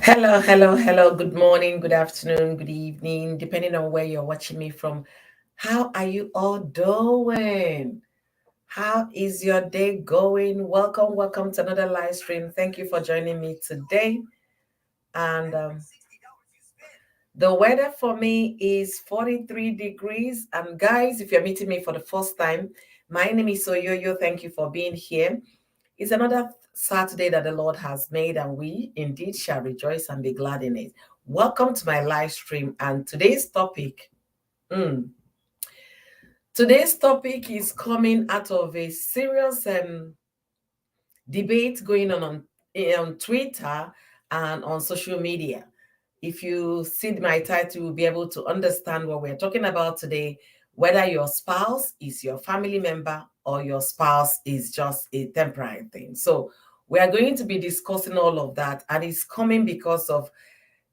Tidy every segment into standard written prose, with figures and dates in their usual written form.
Hello, hello, hello. Good morning, good afternoon, good evening, depending on where you're watching me from. How are you all doing? How is your day going? Welcome to another live stream. Thank you for joining me today. And the weather for me is 43 degrees. And guys, if you're meeting me for the first time, my name is Soyoyo. Thank you for being here. It's another Saturday that the Lord has made, and we indeed shall rejoice and be glad in it. Welcome to my live stream. And mm, today's topic is coming out of a serious debate going on Twitter and on social media. If you see my title, you'll be able to understand what we're talking about today, whether your spouse is your family member or your spouse is just a temporary thing. So we are going to be discussing all of that, and it's coming because of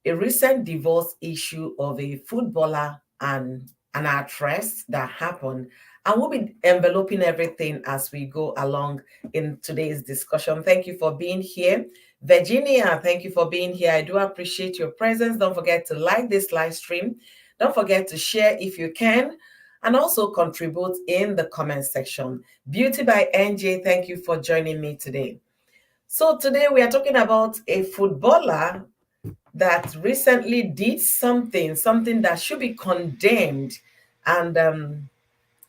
a recent divorce issue of a footballer and an actress that happened. And we'll be enveloping everything as we go along in today's discussion. Thank you for being here. Virginia, thank you for being here. I do appreciate your presence. Don't forget to like this live stream. Don't forget to share if you can, and also contribute in the comment section. Beauty by NJ, thank you for joining me today. So today we are talking about a footballer that recently did something that should be condemned, and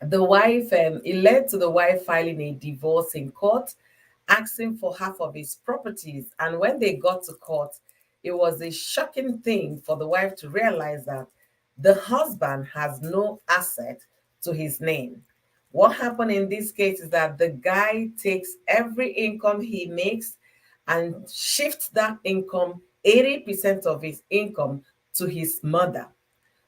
the wife it led to the wife filing a divorce in court, asking for half of his properties. And when they got to court, it was a shocking thing for the wife to realize that the husband has no asset to his name. What happened in this case is that the guy takes every income he makes and shifts that income, 80% of his income, to his mother.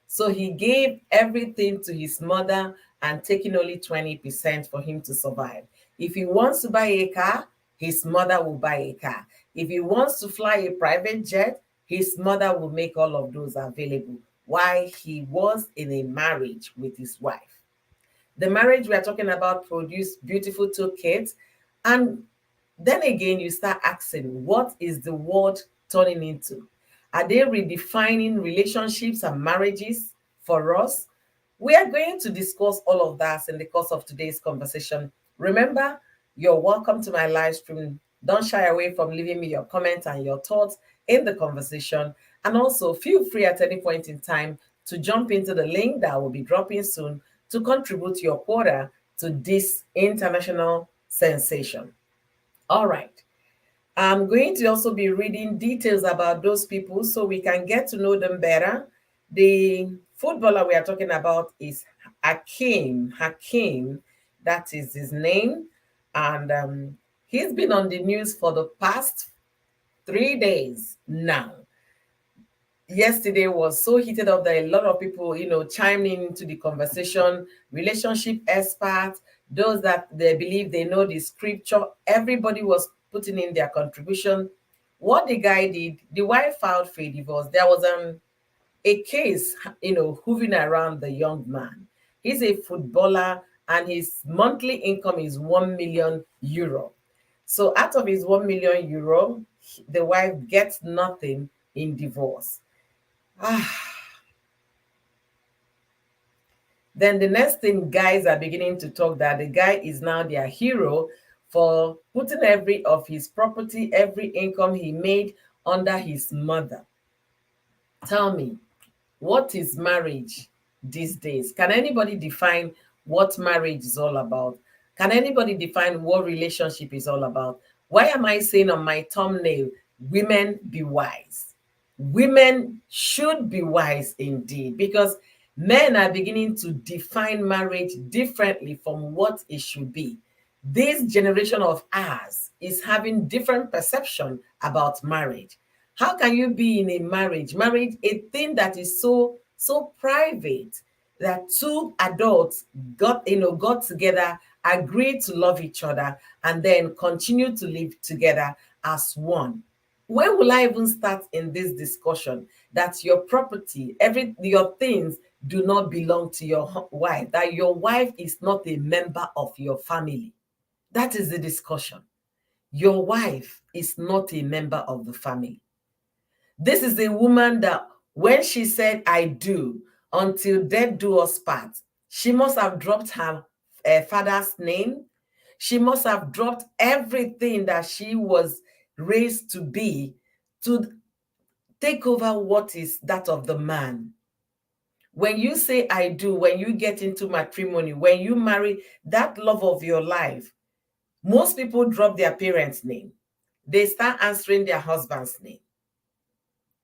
So he gave everything to his mother and taking only 20% for him to survive. If he wants to buy a car, his mother will buy a car. If he wants to fly a private jet, his mother will make all of those available while he was in a marriage with his wife. The marriage we are talking about produced beautiful two kids. And then again, you start asking, what is the world turning into? Are they redefining relationships and marriages for us? We are going to discuss all of that in the course of today's conversation. Remember, you're welcome to my live stream. Don't shy away from leaving me your comments and your thoughts in the conversation. And also, feel free at any point in time to jump into the link that I will be dropping soon to contribute your quota to this international sensation. All right. I'm going to also be reading details about those people so we can get to know them better. The footballer we are talking about is Hakim. Hakim, that is his name. And he's been on the news for the past 3 days now. Yesterday was so heated up that a lot of people, chimed into the conversation, relationship experts, those that they believe they know the scripture. Everybody was putting in their contribution. What the guy did, the wife filed for a divorce. There was a case, hovering around the young man. He's a footballer and his monthly income is 1 million euro. So out of his 1 million euro, the wife gets nothing in divorce. Ah, then the next thing, guys are beginning to talk that the guy is now their hero for putting every of his property, every income he made under his mother. Tell me, what is marriage these days? Can anybody define what marriage is all about? Can anybody define what relationship is all about? Why am I saying on my thumbnail, women be wise? Women should be wise indeed, because men are beginning to define marriage differently from what it should be. This generation of ours is having different perception about marriage. How can you be in a marriage, a thing that is so private, that two adults got together, agreed to love each other, and then continue to live together as one? Where will I even start in this discussion that your property, your things do not belong to your wife, that your wife is not a member of your family? That is the discussion. Your wife is not a member of the family. This is a woman that when she said, I do, until death do us part, she must have dropped her father's name. She must have dropped everything that she was raised to be to take over what is that of the man. When you say I do, when you get into matrimony, when you marry that love of your life, most people drop their parents' name. They start answering their husband's name.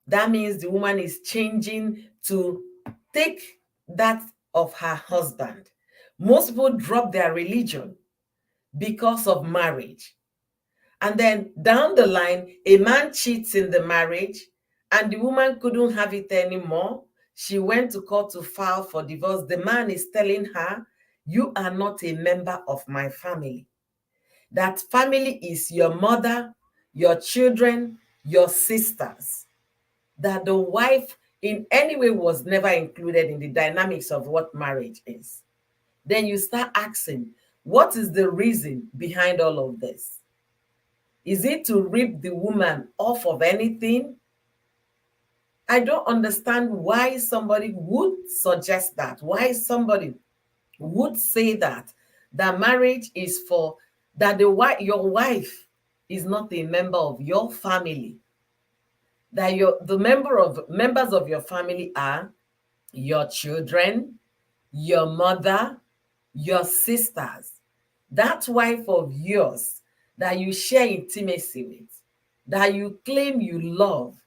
That means the woman is changing to take that of her husband. Most people drop their religion because of marriage. And then down the line, a man cheats in the marriage and the woman couldn't have it anymore. She went to court to file for divorce. The man is telling her, you are not a member of my family. That family is your mother, your children, your sisters. That the wife in any way was never included in the dynamics of what marriage is. Then you start asking, what is the reason behind all of this? Is it to rip the woman off of anything? I don't understand why somebody would suggest that, why somebody would say that marriage is for, that your wife is not a member of your family, that the members of your family are your children, your mother, your sisters, that wife of yours that you share intimacy with, that you claim you love,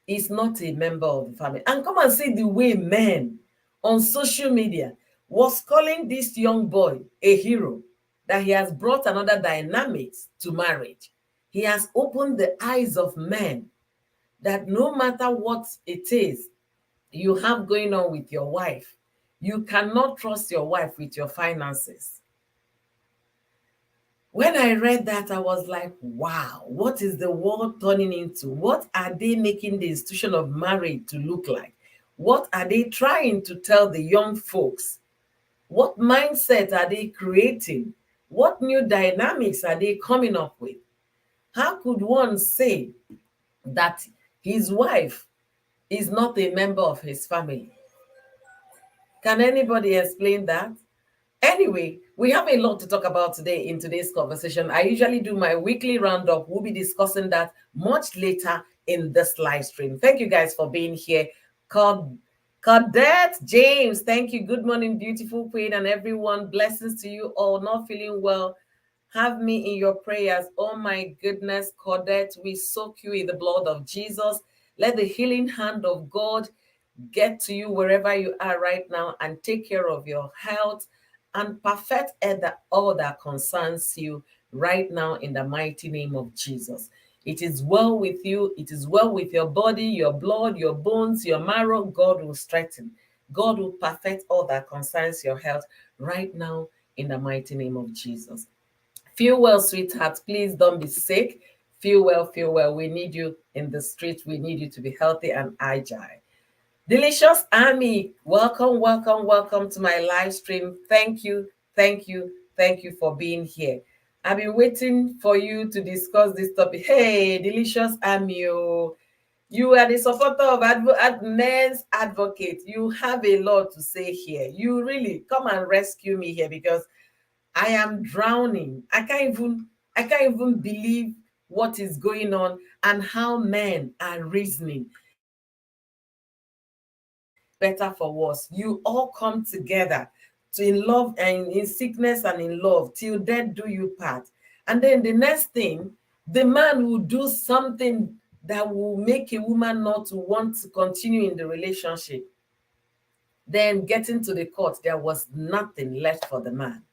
is not a member of the family. And come and see the way men on social media was calling this young boy a hero, that he has brought another dynamics to marriage. He has opened the eyes of men that no matter what it is you have going on with your wife, you cannot trust your wife with your finances. When I read that, I was like, wow, what is the world turning into? What are they making the institution of marriage to look like? What are they trying to tell the young folks? What mindset are they creating? What new dynamics are they coming up with? How could one say that his wife is not a member of his family? Can anybody explain that? Anyway, we have a lot to talk about today in today's conversation. I usually do my weekly roundup. We'll be discussing that much later in this live stream. Thank you guys for being here. Cadet James, thank you. Good morning, beautiful queen, and everyone. Blessings to you all. Not feeling well, have me in your prayers. Oh my goodness, Cadet, we soak you in the blood of Jesus. Let the healing hand of God get to you wherever you are right now and take care of your health and perfect all that concerns you right now in the mighty name of Jesus. It is well with you. It is well with your body, your blood, your bones, your marrow. God will strengthen. God will perfect all that concerns your health right now in the mighty name of Jesus. Feel well, sweetheart. Please don't be sick. Feel well, feel well. We need you in the street. We need you to be healthy and agile. Delicious Army, welcome, welcome, welcome to my live stream. Thank you, thank you, thank you for being here. I've been waiting for you to discuss this topic. Hey, Delicious Army, oh, you are the supporter of men's advocate. You have a lot to say here. You really come and rescue me here because I am drowning. I can't even believe what is going on and how men are reasoning. Better for worse, you all come together to in love and in sickness and in love till death do you part. And then the next thing, the man will do something that will make a woman not to want to continue in the relationship. Then getting to the court, there was nothing left for the man,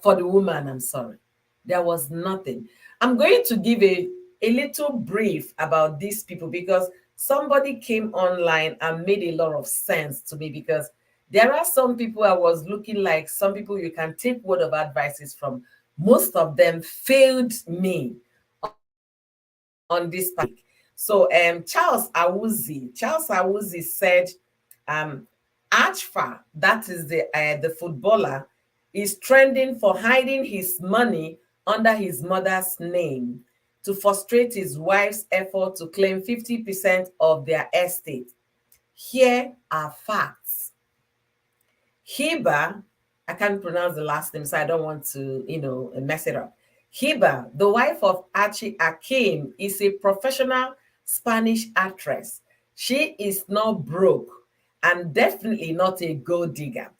for the woman, I'm sorry. There was nothing. I'm going to give a little brief about these people because somebody came online and made a lot of sense to me, because there are some people I was looking like some people you can take word of advices from. Most of them failed me on this topic. So Charles Awuzie said Achfa, that is the footballer, is trending for hiding his money under his mother's name. to frustrate his wife's effort to claim 50% of their estate. Here are facts. Hiba, I can't pronounce the last name, so I don't want to, mess it up. Hiba, the wife of Archie Akim, is a professional Spanish actress. She is not broke and definitely not a gold digger,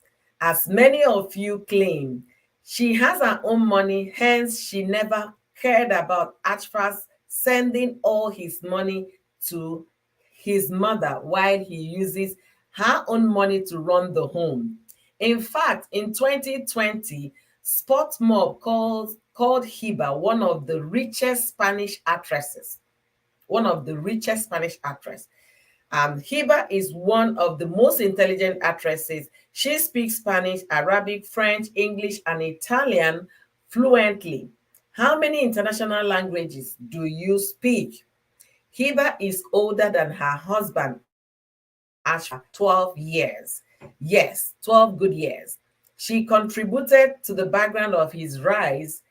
as many of you claim. She has her own money, hence she never cared about Achfas sending all his money to his mother while he uses her own money to run the home. In fact, in 2020, Sport Mob called Hiba one of the richest Spanish actresses. One of the richest Spanish actresses. Hiba is one of the most intelligent actresses. She speaks Spanish, Arabic, French, English, and Italian fluently. How many international languages do you speak? Hiba is older than her husband, Ashfa, 12 years. Yes, 12 good years. She contributed to the background of his rise.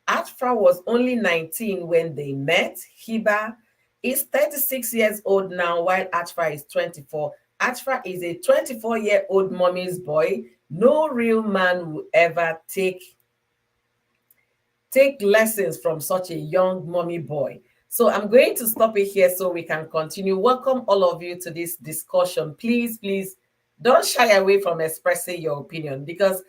Ashfa was only 19 when they met. Hiba is 36 years old now, while Ashfa is 24. Ashfa is a 24-year-old mommy's boy. No real man will ever take lessons from such a young mommy boy. So I'm going to stop it here so we can continue. Welcome all of you to this discussion. Please, please don't shy away from expressing your opinion, because a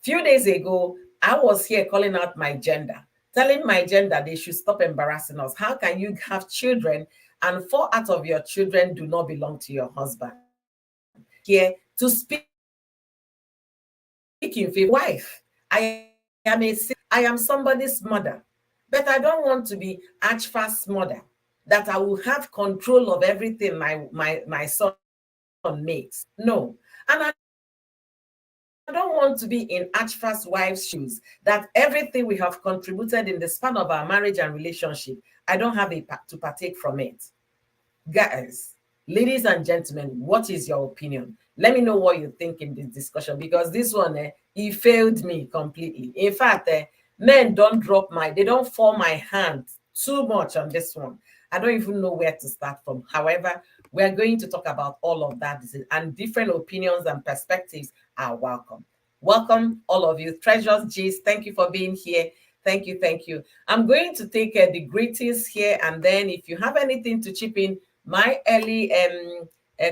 few days ago, I was here calling out my gender, telling my gender they should stop embarrassing us. How can you have children and 4 out of your children do not belong to your husband? Here to speak in favor of wife. I am somebody's mother, but I don't want to be Achfa's mother, that I will have control of everything my son makes. No. And I don't want to be in Achfa's wife's shoes, that everything we have contributed in the span of our marriage and relationship, I don't have to partake from it. Guys, ladies and gentlemen, what is your opinion? Let me know what you think in this discussion, because this one, he failed me completely. In fact, men they don't fall my hand too much on this one. I don't even know where to start from. However, we're going to talk about all of that, and different opinions and perspectives are welcome. Welcome, all of you. Treasures G's, thank you for being here. Thank you, thank you. I'm going to take the greetings here, and then if you have anything to chip in, my early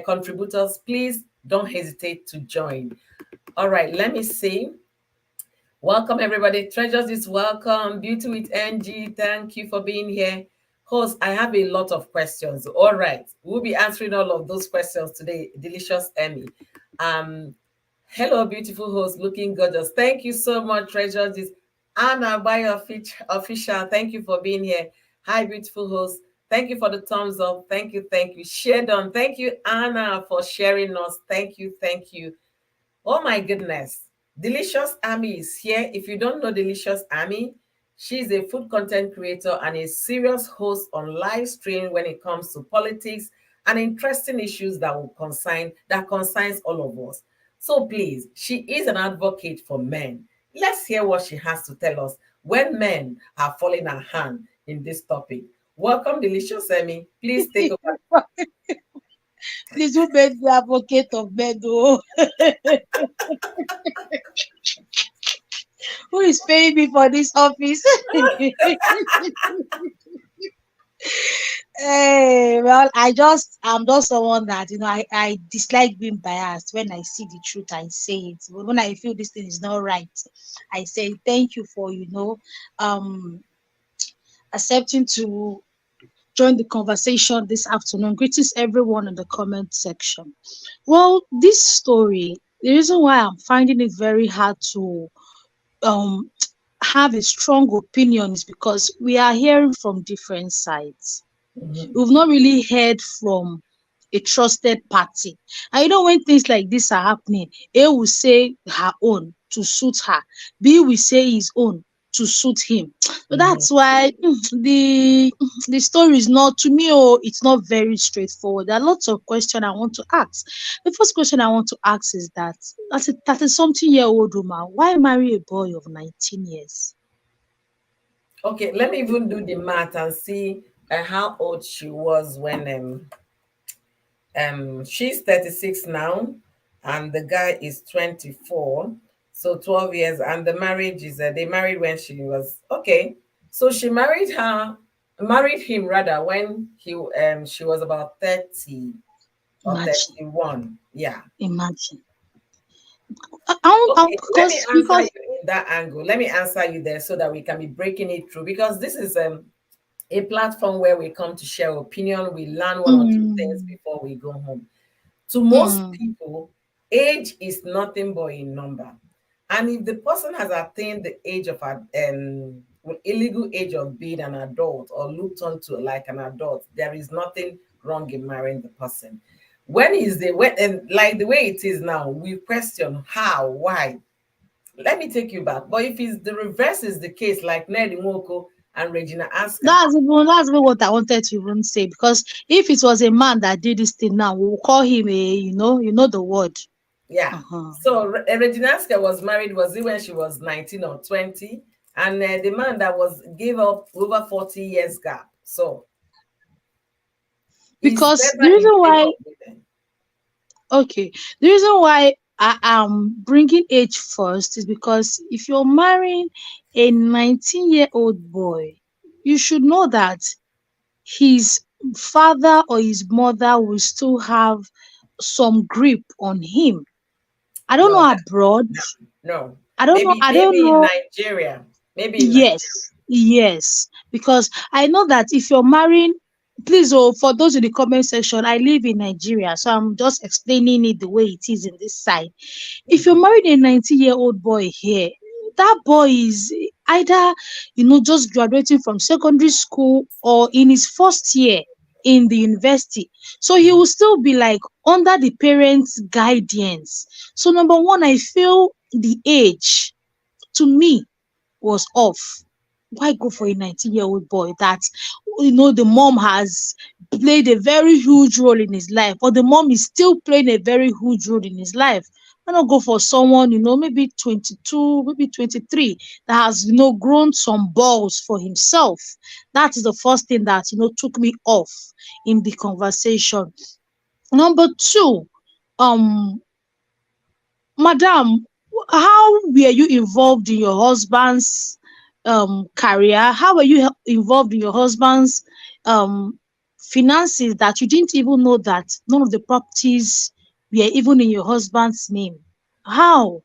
contributors, please don't hesitate to join. All right, let me see. Welcome, everybody. Treasures is welcome. Beauty with Angie, thank you for being here. Host, I have a lot of questions. All right, we'll be answering all of those questions today. Delicious Emmy. Hello, beautiful host, looking gorgeous. Thank you so much, Treasures. Is Anna Bio Official. Thank you for being here. Hi, beautiful host. Thank you for the thumbs up. Thank you, thank you. Shadon, thank you, Anna, for sharing us. Thank you, thank you. Oh my goodness. Delicious Amy is here. If you don't know Delicious Amy, she's a food content creator and a serious host on live stream when it comes to politics and interesting issues that concerns all of us. So please, she is an advocate for men. Let's hear what she has to tell us when men are falling her hand in this topic. Welcome, Delicious Amy. Please take over. Please, who made the advocate of men? Oh, who is paying me for this office? Well, I'm just someone that I dislike being biased. When I see the truth, I say it. But when I feel this thing is not right, I say thank you for um accepting to join the conversation this afternoon. Greetings everyone in the comment section. Well, this story, the reason why I'm finding it very hard to um have a strong opinion is because we are hearing from different sides. Mhm. We've not really heard from a trusted party. And when things like this are happening, A will say her own to suit her, B will say his own to suit him. So Mhm. that's why the story is not, to me, it's not very straightforward. There are lots of questions I want to ask. The first question I want to ask is that, as a 30 something year old woman, why marry a boy of 19 years? Okay, let me even do the math and see how old she was when she's 36 now, and the guy is 24, so 12 years, and the marriage is they married when she was okay. So she married him rather when she was about 30 or Imagine, 31. Yeah. imagine. I Okay, let me answer because you in that angle. Let me answer you there so that we can be breaking it through, because this is a platform where we come to share opinion, we learn one or two things mm, before we go home. To most mm, people, age is nothing but a number. And if the person has attained the age of illegal age of being an adult or looked onto like an adult, there is nothing wrong in marrying the person. When is the when and like the way it is now, we question how, why. Let me take you back. But if it's the reverse is the case, like Nelly Nwoko and Regina Aska, that's even what I wanted to even say, because if it was a man that did this thing now, we'll call him a, the word. yeah. Uh-huh. So Regina Aska was married, was it when she was 19 or 20? And the man that was gave up over 40 years gap. So it's Because better the in reason favor why of women. Okay. The reason why I am bringing age first is because if you're marrying a 19-year-old boy, you should know that his father or his mother will still have some grip on him. I don't No, know that, abroad. no, no. I don't know. Maybe I don't maybe in know. Nigeria. Maybe in Nigeria. Yes, yes. Because I know that if you're marrying, please, oh, for those in the comment section, I live in Nigeria, so I'm just explaining it the way it is in this side. If you're Okay. married a 90-year-old boy here, that boy is either, just graduating from secondary school or in his first year in the university. So he will still be like under the parents' guidance. So, number one, I feel the age to me was off. Why go for a 19-year-old boy that the mom has played a very huge role in his life, or the mom is still playing a very huge role in his life? Why not go for someone, maybe 22, maybe 23, that has, grown some balls for himself? That is the first thing that, took me off in the conversation. Number two, um, Madam, how were you involved in your husband's career? How were you involved in your husband's um finances that you didn't even know that none of the properties were even in your husband's name? How?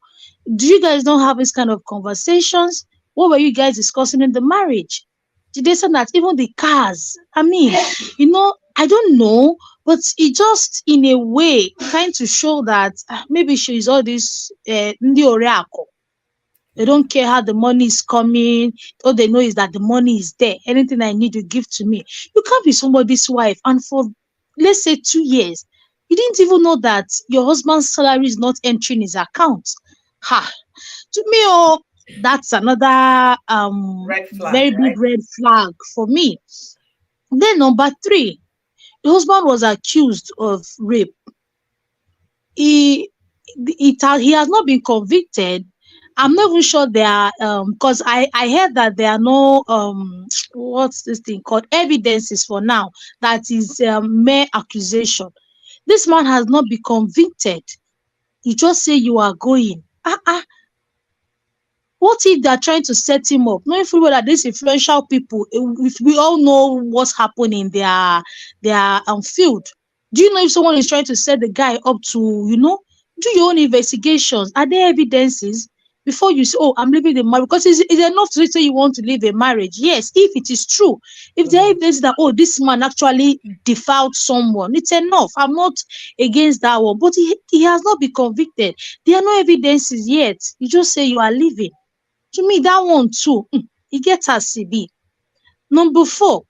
Do you guys don't have this kind of conversations? What were you guys discussing in the marriage? Did they say that even the cars? I mean, I don't know, but it just in a way trying to show that maybe she's all this ndi oriako. They Yeah. don't care how the money is coming. All they know is that the money is there. Anything I need, you give to me. You can't be somebody's wife, and for let's say 2 years, you didn't even know that your husband's salary is not entering his account. Ha! To me, oh, that's another Red flag, very big right? red flag for me. Then number three, the husband was accused of rape. He has not been convicted. I'm not even sure there are because I heard that there are no what's this thing called evidences for now. That is mere accusation. This man has not been convicted. You just say you are going. What if they are trying to set him up, knowing fully well that these influential people, if we all know what's happening in their field? Do you know if someone is trying to set the guy up to, do your own investigations? Are there evidences before you say, "Oh, I'm leaving the marriage"? Because it's enough to say you want to leave a marriage. Yes, if it is true, if there are Mhm. evidence that, oh, this man actually defiled someone, it's enough. I'm not against that one, but he has not been convicted. There are no evidences yet. You just say you are leaving. To me, that one too, e get as e be. Number four,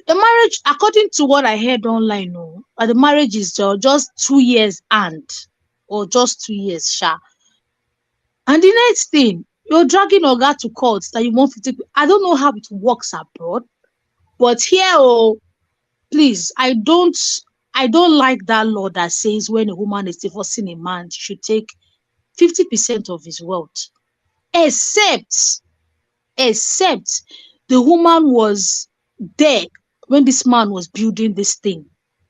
the marriage, according to what I heard online, the marriage is just 2 years or just 2 years, sha. And the next thing, you're dragging oga to court that you want 50. I don't know how it works abroad, but here, oh, please, I don't like that law that says when a woman is divorcing a man, she should take 50% of his wealth, except except the woman was there when this man was building this thing.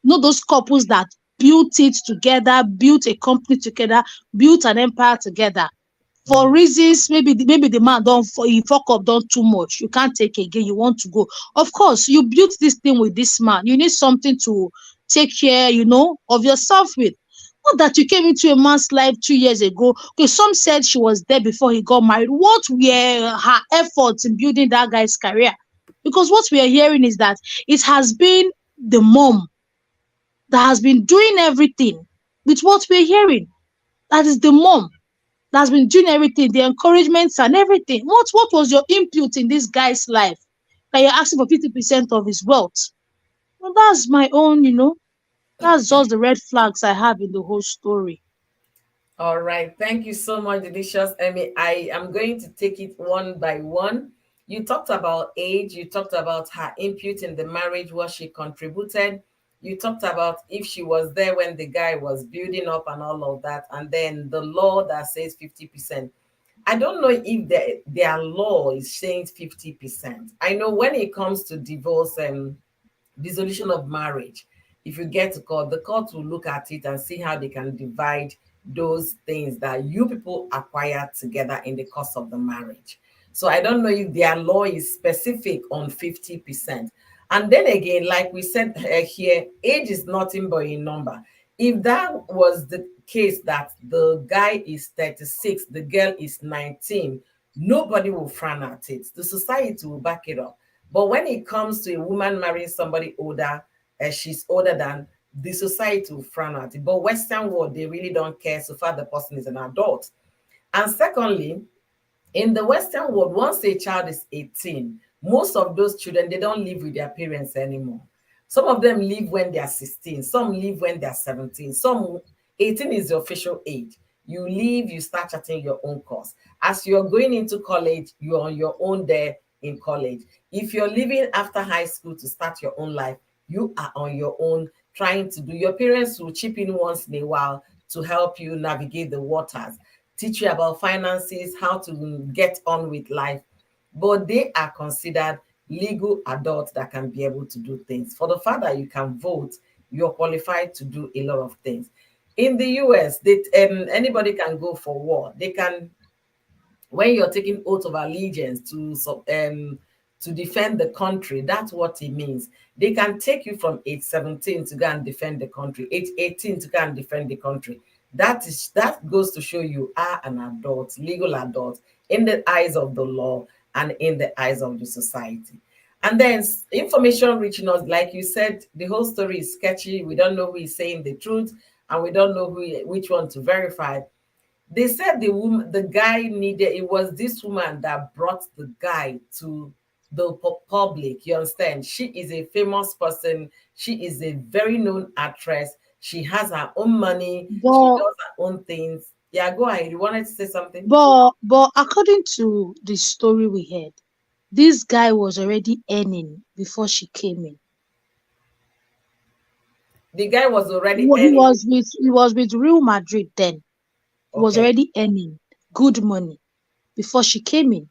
Those couples that built it together, built a company together, built an empire together. For Mm. reasons, maybe the man don't he fuck up, done too much. You can't take again. You want to go. Of course, you built this thing with this man. You need something to take care, of yourself with. Not that you came into a man's life 2 years ago. Okay, some said she was there before he got married. What were her efforts in building that guy's career? Because what we are hearing is that it has been the mom that has been doing everything with what we're hearing. That is the mom that's been doing everything, the encouragements and everything. What was your input in this guy's life that you're asking for 50% of his wealth? Well, that's my own, that's just the red flags I have in the whole story. All right. Thank you so much, Delicious Emmy. I am going to take it one by one. You talked about age. You talked about her input in the marriage, what she contributed. You talked about if she was there when the guy was building up and all of that. And then the law that says 50%. I don't know if their law is saying 50%. I know when it comes to divorce and dissolution of marriage, if you get to court, the court will look at it and see how they can divide those things that you people acquired together in the course of the marriage. So I don't know if their law is specific on 50%. And then again, like we said here, age is nothing but a number. If that was the case that the guy is 36, the girl is 19, nobody will frown at it. The society will back it up. But when it comes to a woman marrying somebody older, she's older than, the society will frown at it. But Western world, they really don't care so far the person is an adult. And secondly, in the Western world, once a child is 18, most of those children, they don't live with their parents anymore. Some of them live when they are 16, some live when they are 17, some 18 is the official age. You leave, you start charting your own course. As you're going into college, you're on your own there in college. If you're leaving after high school to start your own life, you are on your own trying to do. Your parents will chip in once in a while to help you navigate the waters, teach you about finances, how to get on with life. But they are considered legal adults that can be able to do things. For the fact that you can vote, you're qualified to do a lot of things. In the US, anybody can go for war. They can, when you're taking oath of allegiance to defend the country, that's what it means. They can take you from age 17 to go and defend the country, age 18 to go and defend the country. That goes to show you are an adult, legal adult, in the eyes of the law and in the eyes of the society. And then information reaching us, like you said, the whole story is sketchy. We don't know who is saying the truth, and we don't know which one to verify. They said the guy needed, it was this woman that brought the guy to the public. You understand? She is a famous person. She is a very known actress. She has her own money. She But does her own things. Yeah, go ahead. You wanted to say something? but according to the story we heard, this guy was already earning before she came in. The guy was already He earning. was with Real Madrid then. He was Okay. already earning good money before she came in.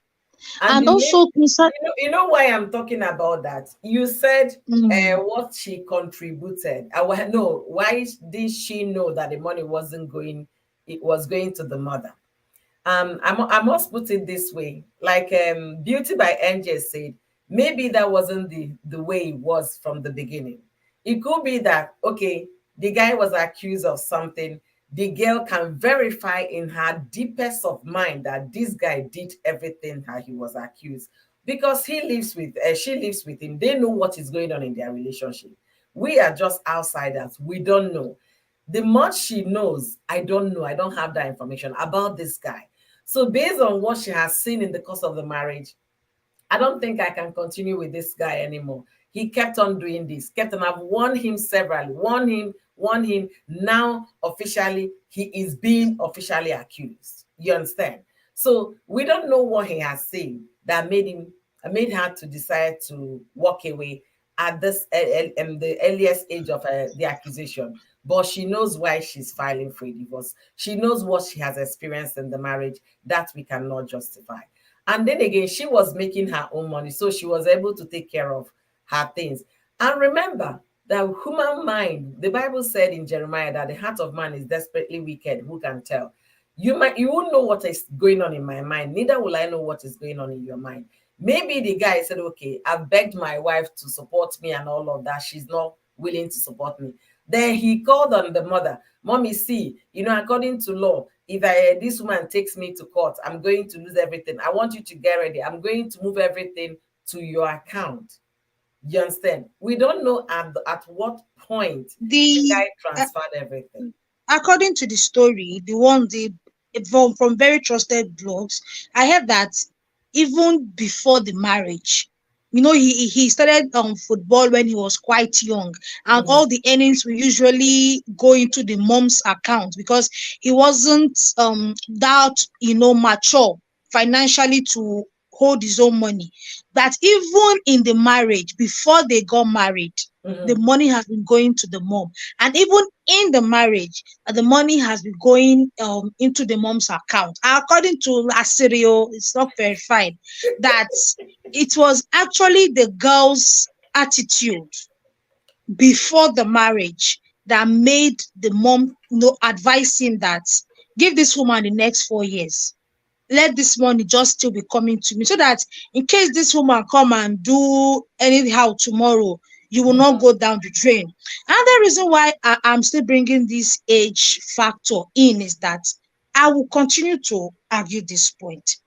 And And the lady, also concern why I'm talking about that? You said mm, what she contributed. No, why did she know that the money wasn't going, it was going to the mother? I must put it this way, like Beauty by Angel said, maybe that wasn't the way it was from the beginning. It could be that, okay, the guy was accused of something. The girl can verify in her deepest of mind that this guy did everything that he was accused, because she lives with him. They know what is going on in their relationship. We are just outsiders. We don't know. The much she knows, I don't know. I don't have that information about this guy. So based on what she has seen in the course of the marriage, I don't think I can continue with this guy anymore. He kept on doing this, kept on. I've warned him severally, warned him, warned him. Now, officially, he is being officially accused. You understand? So we don't know what he has seen that made her to decide to walk away at the earliest age of the accusation. But she knows why she's filing for a divorce. She knows what she has experienced in the marriage that we cannot justify. And then again, she was making her own money, so she was able to take care of her things. And remember, the human mind, the Bible said in Jeremiah that the heart of man is desperately wicked. Who can tell? You won't know what is going on in my mind, neither will I know what is going on in your mind. Maybe the guy said, okay, I've begged my wife to support me and all of that. She's not willing to support me. Then he called on the mother. Mommy, see, according to law, if this woman takes me to court, I'm going to lose everything. I want you to get ready. I'm going to move everything to your account. You understand? We don't know at what point the The guy transferred everything. according to the story, from very trusted blogs, I heard that even before the marriage, he started football when he was quite young, and Mhm. all the earnings will usually go into the mom's account because he wasn't that mature financially to hold his own money. That even in the marriage, before they got married, the Mhm. money has been going to the mom, and even in the marriage, the money has been going into the mom's account. According to Asirio, it's not verified, that it was actually the girl's attitude before the marriage that made the mom advise him that give this woman the next 4 years, let this money just still be coming to me, so that in case this woman come and do anyhow tomorrow, you will not Mhm. go down the drain. Another reason why I'm still bringing this age factor in is that I will continue to argue this point.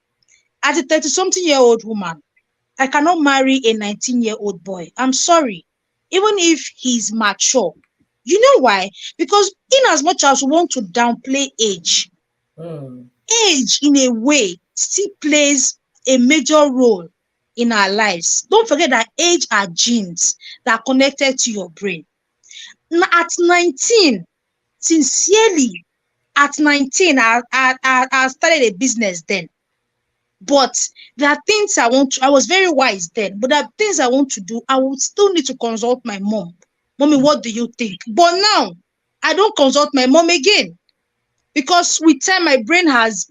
As a 30-something-year-old woman, I cannot marry a 19-year-old boy. I'm sorry. Even if he's mature. You know why? Because in as much as we want to downplay Mm. age in a way still plays a major role in our lives. Don't forget that age are genes that are connected to your brain. At 19, sincerely, at 19, I started a business then. But there are things I was very wise then, but there are things I want to do. I would still need to consult my mom. Mommy, what do you think? But now, I don't consult my mom again, because with time my brain has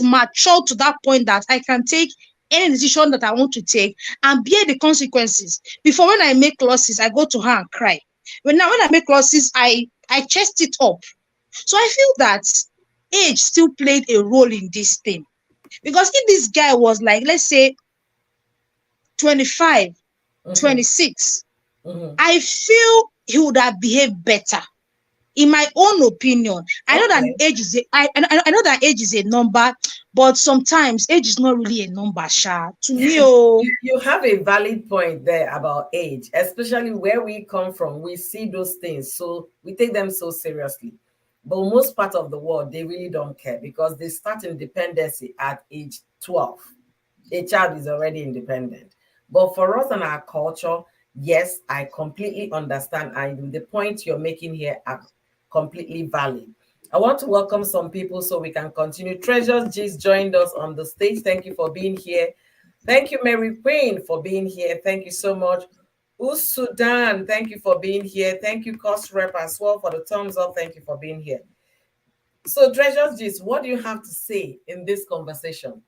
matured to that point that I can take any decision that I want to take and bear the consequences. Before, when I make losses, I go to her and cry. But now when I make losses, I chest it up. So I feel that age still played a role in this thing. Because if this guy was like, let's say 25, Mhm. 26, Mhm. I feel he would have behaved better, in my own opinion. I know that Okay. age is I know that age is a number, but sometimes age is not really a number, Sha. To me, oh, You have a valid point there about age, especially where we come from. We see those things, so we take them so seriously. But most part of the world, they really don't care because they start independency at age 12. A child is already independent. But for us and our culture, yes, I completely understand. And the point you're making here are completely valid. I want to welcome some people so we can continue. Treasures just joined us on the stage. Thank you for being here. Thank you, Mary Queen, for being here. Thank you so much. Sudan, thank you for being here. Thank you, Cost Rep, as well, for the thumbs up. Thank you for being here. So, Treasures Gist, what do you have to say in this conversation?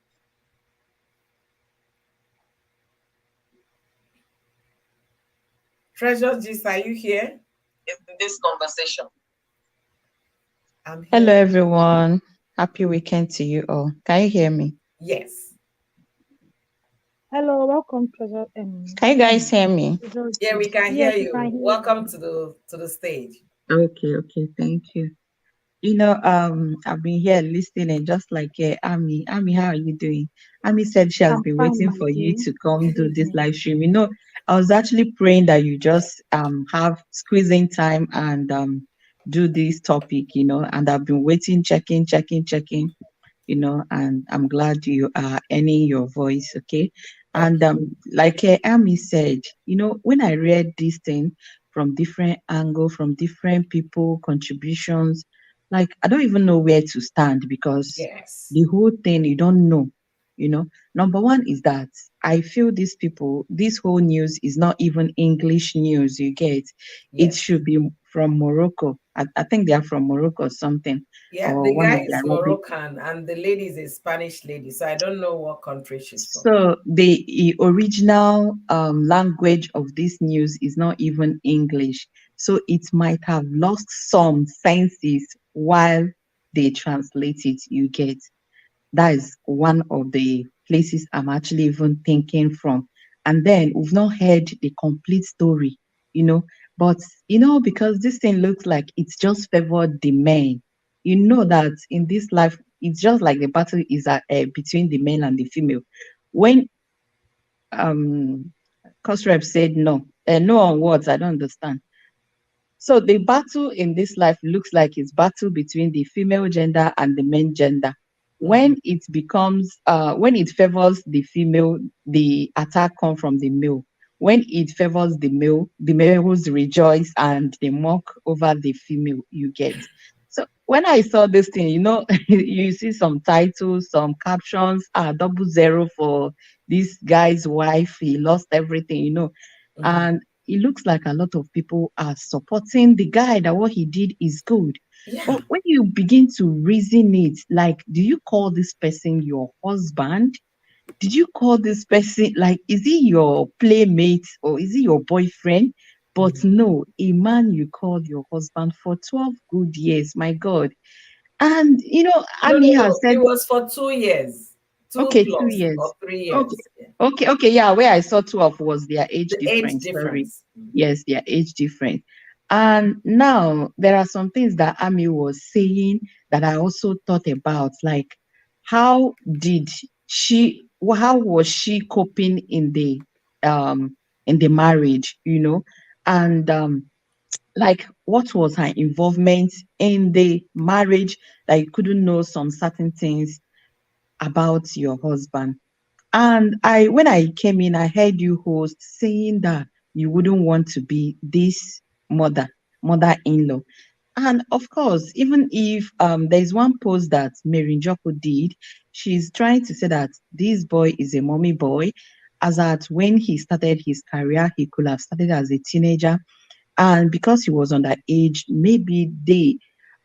Treasures Gist, are you here? In this conversation. I'm Hello, here. everyone. Happy weekend to you all. Can you hear me? Yes. hello, welcome to the Can you guys hear me? Yeah, we can hear yes, we you. can hear Welcome you. to the stage. Okay, thank you. I've been here listening, just like Ami, how are you doing? Ami said she has I'm been fine, waiting my for you dear. to come Good do this evening. live stream. I was actually praying that you just have squeezing time and do this topic, and I've been waiting, checking, and I'm glad you are earning your voice, okay? And Okay. like Amy said, when I read this thing from different angle, from different people, contributions, like I don't even know where to stand because Yes. the whole thing you don't know, you know. Number one is that I feel these people, this whole news is not even English news, you get. It Yes. should be from Morocco. I think they are from Morocco or something, Yeah, or the one guy of the is Arabic. Moroccan and the lady is a Spanish lady. So I don't know what country she's from. So the original language of this news is not even English. So it might have lost some senses while they translate it. You get that is one of the places I'm actually even thinking from. And then we've not heard the complete story, you know. But because this thing looks like it's just favored the men, that in this life, it's just like the battle is between the male and the female. When um Cosrep said no, no on words, I don't understand. So the battle in this life looks like it's battle between the female gender and the male gender. Mhm. When it favors the female, the attack comes from the male. When it favors the males rejoice and they mock over the female. You get. So when I saw this thing, you see some titles, some captions, 00 for this guy's wife. He lost everything, Mhm. and it looks like a lot of people are supporting the guy that what he did is good. But Yeah. when you begin to reason it, like, do you call this person your husband? Did you call this person, like, is he your playmate or is he your boyfriend? But Mhm. no, a man you called your husband for 12 good years, my God. And, No, Ami no, has no. It said, was for 2 years, two okay, two plus years. or three Okay, years. Yeah. okay, yeah. Where I saw 12 was their age The age difference. Sorry. difference. Mhm. Yes, their age difference. And now there are some things that Ami was saying that I also thought about, like how did how was she coping in the marriage, and like what was her involvement in the marriage that you couldn't know some certain things about your husband. And when I came in, I heard you host saying that you wouldn't want to be this mother, mother-in-law. And of course, even if there's one post that Mary Joko did, she's trying to say that this boy is a mommy boy, as that when he started his career, he could have started as a teenager. And because he was underage, maybe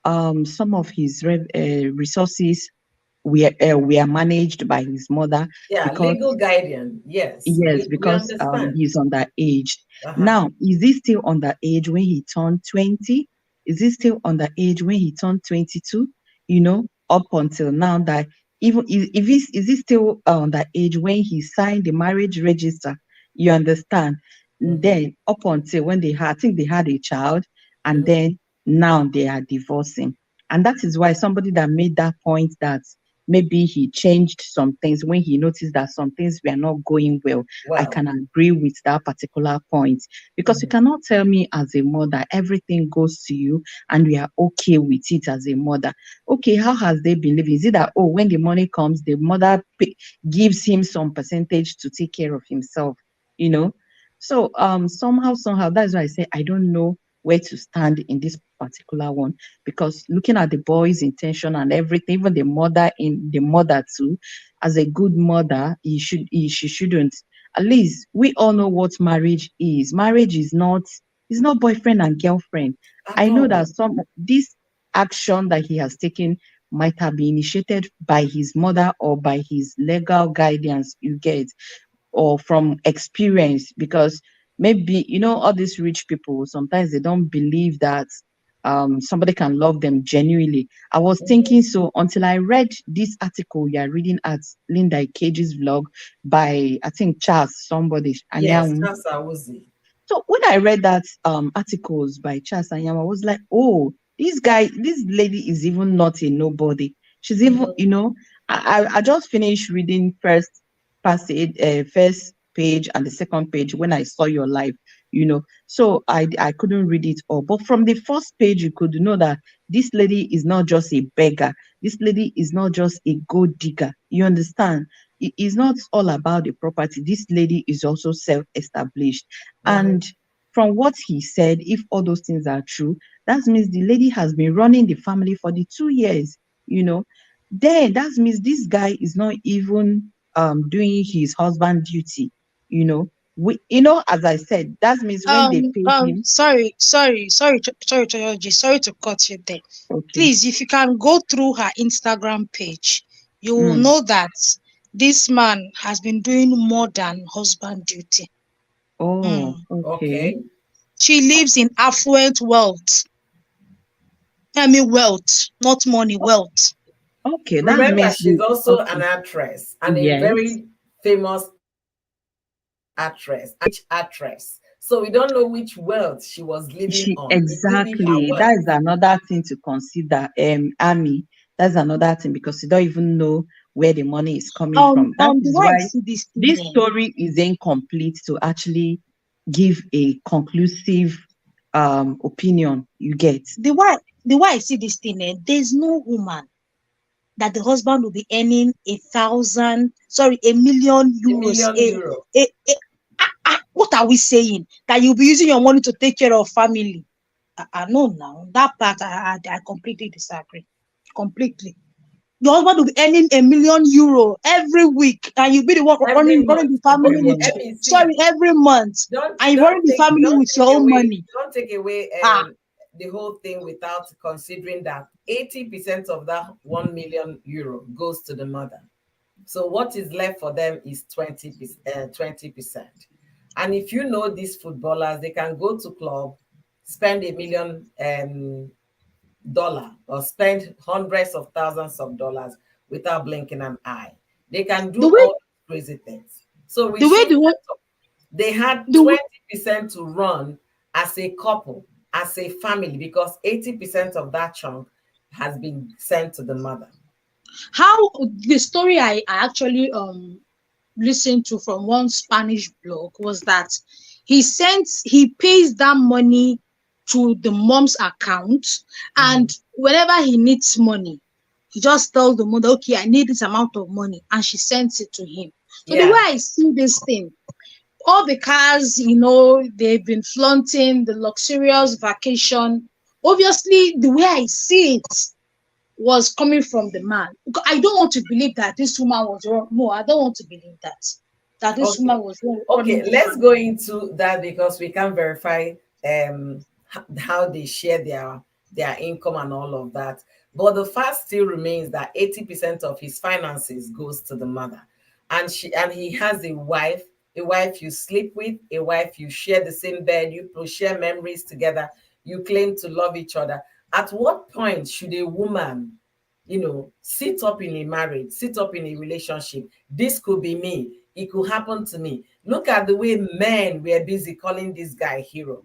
some of his resources were managed by his mother Yeah, because legal guardian. Yes, yes, we because understand. he's underage. Uh-huh. Now, is he still underage when he turned 20? Is he still underage when he turned 22? Up until now, that even if is he still underage when he signed the marriage register? You understand? Mhm. Then up until when I think they had a child, and Mhm. then now they are divorcing. And that is why somebody that made that point that maybe he changed some things when he noticed that some things were not going well. I Well. can agree with that particular point, because you Mhm. cannot tell me as a mother everything goes to you and we are okay with it as a mother. Okay, how has they been living? Is it that, oh, when the money comes, the mother gives him some percentage to take care of himself, you know? So somehow that's why I say I don't know where to stand in this particular one, because looking at the boy's intention and everything, even the mother too, as a good mother, she shouldn't. At least we all know what marriage is. Marriage is not boyfriend and girlfriend. At I know that all. some this action that he has taken might have been initiated by his mother or by his legal guidance, you get, or from experience, because maybe all these rich people sometimes they don't believe that somebody can love them genuinely. I was thinking Mhm. so until I read this article you are reading at Linda Cage's vlog by, I think, Charles somebody Yes, Anyanwu. that's Awuzi. So when I read that articles by Charles Anyanwu, I was like, oh, this lady is even not a nobody. She's even, Mhm. I just finished reading first page and the second page when I saw your live, So I couldn't read it all. But from the first page, you could know that this lady is not just a beggar. This lady is not just a gold digger. You understand? It is not all about the property. This lady is also self-established. Mhm. And from what he said, if all those things are true, that means the lady has been running the family for the 2 years, you know. Then that means this guy is not even doing his husband duty, you know. we, you know, as I said, that means when they pay him. Sorry to cut you there. Okay. Please, if you can go through her Instagram page, you will Mm. know that this man has been doing more than husband duty. Oh, Mm. okay. Okay. She lives in affluent wealth. I mean wealth, not money, wealth. Okay, that Remember, means she's the also an okay. actress and a Yes. very famous actress. Which actress? So we don't know which wealth she was living She on, including her exactly. That wealth. is another thing to consider. Amy, that's another thing because you don't even know where the money is coming from. That The is way I why see this thing, this story is incomplete to actually give a conclusive opinion. You get? the way I see this thing, there's no woman that the husband will be earning 1 million A euros. million euro. What are we saying? That you'll be using your money to take care of family? No, now that part I completely disagree. Completely. Your husband will be earning 1 million euro every week, and you'll be the one Every running the month. family Okay, with Mm. you. let me see. Sorry, every month, Don't and you're running don't the take family don't with your take own away money. don't take away Ah, the whole thing without considering that 80% of that 1 million euro goes to the mother. So what is left for them is 20%. And if you know these footballers, they can go to club, spend $1 million dollar or spend hundreds of thousands of dollars without blinking an eye. They can the do way all crazy things. So we the way should the way set up. They had the way 20% to run as a couple, as a family, because 80% of that chunk has been sent to the mother. how the story I actually listened to from one Spanish blog was that he pays that money to the mom's account, and Mhm. whenever he needs money, he just tells the mother, okay, I need this amount of money, and she sends it to him. So the way Yeah. I see this thing, all because they've been flaunting the luxurious vacation. Obviously, the way I see it was coming from the man. I don't want to believe that this woman was wrong. No, I don't want to believe that this Okay. woman was running Okay, the let's go family. into that because we can verify how they share their income and all of that. But the fact still remains that 80% of his finances goes to the mother. And he has a wife you sleep with, a wife you share the same bed, you share memories together, you claim to love each other. At what point should a woman, sit up in a marriage, sit up in a relationship? This could be me. It could happen to me. Look at the way men were busy calling this guy hero.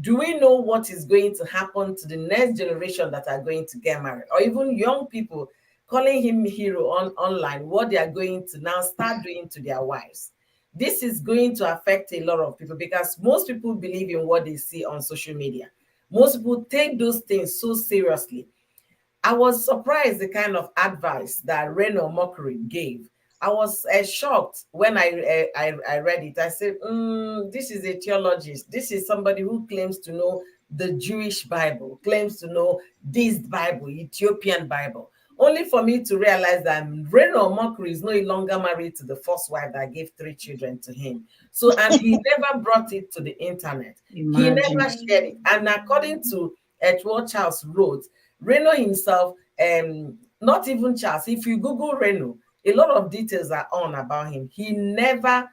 Do we know what is going to happen to the next generation that are going to get married, or even young people calling him hero online? What they are going to now start doing to their wives? This is going to affect a lot of people because most people believe in what they see on social media. Most people take those things so seriously. I was surprised the kind of advice that Reno Mockery gave. I was shocked when I read it. I said, this is a theologist. This is somebody who claims to know the Jewish Bible, claims to know this Bible, Ethiopian Bible. Only for me to realize that Reno Mockery is no longer married to the first wife that gave 3 children to him. So, and he never brought it to the internet. He never Imagine. shared it. And according to what Charles wrote, Reno himself, not even Charles, if you Google Reno, a lot of details are on about him. We never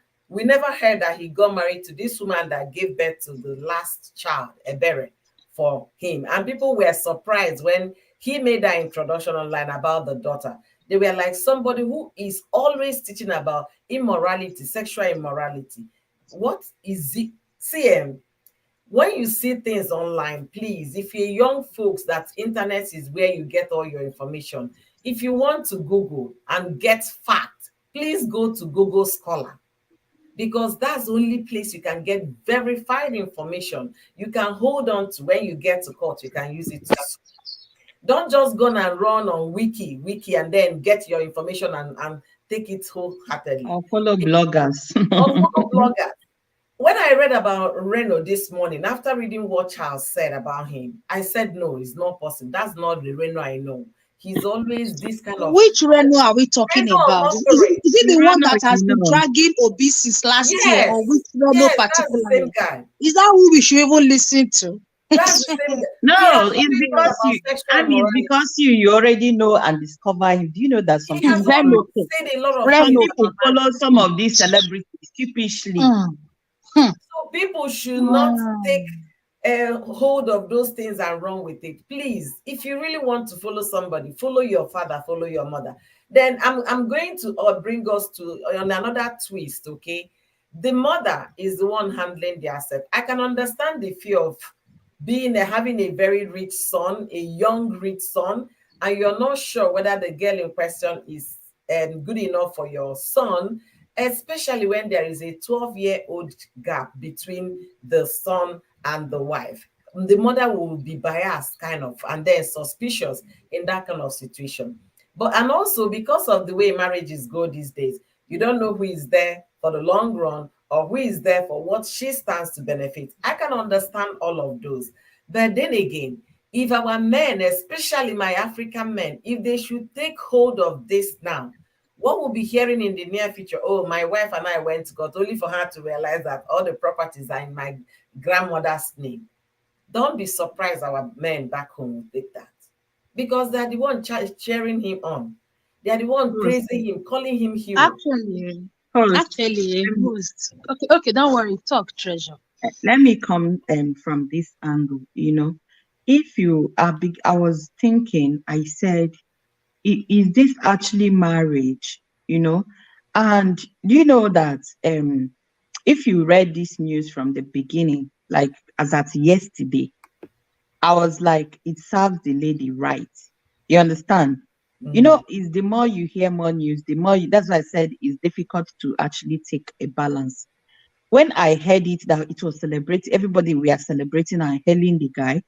heard that he got married to this woman that gave birth to the last child, Ebere, for him. And people were surprised when he made that introduction online about the daughter. They were like, somebody who is always teaching about immorality, sexual immorality. What is it? See, when you see things online, please, if you're young folks, that internet is where you get all your information. If you want to Google and get fact, please go to Google Scholar, because that's the only place you can get verified information. You can hold on to when you get to court, you can use it to sue. Don't just go and run on wiki and then get your information and take it wholeheartedly. I'll follow bloggers. Or follow bloggers. When I read about Reno this morning, after reading what Charles said about him, I said, no, it's not possible. That's not the Reno I know. He's always this kind of Which Reno are we talking Reno about? Is Masquerade. it the one Rano, that has been no. dragging Obi since last year, or Yes, which Reno yes, that's the same particularly? guy. Is that who we should even listen to? That's the same guy. He has No, it's always talked because about you, sexual I mean, it's immorality. because you already know and discover him. Do you know that some He has people Then always okay. said a lot of some things Reno people about okay. marriage. follow some of these celebrities sheepishly? Mm. Hmm. So people should not take Mm. hold of those things and run with it. Please, if you really want to follow somebody, follow your father, follow your mother. Then I'm going to bring us to on another twist. Okay, the mother is the one handling the asset. I can understand the fear of having a very rich son, a young rich son, and you're not sure whether the girl in question is good enough for your son, especially when there is a 12-year-old gap between the son and the wife. The mother will be biased, kind of, and then suspicious in that kind of situation. But and also because of the way marriages go these days, you don't know who is there for the long run or who is there for what she stands to benefit. I can understand all of those. But then again, if our men, especially my African men, if they should take hold of this now, what we'll be hearing in the near future, oh, my wife and I went to court, only for her to realize that all the properties are in my grandmother's name. Don't be surprised our men back home will take that. Because they're the one cheering him on. They're the one Coach, praising him, calling him hero. Actually, coach, actually, um, most. Okay, okay, don't worry. Talk, treasure. let me come from this angle. If you are big, I was thinking, I said, is this actually marriage? You know, and do you know that if you read this news from the beginning, like as at yesterday, I was like, it serves the lady right. You understand? Mm, Is the more you hear more news, the more that's why I said it's difficult to actually take a balance. When I heard it that it was celebrating, everybody we are celebrating and hailing the guy,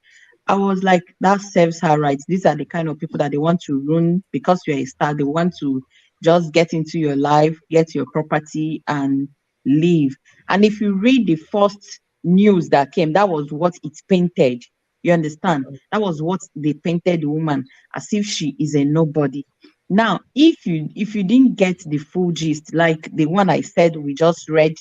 I was like, that serves her right. These are the kind of people that they want to ruin because you're a star. They want to just get into your life, get your property, and leave. And if you read the first news that came, that was what it painted. You understand? That was what they painted the woman as if she is a nobody. Now, if you didn't get the full gist, like the one I said we just read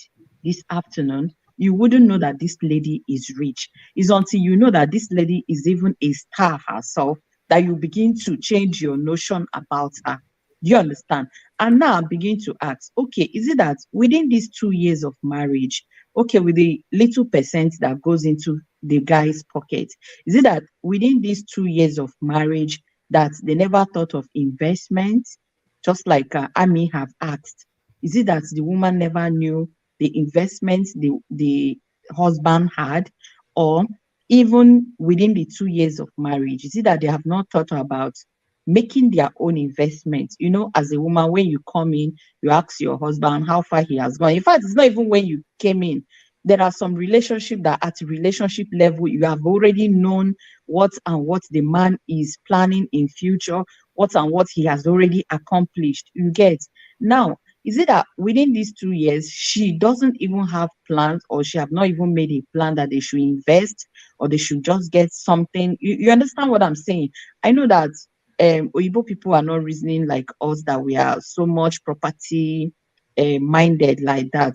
this afternoon, you wouldn't know that this lady is rich. It's until you know that this lady is even a star herself that you begin to change your notion about her. Do you understand? And now I'm beginning to ask, okay, is it that within these 2 years of marriage, okay, with the little percent that goes into the guy's pocket, is it that within these 2 years of marriage that they never thought of investment, just like Ami have asked? Is it that the woman never knew the investments the husband had, or even within the 2 years of marriage, is it that they have not thought about making their own investments? As a woman, when you come in, you ask your husband how far he has gone. In fact, it's not even when you came in. There are some relationship that at relationship level you have already known what and what the man is planning in future, what and what he has already accomplished. You get now, is it that within these 2 years she doesn't even have plans, or she have not even made a plan that they should invest or they should just get something? You understand what I'm saying? I know that Oyibo people are not reasoning like us, that we are so much property minded like that.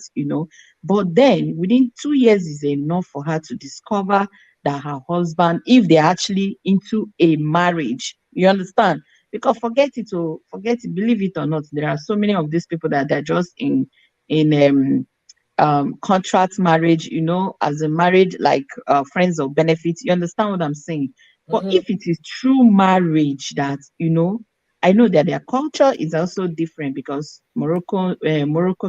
But then within 2 years is enough for her to discover that her husband, if they're actually into a marriage, you understand? Because forget it, believe it or not, there are so many of these people that they're just in contract marriage, as a marriage, like friends of benefits. You understand what I'm saying? But mhm, if it is true marriage, that I know that their culture is also different, because Morocco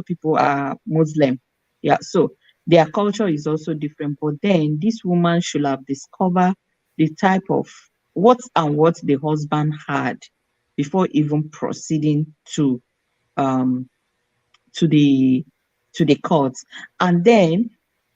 people are Muslim. Yeah, so their culture is also different. But then this woman should have discovered the type of what and what the husband had before even proceeding um to the to the courts. And then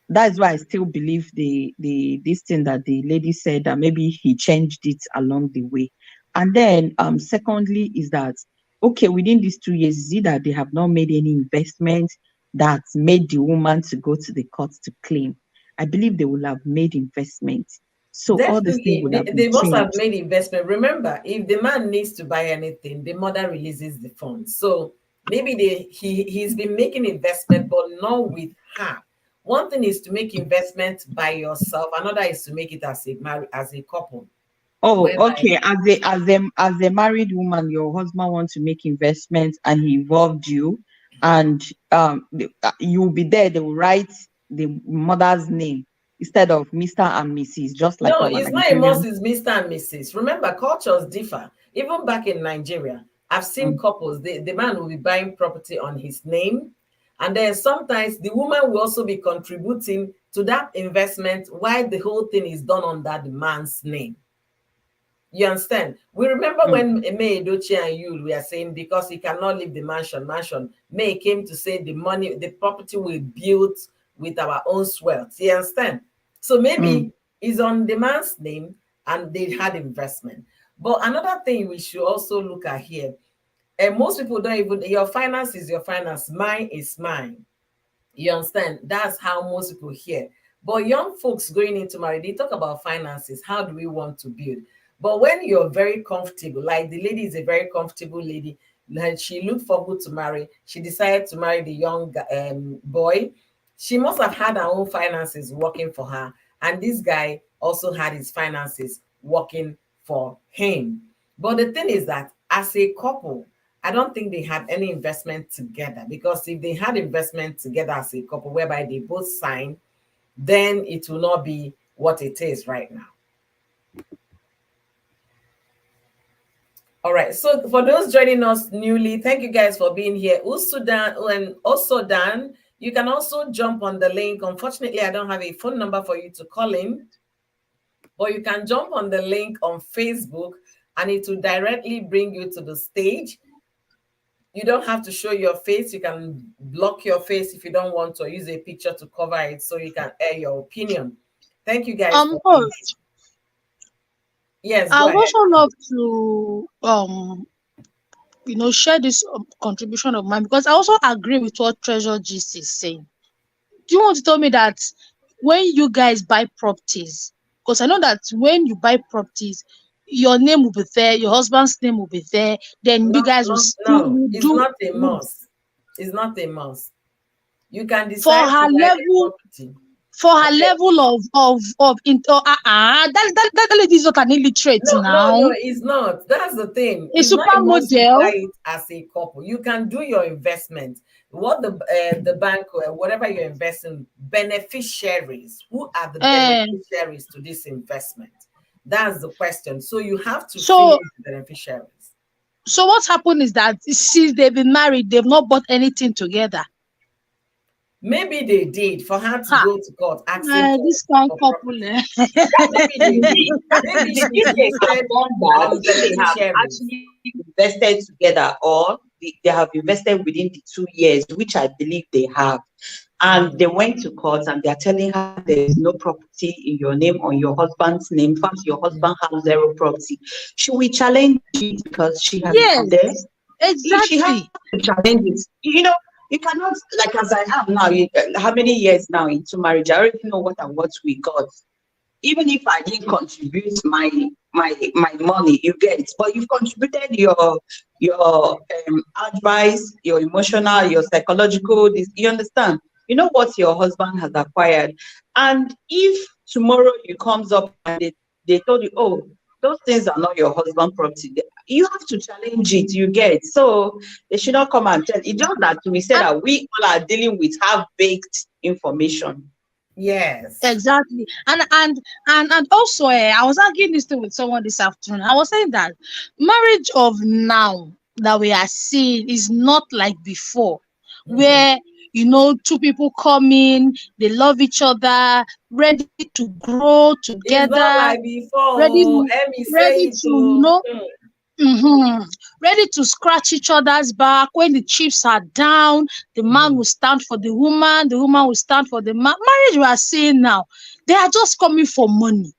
that's why I still believe the this thing that the lady said, that maybe he changed it along the way. And then secondly is that, okay, within these 2 years, is it that they have not made any investment that made the woman to go to the court to claim? I believe they will have made investment. So all this thing Definitely, would have they been must have changed. made investment. Remember, if the man needs to buy anything, the mother releases the funds. So maybe he's been making investment, but not with her. One thing is to make investment by yourself. Another is to make it as a couple, Oh, whereby okay. As a married woman, your husband wants to make investments and he involved you, and you'll be there. They will write the mother's name instead of Mr. and Mrs. Just like no, our it's not a must. Nigerian. It's Mr. and Mrs. Remember, cultures differ. Even back in Nigeria, I've seen Mm. couples. The man will be buying property on his name, and then sometimes the woman will also be contributing to that investment while the whole thing is done under the man's name. You understand? We remember Mm. when May Edochie and Yul were saying because he cannot leave the mansion. May came to say the property will build with our own wealth. You understand? So Mm. maybe it's on the man's name and they had investment. But another thing we should also look at here, and most people don't even, your finance is your finance, mine is mine. You understand? That's how most people hear. But young folks going into marriage, they talk about finances. How do we want to build? But when you're very comfortable, like the lady is a very comfortable lady, and she looked forward to marry, she decided to marry the young boy. She must have had her own finances working for her. And this guy also had his finances working for him. But the thing is that as a couple, I don't think they had any investment together, because if they had investment together as a couple whereby they both sign, then it will not be what it is right now. All right. So for those joining us newly, thank you guys for being here. Usudan and also Dan, you can also jump on the link. Unfortunately, I don't have a phone number for you to call in, but you can jump on the link on Facebook and it will directly bring you to the stage. You don't have to show your face. You can block your face if you don't want to, or use a picture to cover it so you can air your opinion. Thank you guys for being here. Coach, Yes, I go would ahead. also love to share this contribution of mine, because I also agree with what Treasure Gist is saying. Do you want to tell me that when you guys buy properties, because I know that when you buy properties, your name will be there, your husband's name will be there, then you No, guys will no, still no. It's do not a must. It's not a must. You can for decide to her buy a level, property. for her Okay. level that lady is not an illiterate No, now. it's not. That's the thing. A It's not a must to supermodel. buy it as a couple. You can do your investment. What the bank or whatever you're investing, beneficiaries. Who are the Uh, beneficiaries to this investment? That's the question. So you have to fill so in the beneficiaries. so what happened is that since they've been married, they've not bought anything together. Maybe they did for her to Ha! go to court asking This kind for couple. property. Maybe they did. Maybe The she if they have listed done that, on if they have beneficiaries. actually invested together, or they have invested within the 2 years, which I believe they have, and they went to court and they're telling her there's no property in your name, on your husband's name. In fact, your husband has zero property. She will challenge it because she has been Yes, there. If she has exactly. to challenge it, you cannot, like as I am now, how many years now into marriage, I already know what and what we got. Even if I didn't contribute my money, you get, but you've contributed your advice, your emotional, your psychological. You understand? You know what your husband has acquired, and if tomorrow you comes up and they told you, oh, those things are not your husband property, you have to challenge it. You get, so they should not come and tell. It's just that we say And that we all are dealing with half-baked information. Yes. exactly. And also, I was arguing this thing with someone this afternoon. I was saying that marriage of now that we are seeing is not like before, where two people come in, they love each other, ready to grow It's not together, like ready before. Let me say ready it to to ready to scratch each other's back. When the chips are down, the man will stand for the woman will stand for the man. Marriage we are seeing now, they are just coming for money.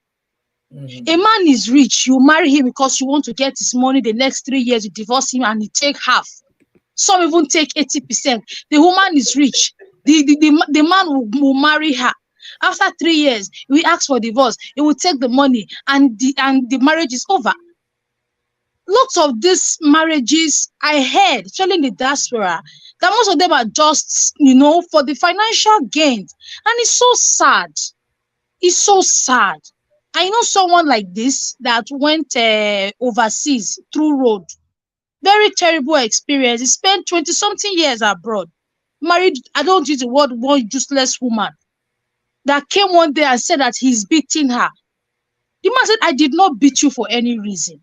A man is rich, you marry him because you want to get his money. The next 3 years you divorce him and you take half. Some even take 80%. The woman is rich, the man will marry her, After 3 years, we ask for divorce. He will take the money, and the marriage is over. Lots of these marriages I heard, especially in the diaspora, that most of them are just, for the financial gains. And it's so sad. It's so sad. I know someone like this that went overseas through road. Very terrible experience. He spent 20 something years abroad. Married, I don't use the word one useless woman that came one day and said that he's beating her. The man said, I did not beat you for any reason.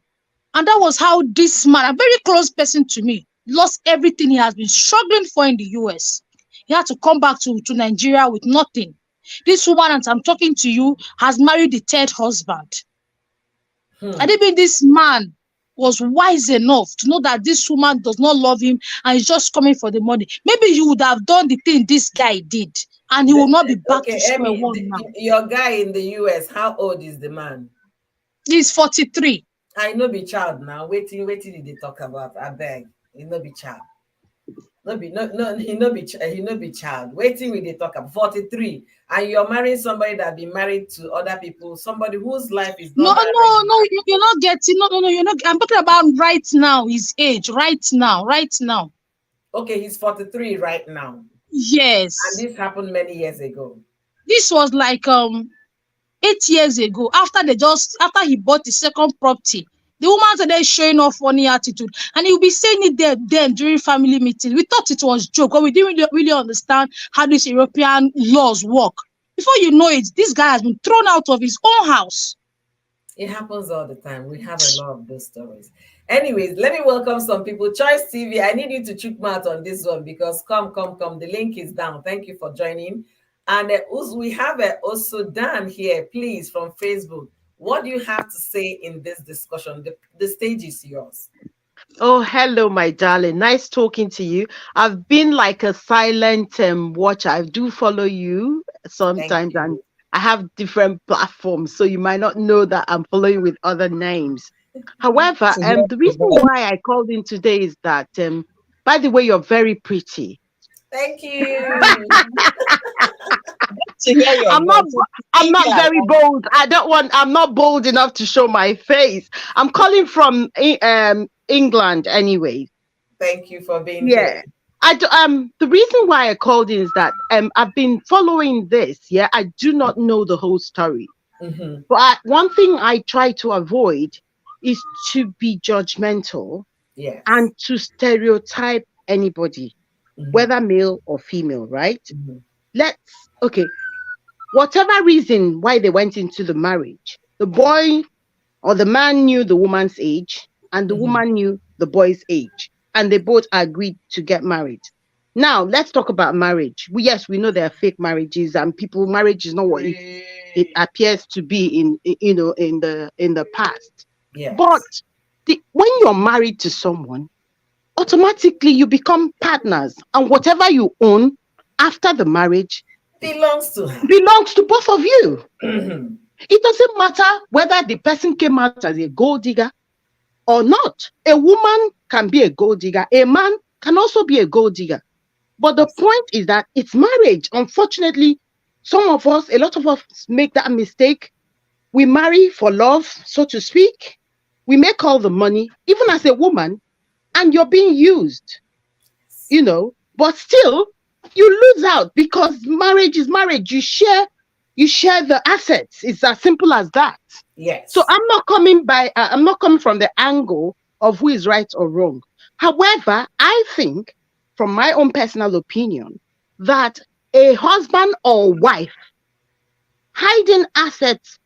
And that was how this man, a very close person to me, lost everything he has been struggling for in the US. He had to come back to Nigeria with nothing. This woman, as I'm talking to you, has married the third husband. And even this man was wise enough to know that this woman does not love him and is just coming for the money. Maybe you would have done the thing this guy did, and he will not be back to square one now. Your guy in the US, how old is the man? He's 43. I know be child now. Waiting did they talk about? I beg. He no be child. He no be child. Waiting with they talk about 43. And you're marrying somebody that been married to other people, somebody whose life is not. No, you're not getting you're not. I'm talking about right now, his age, right now. Okay, he's 43 right now. Yes. And this happened many years ago. This was like 8 years ago, after he bought the second property. The woman started showing off funny attitude, and he'll be saying it then during family meetings. We thought it was joke, but we didn't really understand how these European laws work. Before you know it, this guy has been thrown out of his own house. It happens all the time. We have a lot of those stories. Anyways, let me welcome some people. Choice TV, I need you to check me out on this one because come. The link is down. Thank you for joining. And we have also Dan here, please, from Facebook. What do you have to say in this discussion? The stage is yours. Oh, hello, my darling. Nice talking to you. I've been like a silent watcher. I do follow you sometimes, and I have different platforms, so you might not know that I'm following with other names. However, the reason why I called in today is that, by the way, you're very pretty. Thank you. I'm not very bold. I'm not bold enough to show my face. I'm calling from England anyway. Thank you for being here. The reason why I called in is that I've been following this. I do not know the whole story. But one thing I try to avoid is to be judgmental and to stereotype anybody, whether male or female, right? Whatever reason why they went into the marriage, the boy or the man knew the woman's age and the woman knew the boy's age, and they both agreed to get married. Now let's talk about marriage. We know there are fake marriages, and marriage is not what it appears to be in the past. But when you're married to someone, automatically you become partners, and whatever you own after the marriage belongs to both of you. It doesn't matter whether the person came out as a gold digger or not. A woman can be a gold digger. A man can also be a gold digger. But the point is that it's marriage. Unfortunately, a lot of us make that mistake. We marry for love, so to speak. We make all the money, even as a woman, and you're being used, but still, you lose out because marriage is marriage. You share the assets. It's as simple as that. Yes. So I'm not coming from the angle of who is right or wrong. However, I think, from my own personal opinion, that a husband or wife hiding assets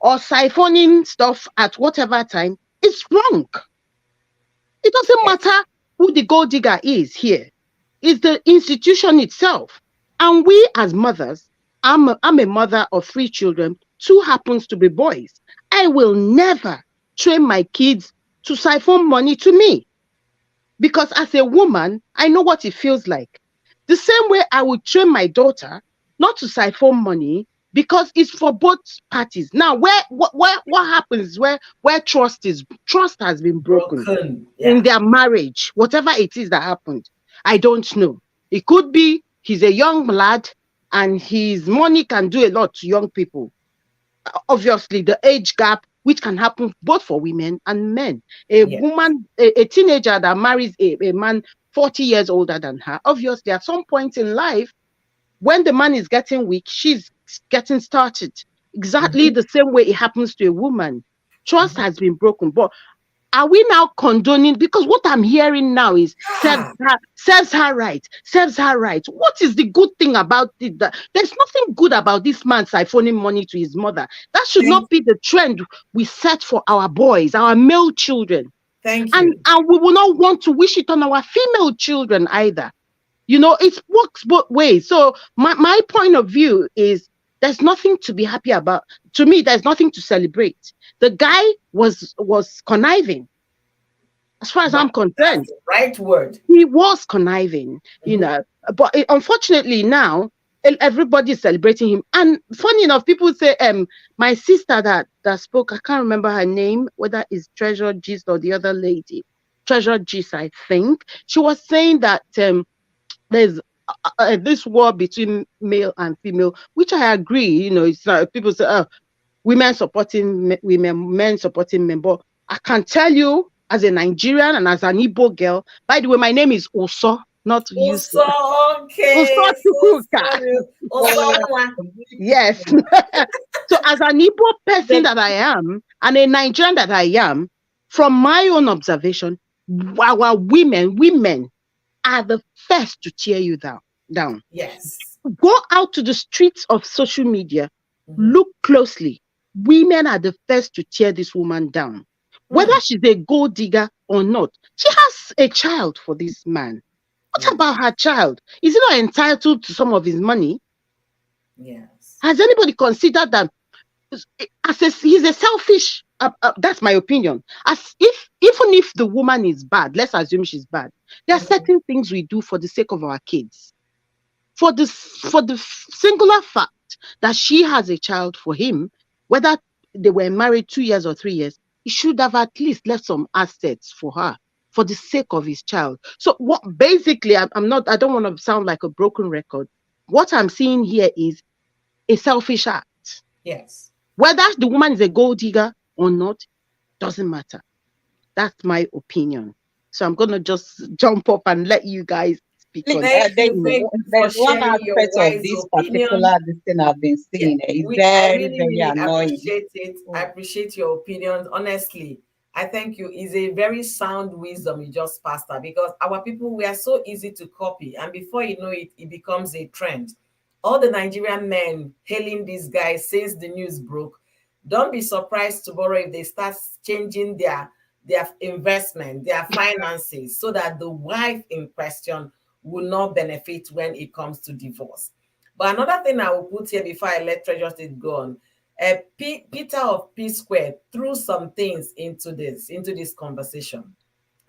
or siphoning stuff at whatever time is wrong. It doesn't matter who the gold digger is here. It's the institution itself. And we as mothers, I'm a mother of 3 children, 2 happens to be boys. I will never train my kids to siphon money to me. Because as a woman, I know what it feels like. The same way I would train my daughter not to siphon money, because it's for both parties. Now, what happens where trust has been broken in their marriage, whatever it is that happened, I don't know. It could be he's a young lad and his money can do a lot to young people. Obviously, the age gap, which can happen both for women and men. A Yes. woman, a teenager that marries a man 40 years older than her, obviously, at some point in life, when the man is getting weak, she's getting started. Exactly the same way it happens to a woman. Trust has been broken. But are we now condoning? Because what I'm hearing now is serves her right, serves her right. What is the good thing about it? There's nothing good about this man siphoning money to his mother. That should not be the trend we set for our boys, our male children. Thank And you. we will not want to wish it on our female children either. You know, it works both ways. So my point of view is there's nothing to be happy about. To me, there's nothing to celebrate. The guy was conniving, as far as I'm concerned. That's the right word. He was conniving, you know. But unfortunately now, everybody's celebrating him. And funny enough, people say, my sister that spoke, I can't remember her name, whether it's Treasure Gist or the other lady, Treasure Gist, I think. She was saying that there's this war between male and female, which I agree. You know, it's people say, women supporting women, men supporting men. But I can tell you, as a Nigerian and as an Igbo girl, by the way, my name is Oso, not Yusuf. Okay. Yes. So as an Igbo person that I am, and a Nigerian that I am, from my own observation, our women are the first to tear you down. Yes. Go out to the streets of social media, look closely. Women are the first to tear this woman down. Whether she's a gold digger or not, she has a child for this man. What about her child? Is he not entitled to some of his money? Yes. Has anybody considered that? He's a selfish. That's my opinion. Even if the woman is bad, let's assume she's bad. There are certain things we do for the sake of our kids. For the singular fact that she has a child for him, whether they were married 2 years or 3 years, he should have at least left some assets for her for the sake of his child. So what basically, I don't want to sound like a broken record. What I'm seeing here is a selfish act. Yes. Whether the woman is a gold digger or not, doesn't matter. That's my opinion. So I'm going to just jump up and let you guys speak on that. There's one aspect of this particular thing I've been seeing. It's very, very annoying. Appreciate it. I appreciate your opinion. Honestly, I thank you. It's a very sound wisdom you just passed out, because our people, we are so easy to copy. And before you know it, it becomes a trend. All the Nigerian men hailing these guys since the news broke, don't be surprised tomorrow if they start changing their investment, their finances, so that the wife in question will not benefit when it comes to divorce. But another thing I will put here before I let Treasure State go on, Peter of P Square threw some things into this conversation,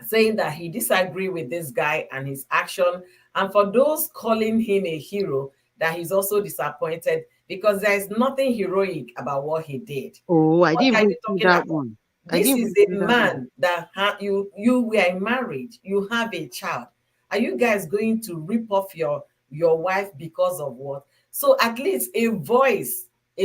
saying that he disagreed with this guy and his action. And for those calling him a hero, that he's also disappointed because there is nothing heroic about what he did. Oh, I didn't even see that one. This is a man that you were in marriage, you have a child. Are you guys going to rip off your wife because of what? So at least a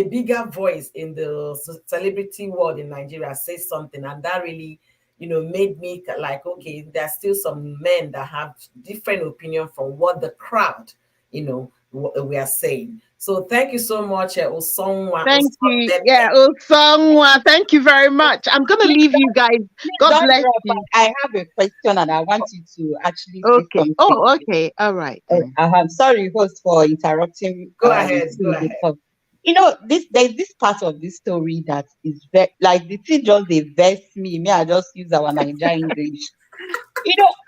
bigger voice in the celebrity world in Nigeria says something, and that really, made me like, okay, there's still some men that have different opinion from what the crowd, we are saying. So thank you so much, Osongwa. Thank you. Yeah, Osongwa. Thank you very much. I'm going to leave you guys. God bless you. I have a question and I want you to actually say something. Oh, okay. All right. I'm sorry, host, for interrupting. Go ahead. There's this part of this story that is very, like, the thing just they vex me. May I just use our Nigerian English?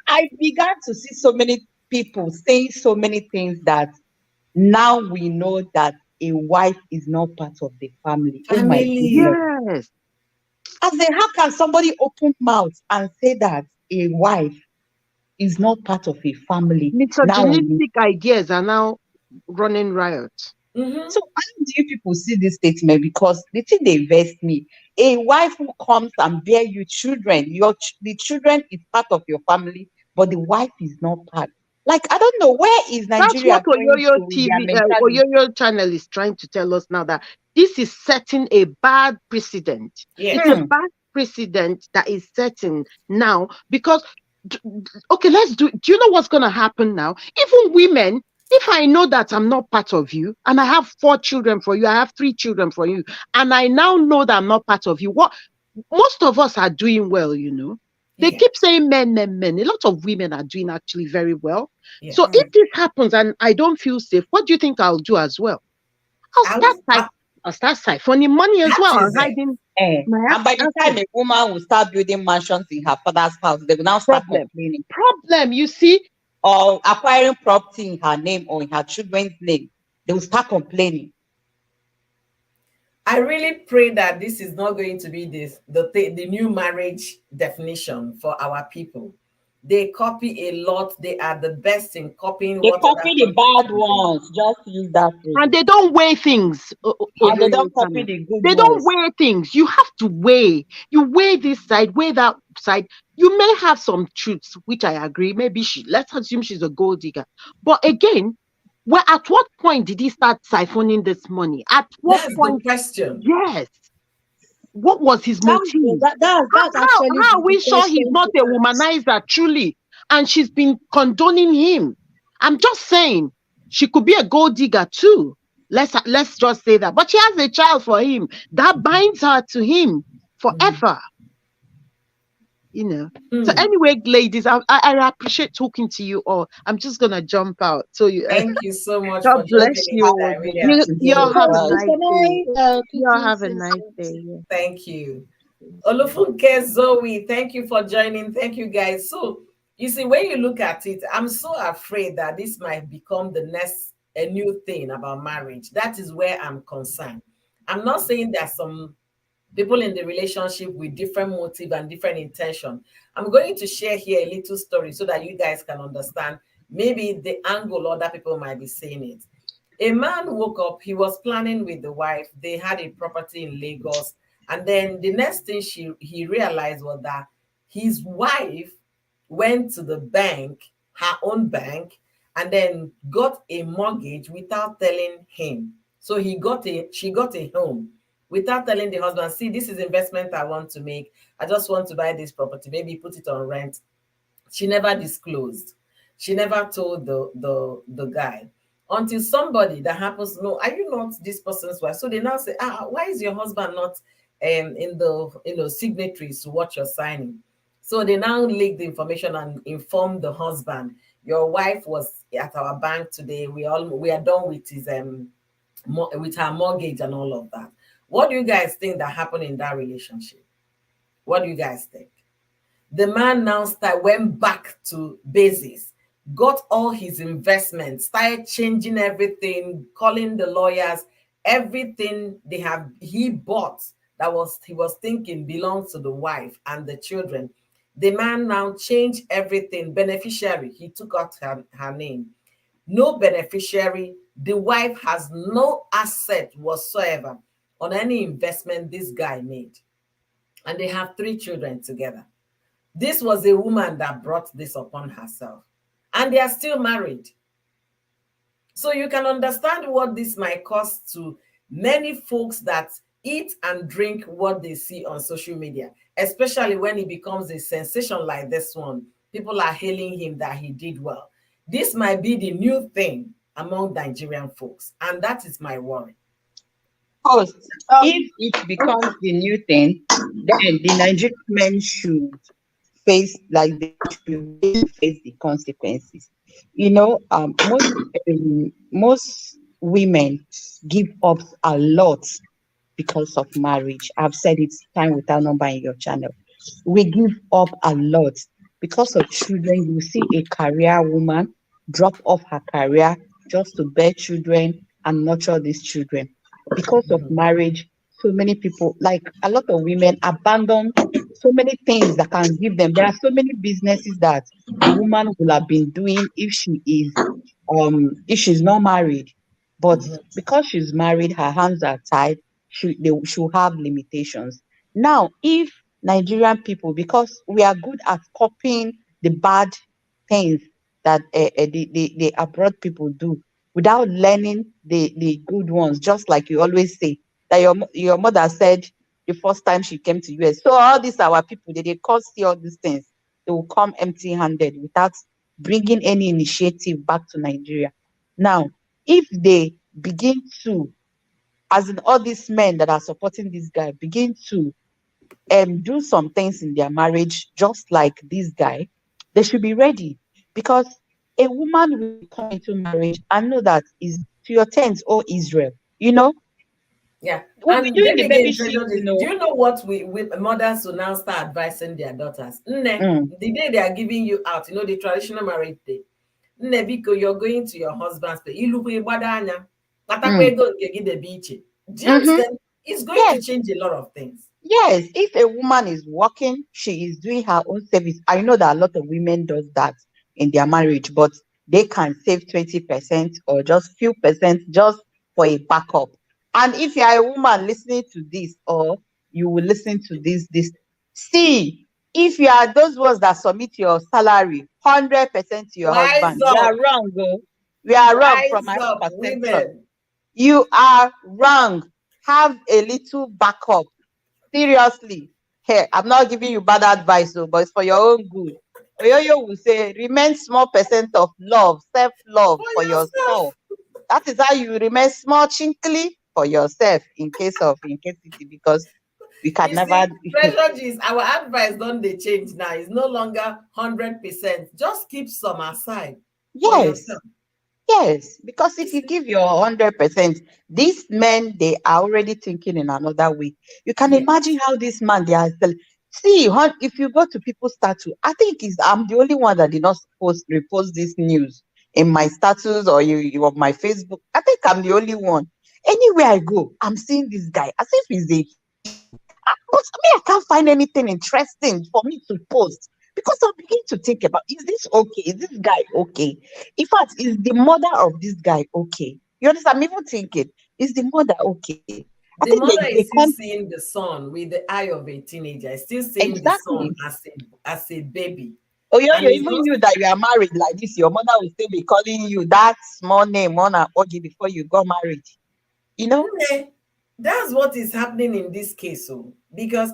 I began to see so many people saying so many things that now we know that a wife is not part of the family. Oh my goodness. Yes. How can somebody open mouth and say that a wife is not part of a family? Misogynistic ideas are now running riot. Mm-hmm. So how do you people see this statement? Because the thing they vex me, a wife who comes and bear you children, the children is part of your family, but the wife is not part. Like, I don't know, where is That's Nigeria what going Oyoyo to with their TV, mentality? Oyoyo channel is trying to tell us now, that this is setting a bad precedent. It's a Yes. bad precedent that is setting now, because okay, do you know what's going to happen now? Even women, if I know that I'm not part of you, and I have 4 children for you, I have 3 children for you, and I now know that I'm not part of you, what most of us are doing well, They Yeah. keep saying men, men, men. A lot of women are doing actually very well. So Yes. if this happens and I don't feel safe, what do you think I'll do as well? I'll I start would, sip- I'll start siphoning money as that well and is it. hiding Eh. my And by the time assets. a woman will start building mansions in her father's house, they will now start Problem. complaining. Problem. You see, Or acquiring property in her name or in her children's name, they will start complaining. I really pray that this is not going to be the new marriage definition for our people. They copy a lot. They are the best in copying They what other copy the countries bad are doing. ones, just use that phrase. and they don't weigh things. And they Oyoyo don't copy channel. the good They don't ones. weigh things. You have to weigh. You weigh this side, weigh that side. You may have some truths, which I agree. Maybe let's assume she's a gold digger. But again, at what point did he start siphoning this money? At what That's the point? question. Yes. What was his motive? That's actually How are the we sure he's question not to a ask. womanizer truly? And she's been condoning him. I'm just saying she could be a gold digger too. Let's just say that. But she has a child for him. That binds her to him forever. So anyway, ladies, I appreciate talking to you all. I'm just gonna jump out. So Thank you so much for God bless joining in. you. I really You all appreciate have it. a Coach, nice can day. I You all quickly have a say nice something? day. Yeah. Thank you. Olufunke Zoe, thank you for joining. Thank you, guys. So, you see, when you look at it, I'm so afraid that this might become a new thing about marriage. That is where I'm concerned. I'm not saying there's some people in the relationship with different motive and different intention. I'm going to share here a little story so that you guys can understand maybe the angle other people might be seeing it. A man woke up, he was planning with the wife, they had a property in Lagos, and then the next thing he realized was that his wife went to the bank, her own bank, and then got a mortgage without telling him. So she got a home without telling the husband, see, this is investment I want to make. I just want to buy this property, maybe put it on rent. She never disclosed. She never told the guy until somebody that happens to know, are you not this person's wife? So they now say, why is your husband not in the signatories to what you're signing? So they now leak the information and inform the husband, your wife was at our bank today. We are done with his with her mortgage and all of that. What do you guys think that happened in that relationship? What do you guys think? The man now went back to basics, got all his investments, started changing everything, calling the lawyers, everything he bought that he was thinking belongs to the wife and the children. The man now changed everything. Beneficiary, he took out her name. No beneficiary. The wife has no asset whatsoever on any investment this guy made. And they have 3 children together. This was a woman that brought this upon herself. And they are still married. So you can understand what this might cost to many folks that eat and drink what they see on social media, especially when it becomes a sensation like this one. People are hailing him that he did well. This might be the new thing among Nigerian folks, and that is my worry. Course, if it becomes the new thing, then the Nigerian men should face the consequences. Most women give up a lot because of marriage. I've said it time without number in your channel. We give up a lot because of children. You see a career woman drop off her career just to bear children and nurture these children. Because of marriage, so many people, like a lot of women, abandon so many things that can give them. There are so many businesses that a woman will have been doing if she's not married. But because she's married, her hands are tied. They should have limitations. Now, if Nigerian people, because we are good at copying the bad things that the abroad people do without learning the good ones, just like you always say that your mother said the first time she came to US. So all these our people, they cost you all these things. They will come empty-handed without bringing any initiative back to Nigeria. Now, if they begin to, as in all these men that are supporting this guy, begin to do some things in their marriage, just like this guy, they should be ready. Because a woman will come into marriage and know that is to your tents, oh Israel. Yeah. We'll be And doing then the again, baby shift, do you know what we mothers will now start advising their daughters? Mm. The day they are giving you out, the traditional marriage day. Because you're going to your husband's place. Do you Mm. understand? It's going Yes. to change a lot of things. Yes, if a woman is working, she is doing her own service. I know that a lot of women does that in their marriage, but they can save 20% or just few percent just for a backup. And if you are a woman listening to this, or you will listen to this, see, if you are those ones that submit your salary 100% to your Rise husband, we are up. wrong, though. We are wrong from Rise my up, perception. women. You are wrong. Have a little backup. Seriously. Hey, I'm not giving you bad advice, though, but it's for your own good. Oyoyo will say, remain small percent of love, self-love for yourself. That is how you remain small chinkly for yourself in case of incapacity, because we can You never. see, Treasure G's, our advice don't they change now. It's no longer 100%. Just keep some aside for Yes. yourself. Yes, because if you give your 100%, these men, they are already thinking in another way. You can Yes. imagine how this man, they are still. See, if you go to people's status, I think I'm the only one that did not repost this news in my status or you on my Facebook. I think I'm the only one. Anywhere I go, I'm seeing this guy as if he's a. But me, I can't find anything interesting for me to post. Because I begin to think about, is this okay? Is this guy okay? In fact, is the mother of this guy okay? You understand? I'm even thinking, is the mother okay? I The think mother they is still can't. seeing the son with the eye of a teenager, still seeing the Exactly. son as a baby. Oh, yeah, And you it's even not knew that you are married like this. Your mother will still be calling you that small name, Mona Ogi, before you got married. You know? That's what is happening in this case. Because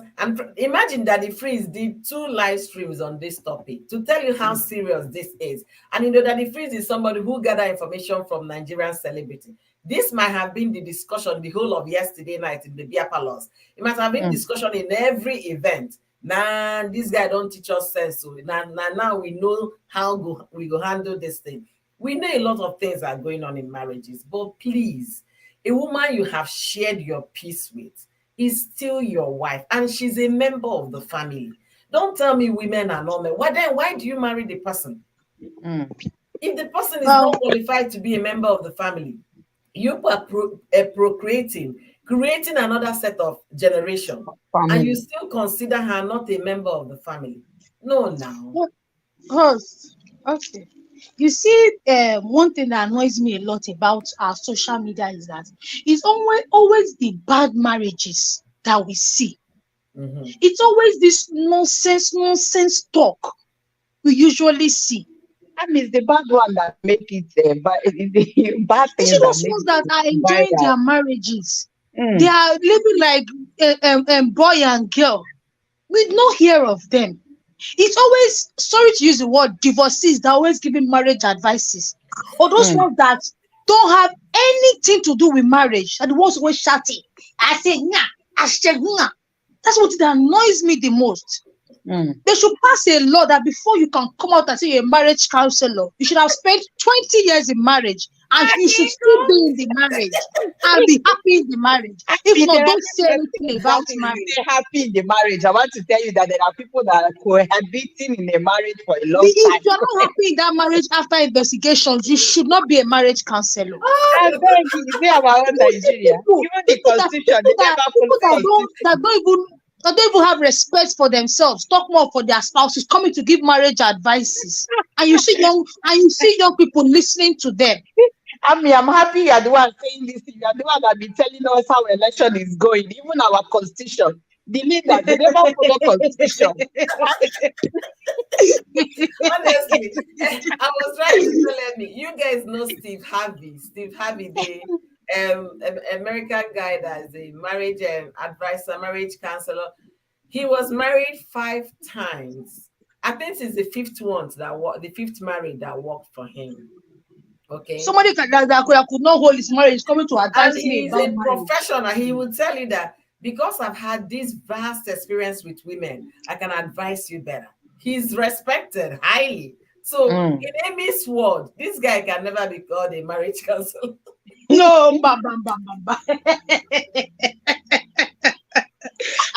imagine that the Freeze did 2 live streams on this topic to tell you how serious this is. And you know that the Freeze is somebody who gathered information from Nigerian celebrity. This might have been the discussion the whole of yesterday night in the beer palace. It must have been discussion in every event. Nah, this guy don't teach us sense. So now we know how we go handle this thing. We know a lot of things are going on in marriages, but please, a woman you have shared your peace with is still your wife, and she's a member of the family. Don't tell me women are not men. Why do you marry the person? If the person is not qualified to be a member of the family, you are procreating, creating another set of generation, and you still consider her not a member of the family. No, now. Okay. You see, one thing that annoys me a lot about our social media is that it's always the bad marriages that we see. It's always this nonsense talk we usually see. That means the bad one that make it bad things. You see those ones that are enjoying their marriages. They are living like boy and girl with no hair of them. It's always, sorry to use the word, divorcees that are always giving marriage advices. Or those ones that don't have anything to do with marriage, and the ones always shouting. I say, nah, I said, nah. That's what that annoys me the most. They should pass a law that before you can come out and say you're a marriage counselor, you should have spent 20 years in marriage, and you should still be in the marriage and be happy in the marriage. If not, don't say anything about marriage. Stay happy in the marriage. I want to tell you that there are people that are cohabiting in a marriage for a long time. If you're not happy in that marriage after investigations, you should not be a marriage counselor. I beg you, is it our own Nigeria? Even the constitution, they never follow that don't even have respect for themselves, talk more for their spouses, coming to give marriage advices, and you see young people listening to them. I'm happy you are the one saying this. You are the one that been telling us how election is going. Even our constitution, the leaders, they never follow constitution. Honestly, I was trying to tell me, you guys know Steve Harvey. Steve Harvey, the American guy that is a marriage advisor, marriage counselor. He was married 5 times. I think it's the fifth one the fifth marriage that worked for him. Okay. Somebody that could not hold his marriage is coming to advise And me he's about a marriage. professional. He would tell you that because I've had this vast experience with women, I can advise you better. He's respected highly. So in Amy's word, this guy can never be called a marriage counselor. No, bam, bam, bam, bam, bam.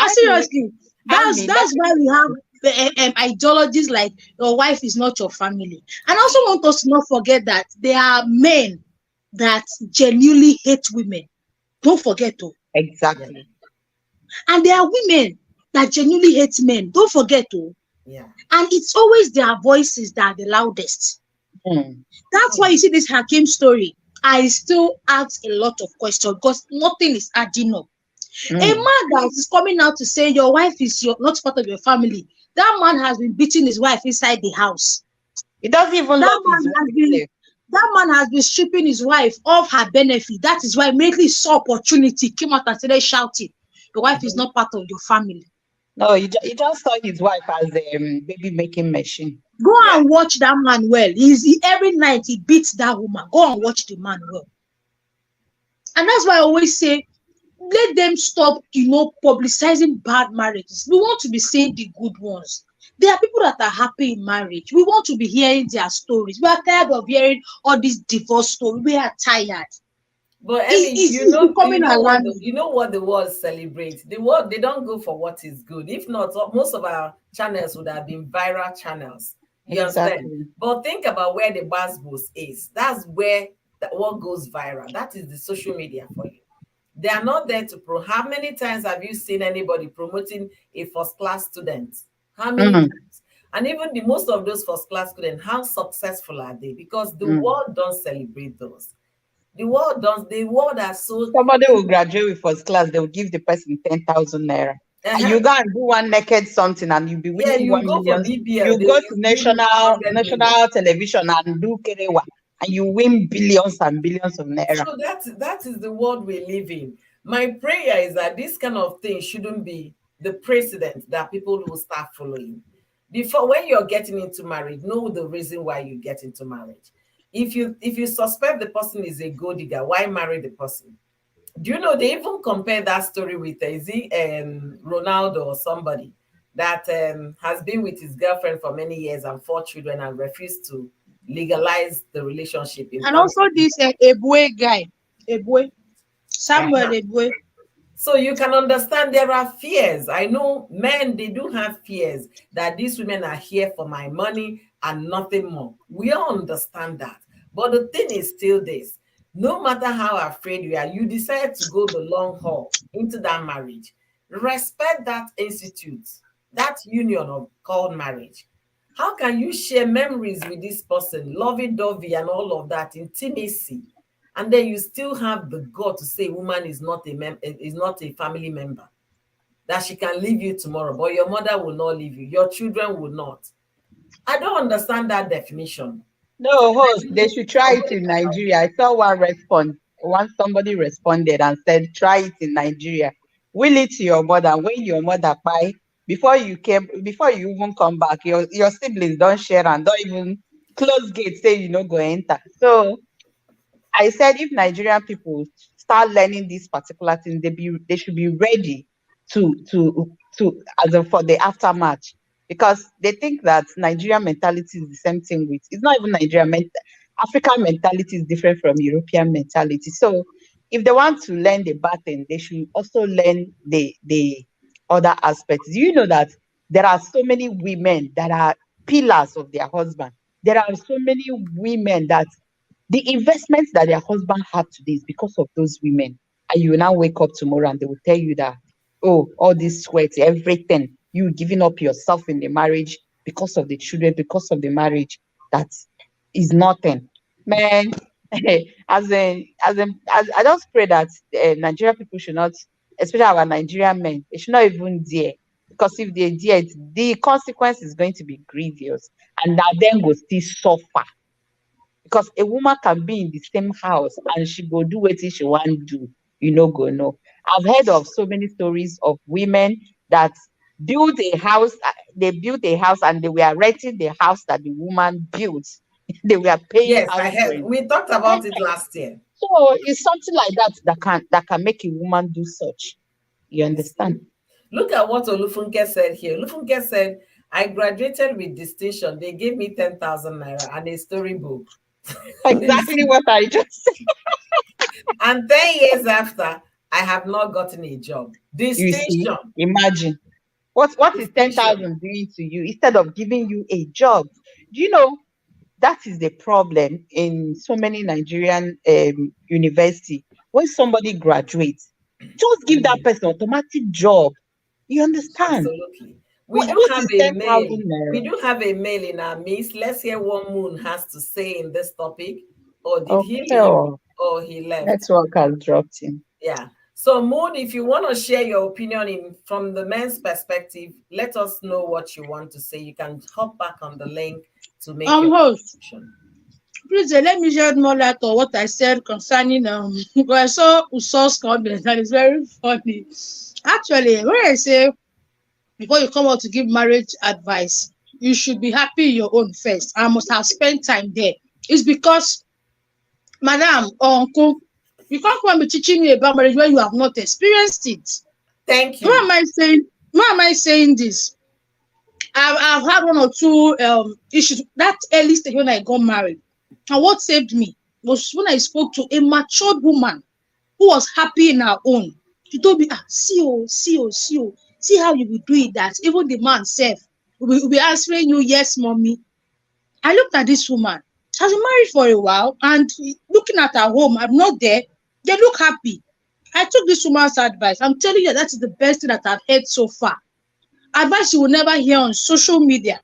Seriously, that's why we have ideologies like your wife is not your family. And I also want us to not forget that there are men that genuinely hate women. Don't forget to. Exactly. And there are women that genuinely hate men. Don't forget to. Yeah. And it's always their voices that are the loudest. That's why you see this Hakim story. I still ask a lot of questions because nothing is adding up. A man that is coming out to say your wife is not part of your family, that man has been beating his wife inside the house. He doesn't even love his wife. That man has been stripping his wife of her benefit. That is why immediately saw opportunity, came out and started shouting, your wife is not part of your family. No, he just saw his wife as a baby making machine. Go and watch that man well. Every night he beats that woman. Go and watch the man well. And that's why I always say, let them stop, publicizing bad marriages. We want to be seeing the good ones. There are people that are happy in marriage. We want to be hearing their stories. We are tired of hearing all these divorce stories. We are tired. But Ellie, you know what the world celebrates. The world, they don't go for what is good. If not, most of our channels would have been viral channels. You understand? But think about where the buzz is. That's where what goes viral. That is the social media for you. They are not there to how many times have you seen anybody promoting a first-class student? How many times? And even the most of those first-class students, how successful are they? Because the world don't celebrate those. The world does. The world has so. Somebody will graduate with first class. They will give the person 10,000 naira. And you go and do one naked something, and you'll be winning 1 million. You go to national television and do kerewa, and you win billions and billions of naira. So that is the world we live in. My prayer is that this kind of thing shouldn't be the precedent that people will start following. Before, when you're getting into marriage, know the reason why you get into marriage. If you suspect the person is a gold digger, why marry the person? Do you know they even compare that story with Ronaldo or somebody that has been with his girlfriend for many years and 4 children and refused to legalize the relationship. And also this Ebue guy, Samuel Ebue. So you can understand there are fears. I know men, they do have fears that these women are here for my money and nothing more. We all understand that. But the thing is still this. No matter how afraid you are, you decide to go the long haul into that marriage. Respect that institute, that union called marriage. How can you share memories with this person, lovey-dovey and all of that, intimacy, and then you still have the God to say woman is not a family member, that she can leave you tomorrow, but your mother will not leave you, your children will not? I don't understand that definition. No, host, they should try it in Nigeria. I saw one response. Somebody responded and said, try it in Nigeria. Will it to your mother. When your mother buy, before you even come back, your siblings don't share and don't even close gates, say you no go enter. So I said, if Nigerian people start learning this particular thing, they should be ready to for the aftermath. Because they think that Nigerian mentality is the same thing with, it's not even Nigerian African mentality is different from European mentality. So if they want to learn the bad thing, they should also learn the other aspects. Do you know that there are so many women that are pillars of their husband? There are so many women that the investments that their husband had today is because of those women. And you will now wake up tomorrow and they will tell you that, oh, all this sweat, everything, you giving up yourself in the marriage because of the children, because of the marriage, that is nothing. Man, I just pray that Nigerian people should not, especially our Nigerian men, they should not even dare Because if they did, the consequence is going to be grievous, and that then go still suffer. Because a woman can be in the same house and she go do what she want do. Go know. I've heard of so many stories of women that built a house. They built a house and they were renting the house that the woman built. They were paying Yes, I house heard. rent. We talked about it last year. So it's something like that can make a woman do such. You understand? Look at what Olufunke said here. Olufunke said, I graduated with distinction. They gave me 10,000 naira and a storybook. Exactly what I just said. And 10 years after, I have not gotten a job. You see, Distinction. imagine. What is 10,000 doing to you instead of giving you a job? Do you know that is the problem in so many Nigerian university? When somebody graduates, just give that person automatic job. You understand? Absolutely. We What do have is a mail. 10,000 naira? We do have a mail in our midst. Let's hear what Moon has to say in this topic. Or did he leave? Or he left? Network has dropped him. Yeah. So Moon, if you want to share your opinion from the men's perspective, let us know what you want to say. You can hop back on the link to make your host, decision. Please let me shed more light on what I said concerning I saw Uso's comment and it's very funny. Actually, when I say before you come out to give marriage advice, you should be happy in your own first. I must have spent time there. It's because, madam or uncle, you can't come and be teaching me about marriage when you have not experienced it. Thank you. Why am I saying this? I've had one or two issues that early stage when I got married. And what saved me was when I spoke to a matured woman who was happy in her own. She told me, see how you will do it, that even the man self will be answering you, yes, mommy. I looked at this woman. I've been married for a while, and looking at her home, I'm not there. They look happy. I took this woman's advice. I'm telling you, that is the best thing that I've heard so far. Advice you will never hear on social media.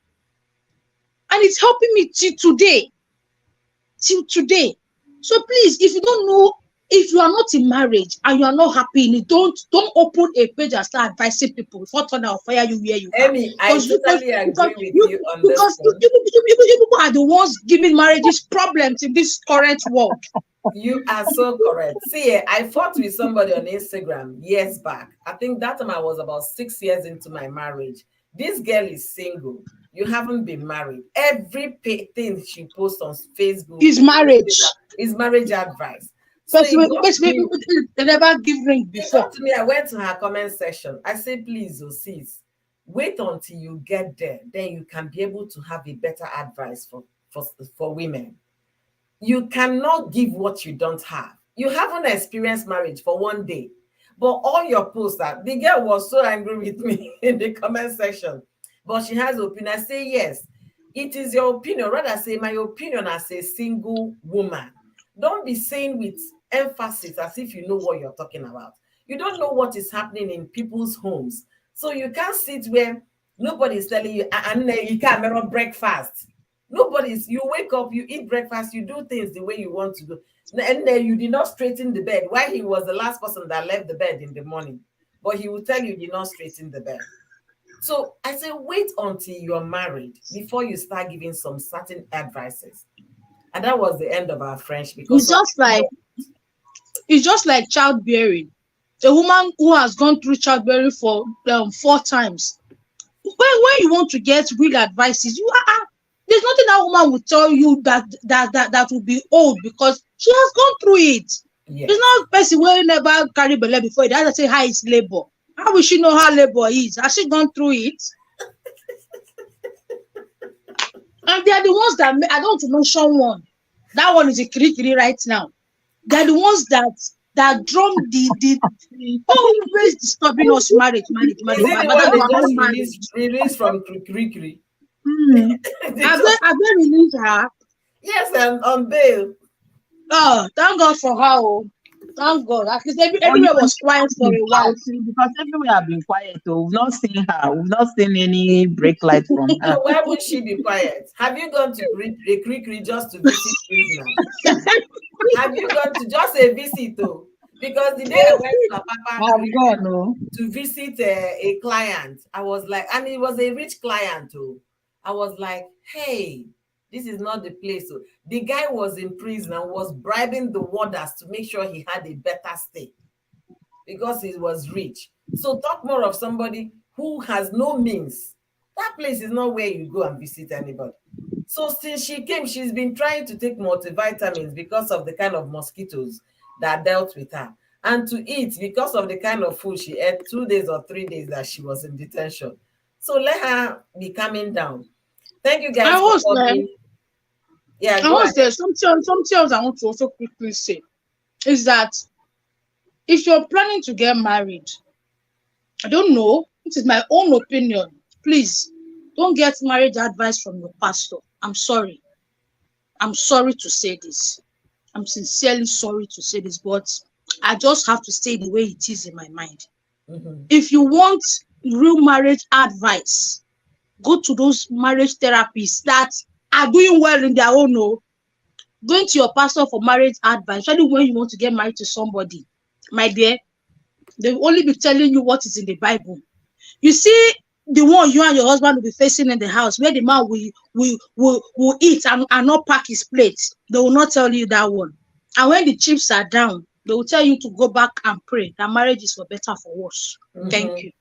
And it's helping me till today. So please, if you don't know, if you are not in marriage and you are not happy in it, don't open a page and start advising people before turn out fire you where you are. Amy, I totally agree with you on this because one. You people are the ones giving marriages problems in this current world. You are so correct. See, I fought with somebody on Instagram years back. I think that time I was about 6 years into my marriage. This girl is single. You haven't been married. Every thing she posts on Facebook is marriage. Is marriage advice. So they never give ring before. To me, I went to her comment section. I said, please, sis, wait until you get there. Then you can be able to have a better advice for women. You cannot give what you don't have. You haven't experienced marriage for one day. But all your posts, the girl was so angry with me in the comment section. But she has opinion. I say, yes, it is your opinion. Rather say my opinion as a single woman. Don't be saying with emphasis as if you know what you're talking about. You don't know what is happening in people's homes. So you can't sit where nobody's telling you, and you can't have breakfast. You wake up, you eat breakfast, you do things the way you want to do. And then you did not straighten the bed. Why he was the last person that left the bed in the morning. But he will tell you did not straighten the bed. So I say, wait until you're married before you start giving some certain advices. And that was the end of our friendship. Because it's just like childbearing. A woman who has gone through childbearing for 4 times. When you want to get real advices, there's nothing that woman will tell you that will be old because she has gone through it. Yes. It's not a person who never carried belly before. It has to say how it's labor. How will she know how labor is? Has she gone through it? And they are the ones that I don't mention one. That one is a kiri right now. They're the ones that drum the always disturbing us marriage. Release from kiri. Have they released her? Yes, on bail. Oh, thank God for her. Thank God. Everywhere was quiet for a while. Because everywhere have been quiet. We've not seen her. We've not seen any break light from her. So why would she be quiet? Have you gone to Krikri just to visit prisoners? Have you gone to just a visit though? Because the day I went to Papa I'm gone, no. to visit a client, I was like, and it was a rich client too. I was like, hey, this is not the place. So the guy was in prison and was bribing the warders to make sure he had a better stay because he was rich. So talk more of somebody who has no means. That place is not where you go and visit anybody. So since she came, she's been trying to take multivitamins because of the kind of mosquitoes that dealt with her, and to eat because of the kind of food she ate 2 days or 3 days that she was in detention. So let her be coming down. Thank you I guys for was there. coming. Yeah, I go was ahead. there. Something else I want to also quickly say is that if you're planning to get married, I don't know, this is my own opinion. Please don't get marriage advice from your pastor. I'm sorry. I'm sorry to say this. I'm sincerely sorry to say this, but I just have to say the way it is in my mind. Mhm. If you want real marriage advice, go to those marriage therapists that are doing well in their own. No, going to your pastor for marriage advice, especially when you want to get married to somebody, my dear, they will only be telling you what is in the Bible. You see, the one you and your husband will be facing in the house, where the man will eat and not pack his plate. They will not tell you that one. And when the chips are down, they will tell you to go back and pray that marriage is for better, for worse. Thank Mhm. you.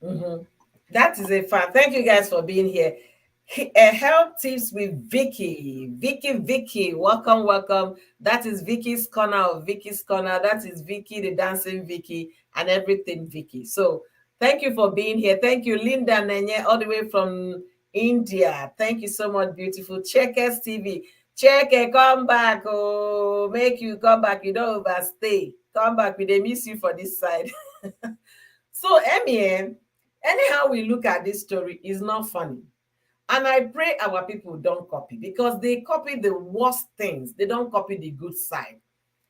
Mhm. That is a fact. Thank you guys for being here. Health tips with Vicky. Vicky, welcome, welcome. That is Vicky's corner of Vicky's corner. That is Vicky, the dancing Vicky, and everything Vicky. So thank you for being here. Thank you, Linda Nenye, all the way from India. Thank you so much, beautiful. Checkers TV. Check, come back. Oh, make you come back. You don't overstay. Come back. We they miss you for this side. So, Emien, anyhow we look at this story, is not funny. And I pray our people don't copy because they copy the worst things. They don't copy the good side.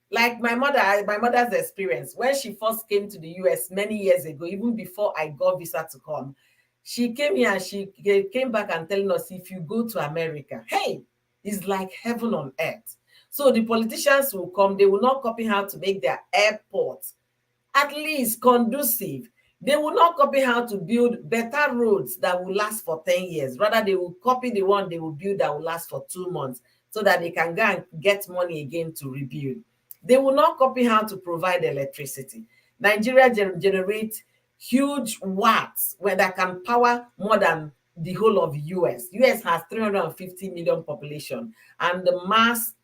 Like my mother's experience when she first came to the US many years ago, even before I got visa to come, she came here and she came back and telling us if you go to America, hey, it's like heaven on earth. So the politicians will come, they will not copy how to make their airports at least conducive. They will not copy how to build better roads that will last for 10 years. Rather, they will copy the one they will build that will last for 2 months so that they can go and get money again to rebuild. They will not copy how to provide electricity. Nigeria generates huge watts where that can power more than the whole of US. US has 350 million population, and the mass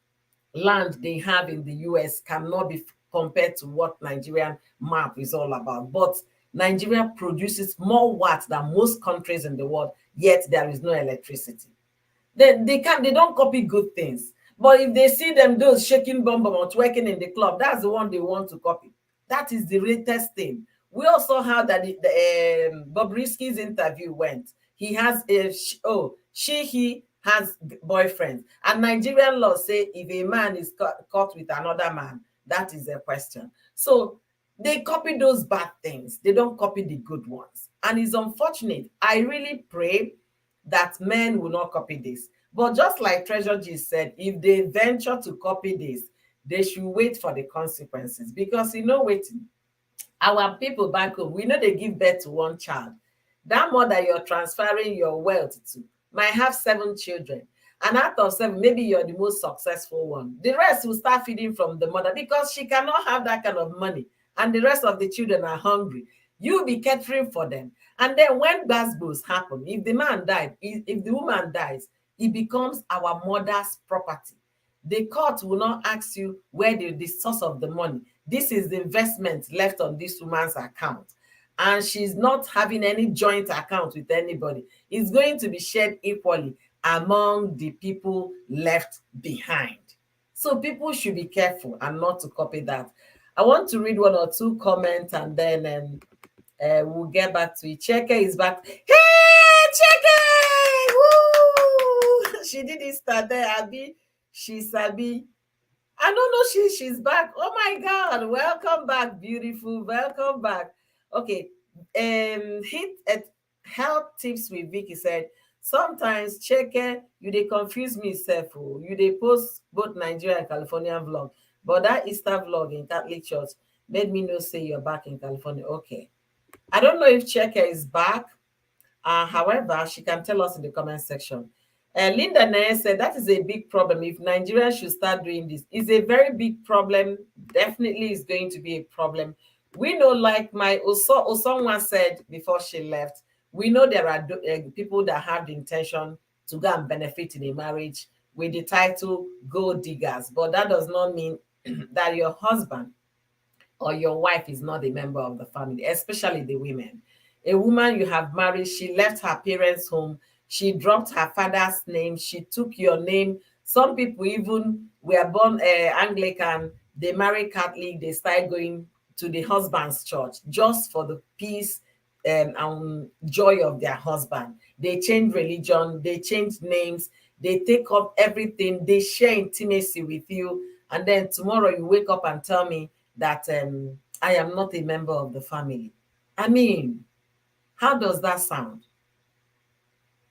land they have in the US cannot be compared to what Nigerian map is all about. But Nigeria produces more watts than most countries in the world, yet there is no electricity. They don't copy good things. But if they see them those shaking bomb or twerking in the club, that's the one they want to copy. That is the latest thing. We also heard that Bobrisky's interview went. He has he has boyfriends, and Nigerian law say if a man is caught with another man, that is a question. So they copy those bad things. They don't copy the good ones, and it's unfortunate. I really pray that men will not copy this. But just like Treasure G said, if they venture to copy this, they should wait for the consequences. Because you know, waiting, our people back home, we know they give birth to one child. That mother you're transferring your wealth to might have 7 children. And out of 7, maybe you're the most successful one. The rest will start feeding from the mother because she cannot have that kind of money. And the rest of the children are hungry. You'll be catering for them. And then when gbasgbos happen, if the man died, if the woman dies, it becomes our mother's property. The court will not ask you where the source of the money. This is the investment left on this woman's account. And she's not having any joint account with anybody. It's going to be shared equally among the people left behind. So people should be careful and not to copy that. I want to read 1 or 2 comments and then we'll get back to it. Cheke is back. Hey, Cheke! Woo! She did it start there, Abby. She's Abby. I don't know she's back. Oh my God! Welcome back, beautiful. Welcome back. Okay. Hit at health tips with Vicky said. Sometimes Cheke, you they confuse me, self. You they post both Nigeria and Californian vlog. But that Easter vlog in Catholic Church made me know say you're back in California. Okay. I don't know if Cheke is back. However, she can tell us in the comment section. Linda Nair said that is a big problem. If Nigeria should start doing this, it's a very big problem. Definitely is going to be a problem. We know, like my Osonwa said before she left, we know there are people that have the intention to go and benefit in a marriage with the title gold diggers. But that does not mean that your husband or your wife is not a member of the family, especially the women. A woman you have married, she left her parents' home, she dropped her father's name, she took your name. Some people even were born Anglican, they marry Catholic, they start going to the husband's church just for the peace and joy of their husband. They change religion, they change names, they take up everything, they share intimacy with you, and then tomorrow you wake up and tell me that I am not a member of the family. I mean, how does that sound?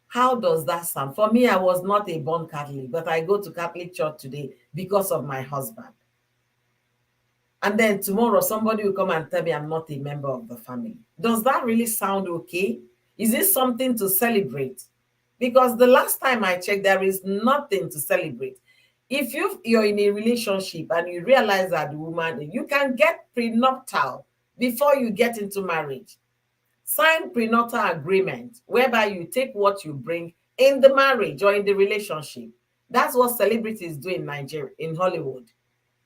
How does that sound? For me, I was not a born Catholic, but I go to Catholic church today because of my husband. And then tomorrow, somebody will come and tell me I'm not a member of the family. Does that really sound okay? Is it something to celebrate? Because the last time I checked, there is nothing to celebrate. If you're in a relationship and you realize that the woman, you can get prenuptial before you get into marriage. Sign prenuptial agreement whereby you take what you bring in the marriage or in the relationship. That's what celebrities do in Nigeria, in Hollywood.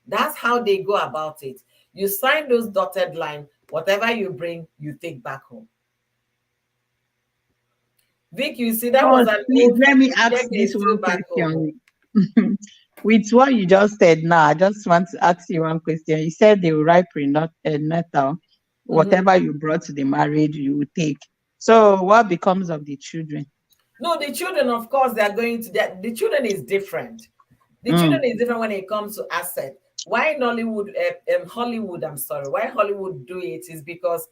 That's how they go about it. You sign those dotted lines, whatever you bring, you take back home. Vic, you see, that was an Please old let me ask check this is one still back home. question. With what you just said now, I just want to ask you one question. You said they will write prenatal, whatever you brought to the marriage, you will take. So what becomes of the children? No, the children, of course, they are going to that. The children is different. The children is different when it comes to asset. Why in Hollywood, I'm sorry, why Hollywood do it is because,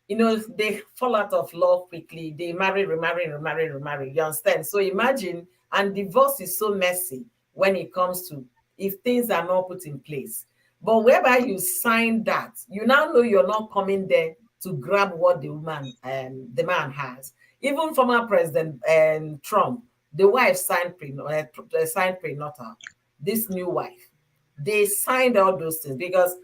you know, they fall out of love quickly. They marry, remarry, remarry, remarry. You understand? So imagine, and divorce is so messy when it comes to if things are not put in place. But whereby you sign that, you now know you're not coming there to grab what the man has. Even former President Trump, the wife signed prenatal. This new wife, they signed all those things because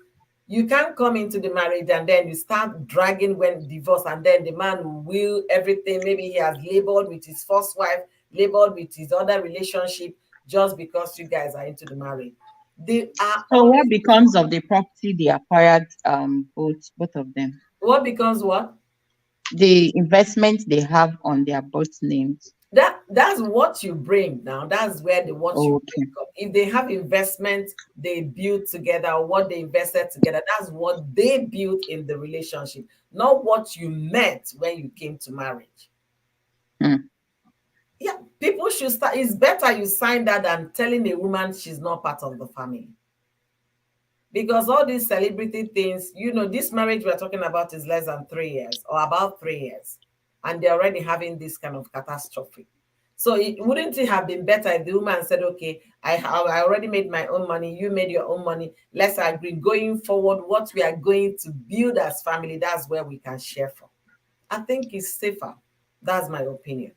you can't come into the marriage and then you start dragging when divorce, and then the man will everything. Maybe he has labored with his first wife, labored with his other relationship, just because you guys are into the marriage. They are So always, what becomes of the property they acquired, both of them? what becomes what? The investment they have on their both names. That's what you bring now. That's where the what you bring up. If they have investment they build together, what they invested together, that's what they built in the relationship, not what you met when you came to marriage. Yeah, people should start. It's better you sign that than telling a woman she's not part of the family. Because all these celebrity things, you know, this marriage we're talking about is less than 3 years or about 3 years, and they're already having this kind of catastrophe. So wouldn't it have been better if the woman said, okay, I already made my own money, you made your own money, let's agree going forward what we are going to build as family, that's where we can share from. I think it's safer. That's my opinion.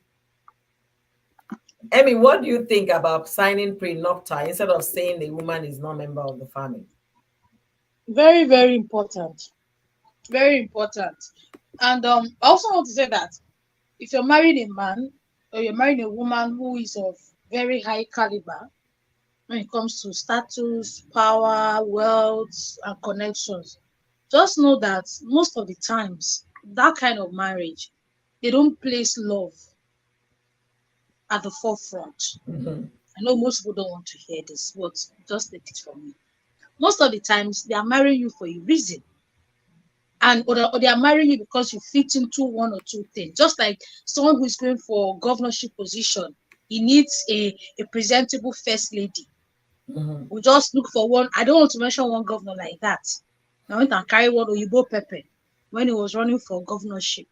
Emmy, what do you think about signing prenuptial instead of saying the woman is not a member of the family? Very, very important. Very important. And I also want to say that if you're marrying a man or you're marrying a woman who is of very high caliber when it comes to status, power, wealth, and connections, just know that most of the times, that kind of marriage, they don't place love at the forefront. I know most people don't want to hear this, but just take it from me. Most of the times, they are marrying you for a reason. Or they are marrying you because you fit into one or two things. Just like someone who is going for governorship position, he needs a presentable first lady. We just look for one. I don't want to mention one governor like that. I went and carry one Oyibo Pepe when he was running for governorship.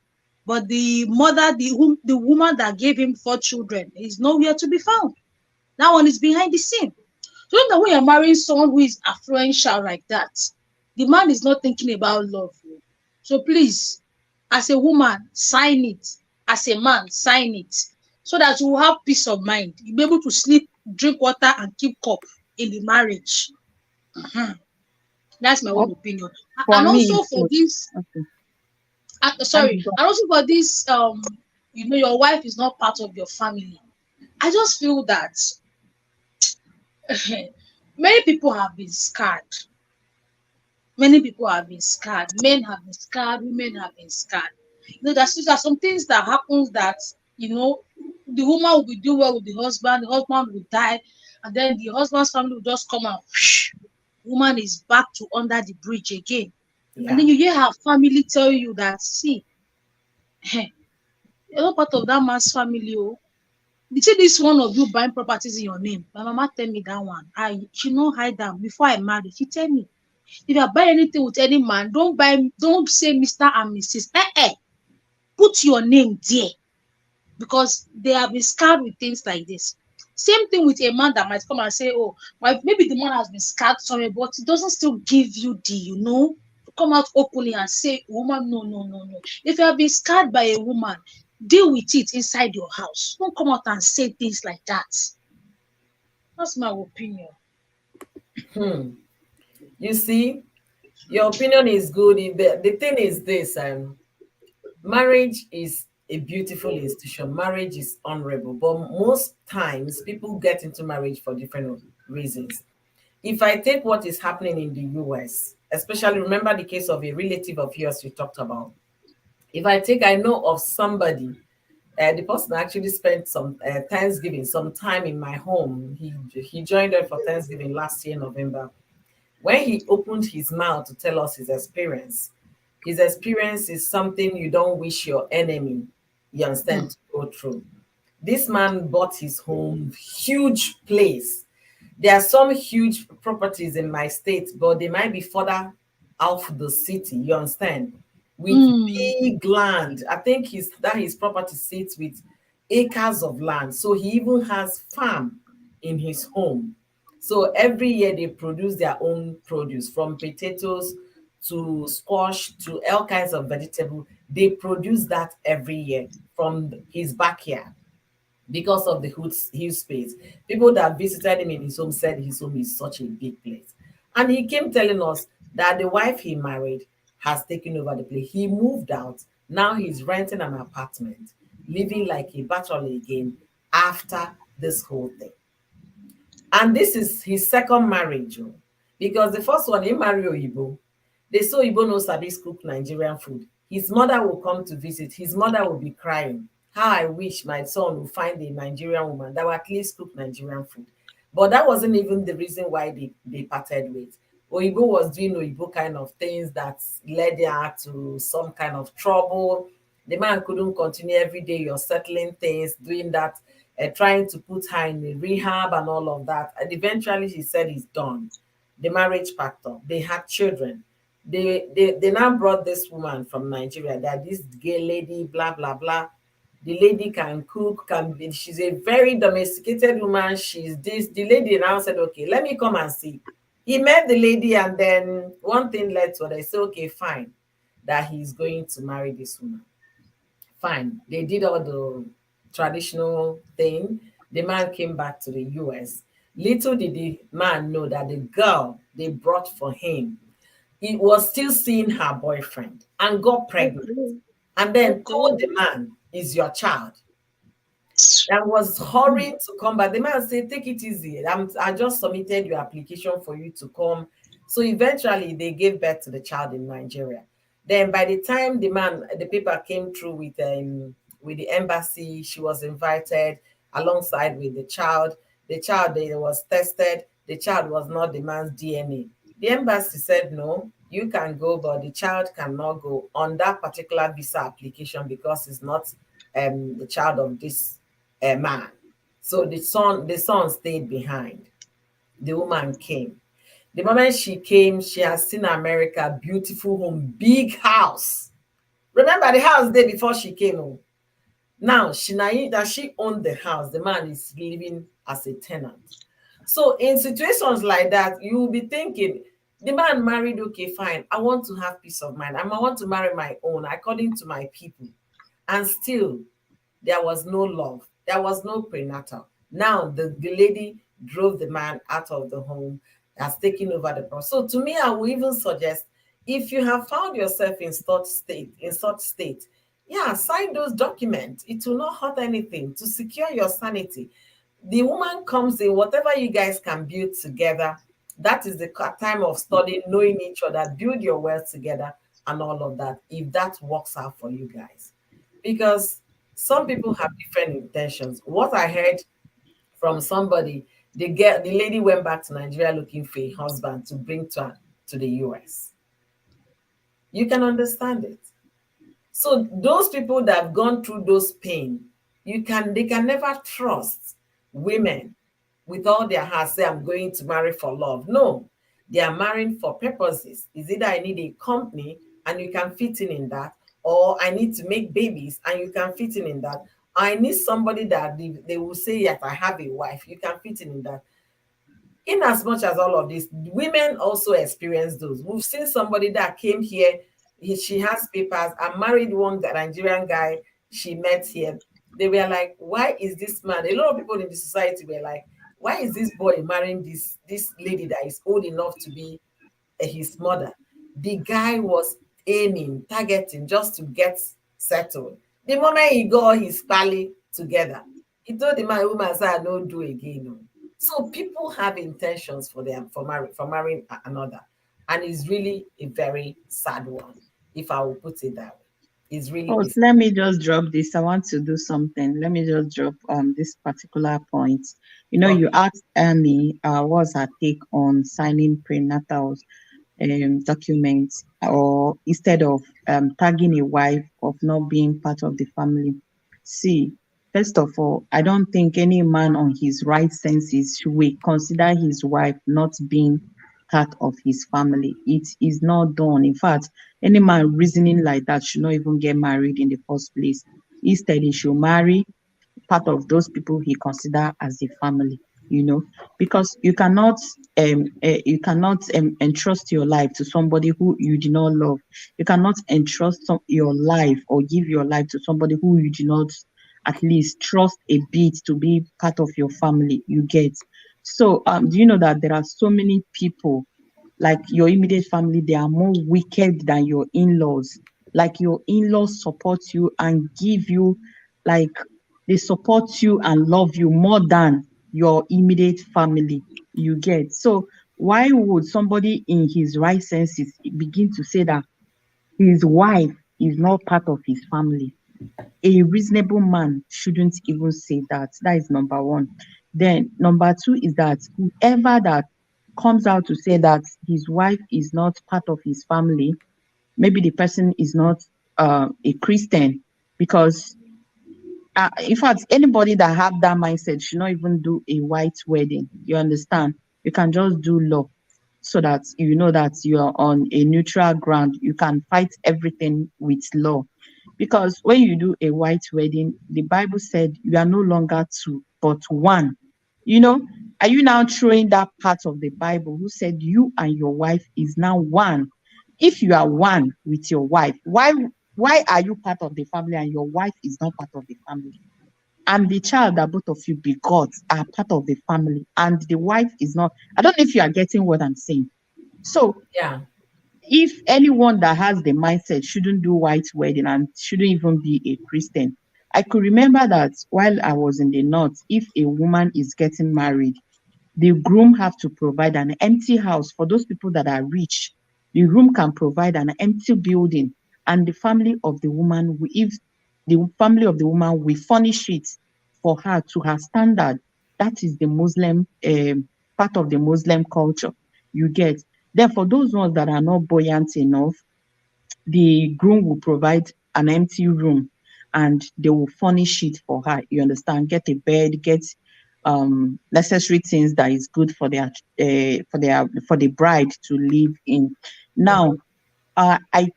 But the mother, the woman that gave him 4 children is nowhere to be found. That one is behind the scene. So that when you're marrying someone who is affluential like that, the man is not thinking about love. So please, as a woman, sign it. As a man, sign it. So that you will have peace of mind. You'll be able to sleep, drink water, and keep cup in the marriage. Mhm. That's my own Oh, opinion. for And me, also it's for this, okay. sorry, and also for this, your wife is not part of your family. I just feel that many people have been scarred. Many people have been scarred. Men have been scarred. Women have been scarred. There's some things that happens that the woman will be doing well with the husband will die, and then the husband's family will just come and whoosh, woman is back to under the bridge again. And Yeah. then you hear her family tell you that, see, you're not part of that man's family. Oh, you see this one of you buying properties in your name. My mama tell me that one. She no hide them before I marry. She tell me, if you buy anything with any man, don't say Mr. and Mrs. Put your name there, because they have been scarred with things like this. Same thing with a man that might come and say, oh, maybe the man has been scarred somewhere, but it doesn't still give you to come out openly and say, woman, no, no, no, no. If you have been scarred by a woman, deal with it inside your house. Don't come out and say things like that. That's my opinion. Hmm. You see, your opinion is good. The thing is this: marriage is a beautiful institution. Marriage is honorable, but most times people get into marriage for different reasons. If I take what is happening in the US, especially remember the case of a relative of yours you talked about. If I know of somebody, the person actually spent some Thanksgiving, some time in my home. He joined us for Thanksgiving last year, November. When he opened his mouth to tell us his experience is something you don't wish your enemy, you understand, to go through. This man bought his home, huge place. There are some huge properties in my state, but they might be further out the city, you understand, with Mm. big land. I think his property sits with acres of land. So he even has farm in his home. So every year they produce their own produce, from potatoes to squash to all kinds of vegetable. They produce that every year from his backyard because of the huge space. People that visited him in his home said his home is such a big place. And he came telling us that the wife he married has taken over the place. He moved out. Now he's renting an apartment, living like a bachelor again after this whole thing. And this is his second marriage, oh, because the first one, he married Oyibo. They saw Oyibo no sabi cook Nigerian food. His mother will come to visit. His mother will be crying. How I wish my son would find a Nigerian woman that will at least cook Nigerian food. But that wasn't even the reason why they parted ways. Oyibo was doing Oyibo kind of things that led her to some kind of trouble. The man couldn't continue every day. You're settling things, doing that, trying to put her in a rehab and all of that. And eventually, he said he's done. The marriage packed up. They had children. They now brought this woman from Nigeria. That this gay lady, blah blah blah. The lady can cook, she's a very domesticated woman. She's this. The lady now said, okay, let me come and see. He met the lady, and then one thing led to another. They said, okay, fine, that he's going to marry this woman. Fine. They did all the traditional thing. The man came back to the US. Little did the man know that the girl they brought for him, he was still seeing her boyfriend and got pregnant. Okay. And then Okay. told the man, is your child. And was hurrying to come back. The man said, take it easy. I just submitted your application for you to come. So eventually they gave birth to the child in Nigeria. Then by the time the paper came through with the embassy, she was invited alongside with the child. The child they was tested. The child was not the man's DNA. The embassy said, no, you can go, but the child cannot go on that particular visa application because it's not the child of this man. So the son stayed behind. The woman came. The moment she came, she has seen America, beautiful home, big house. Remember the house day before she came home. Now that she owned the house, the man is living as a tenant. So in situations like that, you will be thinking, the man married, okay, fine. I want to have peace of mind. I want to marry my own according to my people. And still, there was no love. There was no prenatal. Now the lady drove the man out of the home, has taken over the process. So to me, I would even suggest, if you have found yourself in such state, yeah, sign those documents. It will not hurt anything to secure your sanity. The woman comes in, whatever you guys can build together. That is the time of studying, knowing each other, build your wealth together, and all of that. If that works out for you guys, because some people have different intentions. What I heard from somebody, the lady went back to Nigeria looking for a husband to bring to the US. You can understand it. So those people that have gone through those pain, they can never trust women with all their heart, say, I'm going to marry for love. No, they are marrying for purposes. Is either I need a company and you can fit in that, or I need to make babies and you can fit in that. I need somebody that they will say, yes, I have a wife. You can fit in that. In as much as all of this, women also experience those. We've seen somebody that came here, she has papers, and married one Nigerian guy she met here. They were like, why is this man? A lot of people in the society were like, why is this boy marrying this lady that is old enough to be his mother? The guy was aiming, targeting just to get settled. The moment he got his pally together, he told the man, woman, say, I don't do again. No. So people have intentions for marrying another, and it's really a very sad one, if I will put it that way. It's really Oh, is. let me just drop this. I want to do something. Let me just drop this particular point. You know, you Okay. asked Annie what's her take on signing prenatal documents, or instead of tagging a wife of not being part of the family. See, first of all, I don't think any man on his right senses will consider his wife not being part of his family. It is not done. In fact, any man reasoning like that should not even get married in the first place. Instead, he should marry part of those people he consider as a family, because you cannot entrust your life to somebody who you do not love. You cannot entrust your life or give your life to somebody who you do not at least trust a bit to be part of your family. You get. So do you know that there are so many people, like your immediate family, they are more wicked than your in-laws. Like your in-laws support you and give you, like, they support you and love you more than your immediate family. You get. So why would somebody in his right senses begin to say that his wife is not part of his family? A reasonable man shouldn't even say that. That is number one. Then number two is that whoever that comes out to say that his wife is not part of his family, maybe the person is not a Christian, because in fact, anybody that have that mindset should not even do a white wedding. You understand? You can just do law, so that you know that you are on a neutral ground. You can fight everything with law. Because when you do a white wedding, the Bible said you are no longer two, but one. You know, are you now throwing that part of the Bible who said you and your wife is now one? If you are one with your wife, why are you part of the family and your wife is not part of the family? And the child that both of you begot are part of the family, and the wife is not. I don't know if you are getting what I'm saying. So Yeah. if anyone that has the mindset shouldn't do white wedding and shouldn't even be a Christian, I could remember that while I was in the north, if a woman is getting married, the groom have to provide an empty house for those people that are rich. The groom can provide an empty building, and the family of the woman, if the family of the woman will furnish it for her to her standard. That is the Muslim part of the Muslim culture. You get. Then for those ones that are not buoyant enough, the groom will provide an empty room and they will furnish it for her. You understand? Get a bed, get necessary things that is good for the bride to live in. Now, Mhm. I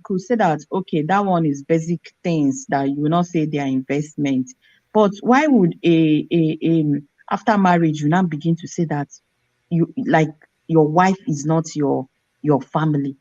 could say that, okay, that one is basic things that you will not say they are investment. But why would After marriage, you now begin to say that you like your wife is not your family.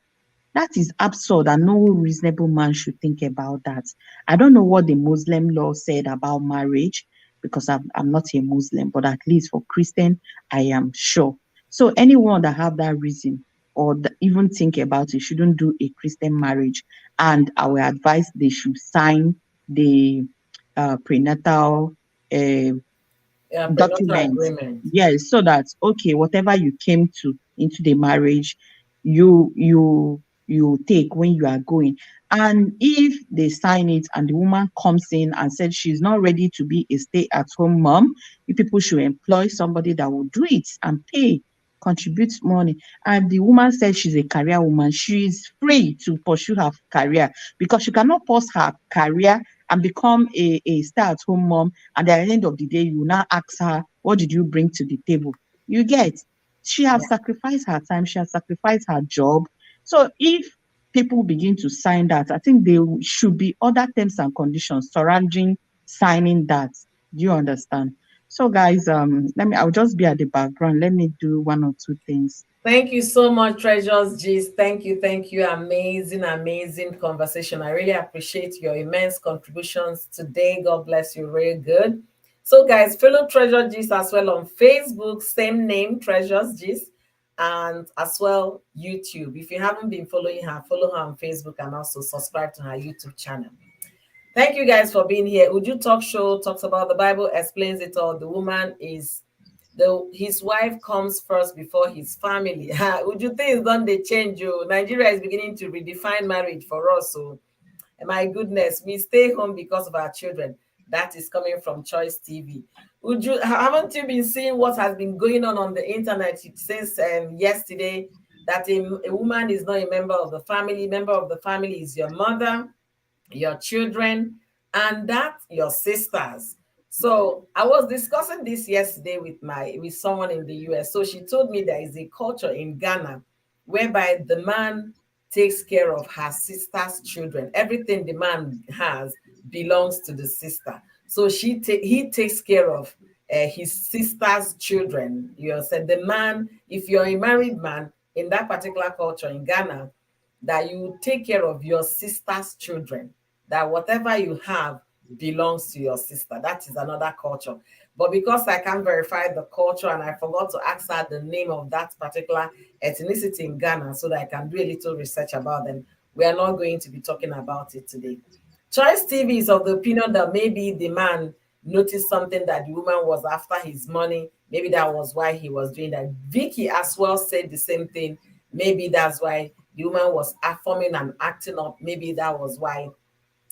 That is absurd, and no reasonable man should think about that. I don't know what the Muslim law said about marriage because I'm not a Muslim, but at least for Christian, I am sure. So anyone that have that reason or even think about it shouldn't do a Christian marriage. And I will advise they should sign the prenatal Yeah, prenatal documents. agreement. Yes, so that okay, whatever you came to into the marriage, you take when you are going. And if they sign it and the woman comes in and said she's not ready to be a stay-at-home mom, you people should employ somebody that will do it and pay, contribute money. And the woman said she's a career woman, she is free to pursue her career because she cannot pause her career and become a stay-at-home mom, and at the end of the day, you now ask her, what did you bring to the table? You get, she has sacrificed her time, she has sacrificed her job. So if people begin to sign that, I think there should be other terms and conditions surrounding signing that. Do you understand? So guys, I'll just be at the background. Let me do one or two things. Thank you so much, Treasures Gist. Thank you, thank you. Amazing, amazing conversation. I really appreciate your immense contributions today. God bless you. Really good. So, guys, follow Treasure Gist as well on Facebook, same name, Treasures Gist, and as well YouTube. If you haven't been following her, follow her on Facebook and also subscribe to her YouTube channel. Thank you guys for being here. Uju Talk Show talks about the Bible, explains it all. The woman is his wife comes first before his family. Would you think don't they change you? Nigeria is beginning to redefine marriage for us. So my goodness, we stay home because of our children. That is coming from Choice TV. Haven't you been seeing what has been going on the internet? It says yesterday that a woman is not a member of the family. Member of the family is your mother, your children, and that your sisters. So I was discussing this yesterday with someone in the US. So she told me there is a culture in Ghana whereby the man takes care of her sister's children. Everything the man has belongs to the sister. So he takes care of his sister's children. You said the man, if you're a married man in that particular culture in Ghana, that you take care of your sister's children, that whatever you have belongs to your sister. That is another culture. But because I can't verify the culture and I forgot to ask her the name of that particular ethnicity in Ghana so that I can do a little research about them, we are not going to be talking about it today. Choice TV is of the opinion that maybe the man noticed something that the woman was after his money. Maybe that was why he was doing that. Vicky as well said the same thing. Maybe that's why the woman was affirming and acting up. Maybe that was why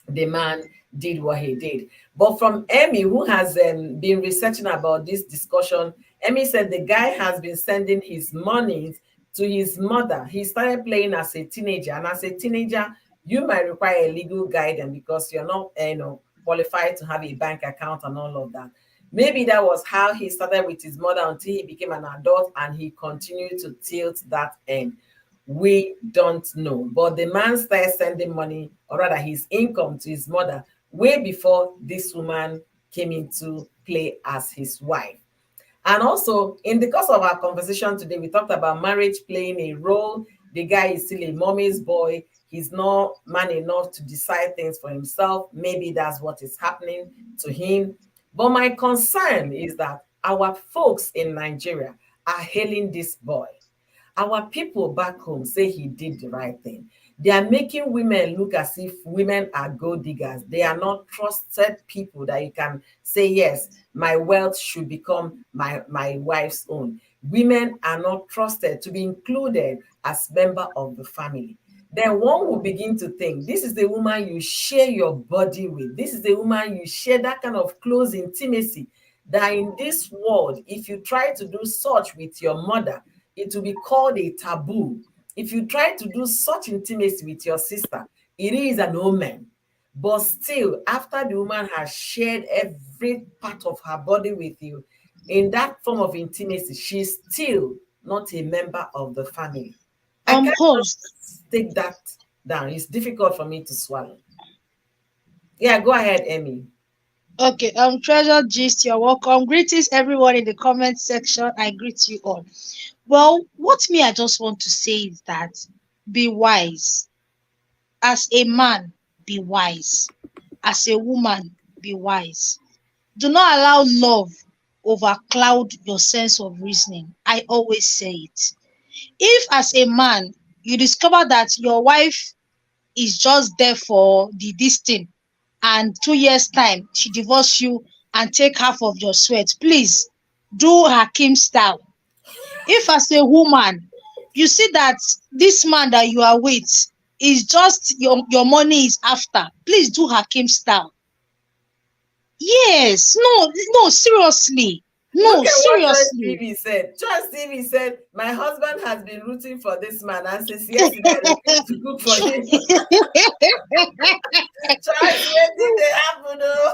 the man did what he did. But from Emmy, who has been researching about this discussion, Emmy said the guy has been sending his money to his mother. He started playing as a teenager, and as a teenager, you might require a legal guidance because you're not, qualified to have a bank account and all of that. Maybe that was how he started with his mother until he became an adult, and he continued to tilt that end. We don't know. But the man started sending money, or rather his income, to his mother way before this woman came into play as his wife. And also, in the course of our conversation today, we talked about marriage playing a role. The guy is still a mommy's boy. He's not man enough to decide things for himself. Maybe that's what is happening to him. But my concern is that our folks in Nigeria are hailing this boy. Our people back home say he did the right thing. They are making women look as if women are gold diggers. They are not trusted people that you can say, yes, my wealth should become my wife's own. Women are not trusted to be included as member of the family. Then one will begin to think, this is the woman you share your body with. This is the woman you share that kind of close intimacy, that in this world, if you try to do such with your mother, it will be called a taboo. If you try to do such intimacy with your sister, it is an omen. But still, after the woman has shared every part of her body with you, in that form of intimacy, she's still not a member of the family. I can't just take that down. It's difficult for me to swallow. Yeah, go ahead, Emmy. Okay, Treasure Gist, you're welcome. Greetings, everyone in the comment section. I greet you all. Well, what me I just want to say is that be wise. As a man, be wise. As a woman, be wise. Do not allow love overcloud your sense of reasoning. I always say it. If, as a man, you discover that your wife is just there for the this thing, and 2 years time she divorce you and take half of your sweat, please do Hakim style. If, as a woman, you see that this man that you are with is just your money is after, please do Hakim style. Yes, no, no, seriously, Look no, at what Joyce seriously. Stevie said. Joyce Stevie said, my husband has been rooting for this man, and since yesterday I refuse to cook for him. Joyce, where did they happen? Oh?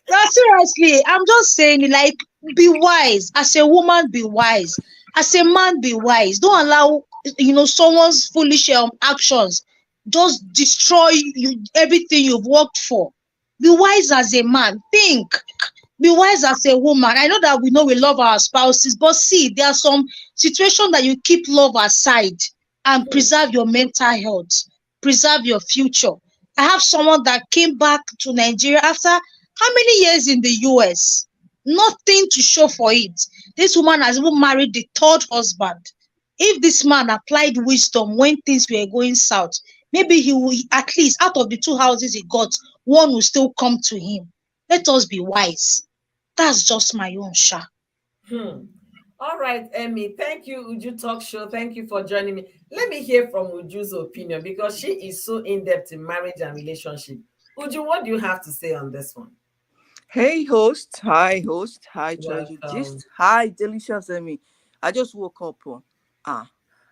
No, seriously, I'm just saying, like, be wise. As a woman, be wise. As a man, be wise. Don't allow, someone's foolish actions just destroy you everything you've worked for. Be wise as a man. Think. Be wise as a woman. I know we love our spouses, but see, there are some situations that you keep love aside and preserve your mental health, preserve your future. I have someone that came back to Nigeria after how many years in the US? Nothing to show for it. This woman has even married the third husband. If this man applied wisdom when things were going south, maybe he will, at least out of the two houses he got, one will still come to him. Let us be wise. That's just my own sha. Hmm. All right, Emmy. Thank you, Uju Talk Show. Thank you for joining me. Let me hear from Uju's opinion because she is so in-depth in marriage and relationship. Uju, what do you have to say on this one? Hey, host. Hi, host. Hi, Treasure Welcome. Gist. Hi, Delicious Emmy. I just woke up. Ah,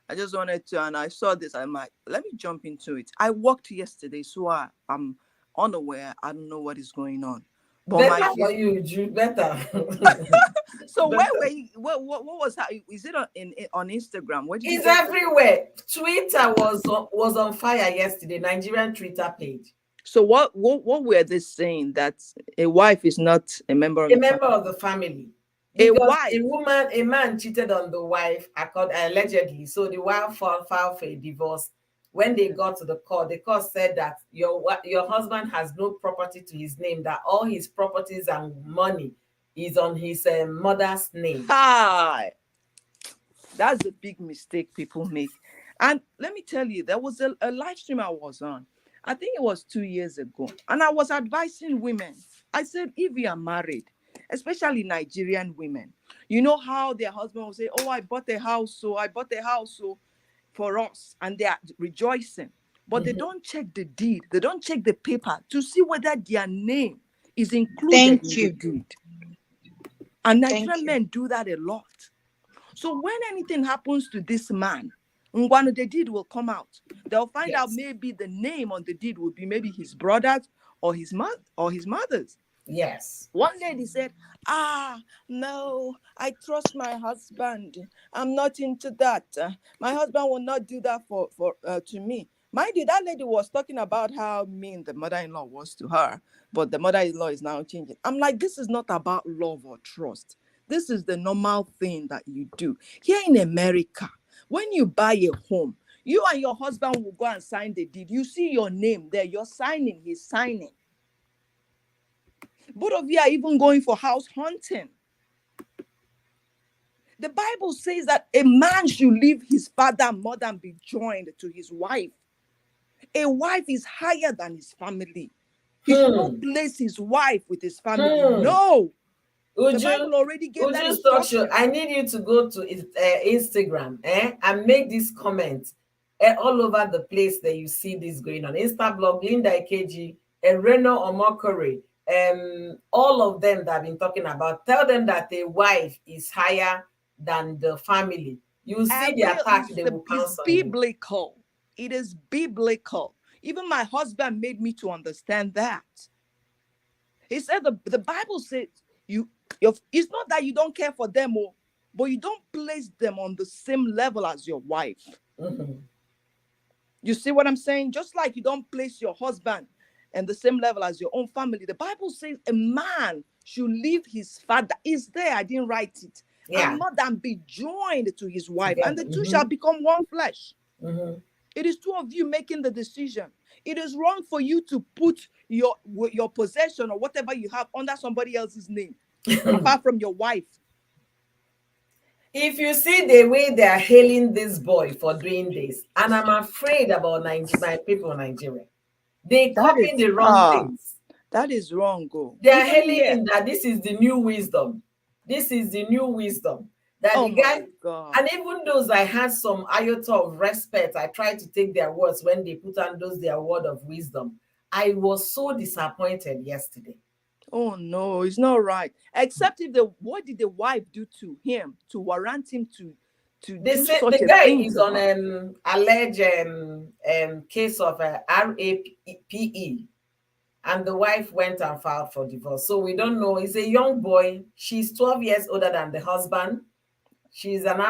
I just wanted to, and I saw this. I'm like, let me jump into it. I worked yesterday, so I'm unaware. I don't know what is going on. But my Better for gist. you, Uju. Better. So where Better. were you? What was that? Is it on Instagram? Where did you It's get that? everywhere. Twitter was on fire yesterday. Nigerian Twitter page. So what were they saying that a wife is not a member of A the family? member of the family. A Because wife. a man cheated on the wife, allegedly. So the wife filed for a divorce. When they got to the court said that your husband has no property to his name, that all his properties and money is on his mother's name. Hi. That's a big mistake people make. And let me tell you, there was a live stream I was on. I think it was 2 years ago. And I was advising women. I said, if you are married, especially Nigerian women, you know how their husband will say, oh, I bought a house, so I bought a house so for us. And they are rejoicing. But they don't check the deed. They don't check the paper to see whether their name is included Thank in the you. deed. And Thank Nigerian you. men do that a lot. So when anything happens to this man, one of the deed will come out. They'll find out Yes. maybe the name on the deed would be maybe his brother's or his mother's. Yes. One lady said, no, I trust my husband. I'm not into that. My husband will not do that to me. Mind you, that lady was talking about how mean the mother-in-law was to her, but the mother-in-law is now changing. I'm like, this is not about love or trust. This is the normal thing that you do. Here in America, when you buy a home, you and your husband will go and sign the deed. You see your name there. You're signing. He's signing. Both of you are even going for house hunting. The Bible says that a man should leave his father and mother and be joined to his wife. A wife is higher than his family. He should not place his wife with his family. No. The Bible already gave that Uju's Talk Show. instruction. I need you to go to Instagram and make this comment all over the place that you see this going on. Instablog, Linda Ikeji, Reno Omokore, all of them that I've been talking about. Tell them that a wife is higher than the family. You see the attack, they will pounce on you. Biblical. It is biblical. Even my husband made me to understand that. He said the Bible says it's not that you don't care for them, but you don't place them on the same level as your wife. Mm-hmm. You see what I'm saying? Just like you don't place your husband and the same level as your own family. The Bible says a man should leave his father. It's there. I didn't write it. Yeah. And mother, and be joined to his wife, Together. and the two shall become one flesh. Mhm. It is two of you making the decision. It is wrong for you to put your possession or whatever you have under somebody else's name, apart from your wife. If you see the way they are hailing this boy for doing this, and I'm afraid about my people in Nigeria, they copy the wrong things. That is wrong, go. They are Even hailing here. him that this is the new wisdom. This is the new wisdom. That Oh the guy, my God. and even those I had some iota of respect, I tried to take their words when they put on those their word of wisdom. I was so disappointed yesterday. Oh no, it's not right. Except if what did the wife do to him to warrant him to They do say such the a guy thing is to on her? an alleged case of RAPE, and the wife went and filed for divorce. So we don't know. He's a young boy. She's 12 years older than the husband. She's an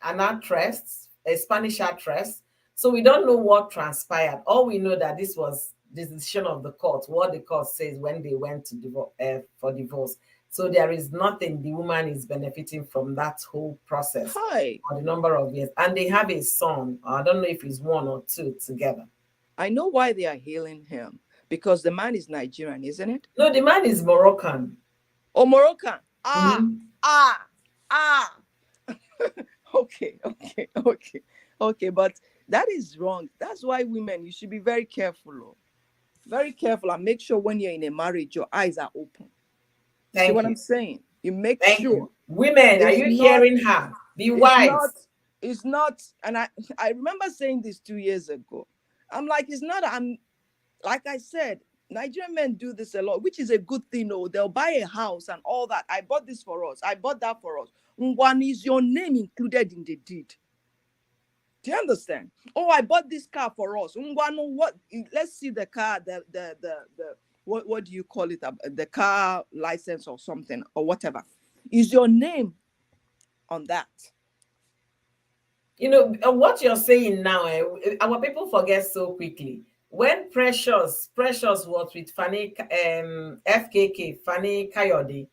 actress, a Spanish actress. So we don't know what transpired. All we know that this was the decision of the court, what the court says when they went to divorce for divorce. So there is nothing the woman is benefiting from that whole process Hi. for the number of years. And they have a son. I don't know if it's one or two together. I know why they are hailing him. Because the man is Nigerian, isn't it? No, the man is Moroccan. Oh, Moroccan. Mhm. Okay. But that is wrong. That's why women, you should be very careful. Oh. Very careful, and make sure when you're in a marriage, your eyes are open. See Thank what you. I'm saying? You make Thank sure. you. Women, are It's you not- hearing her? Be wise. It's not, and I remember saying this 2 years ago. I'm like, it's not, like I said, Nigerian men do this a lot, which is a good thing. Oh, they'll buy a house and all that. I bought this for us. I bought that for us. One is your name included in the deed. Do you understand? Oh, I bought this car for us. What? Let's see the car. The what do you call it? The car license or something or whatever. Is your name on that? You know what you're saying now. Our people forget so quickly. When Precious was with Fanny FKK Fanny Kayode,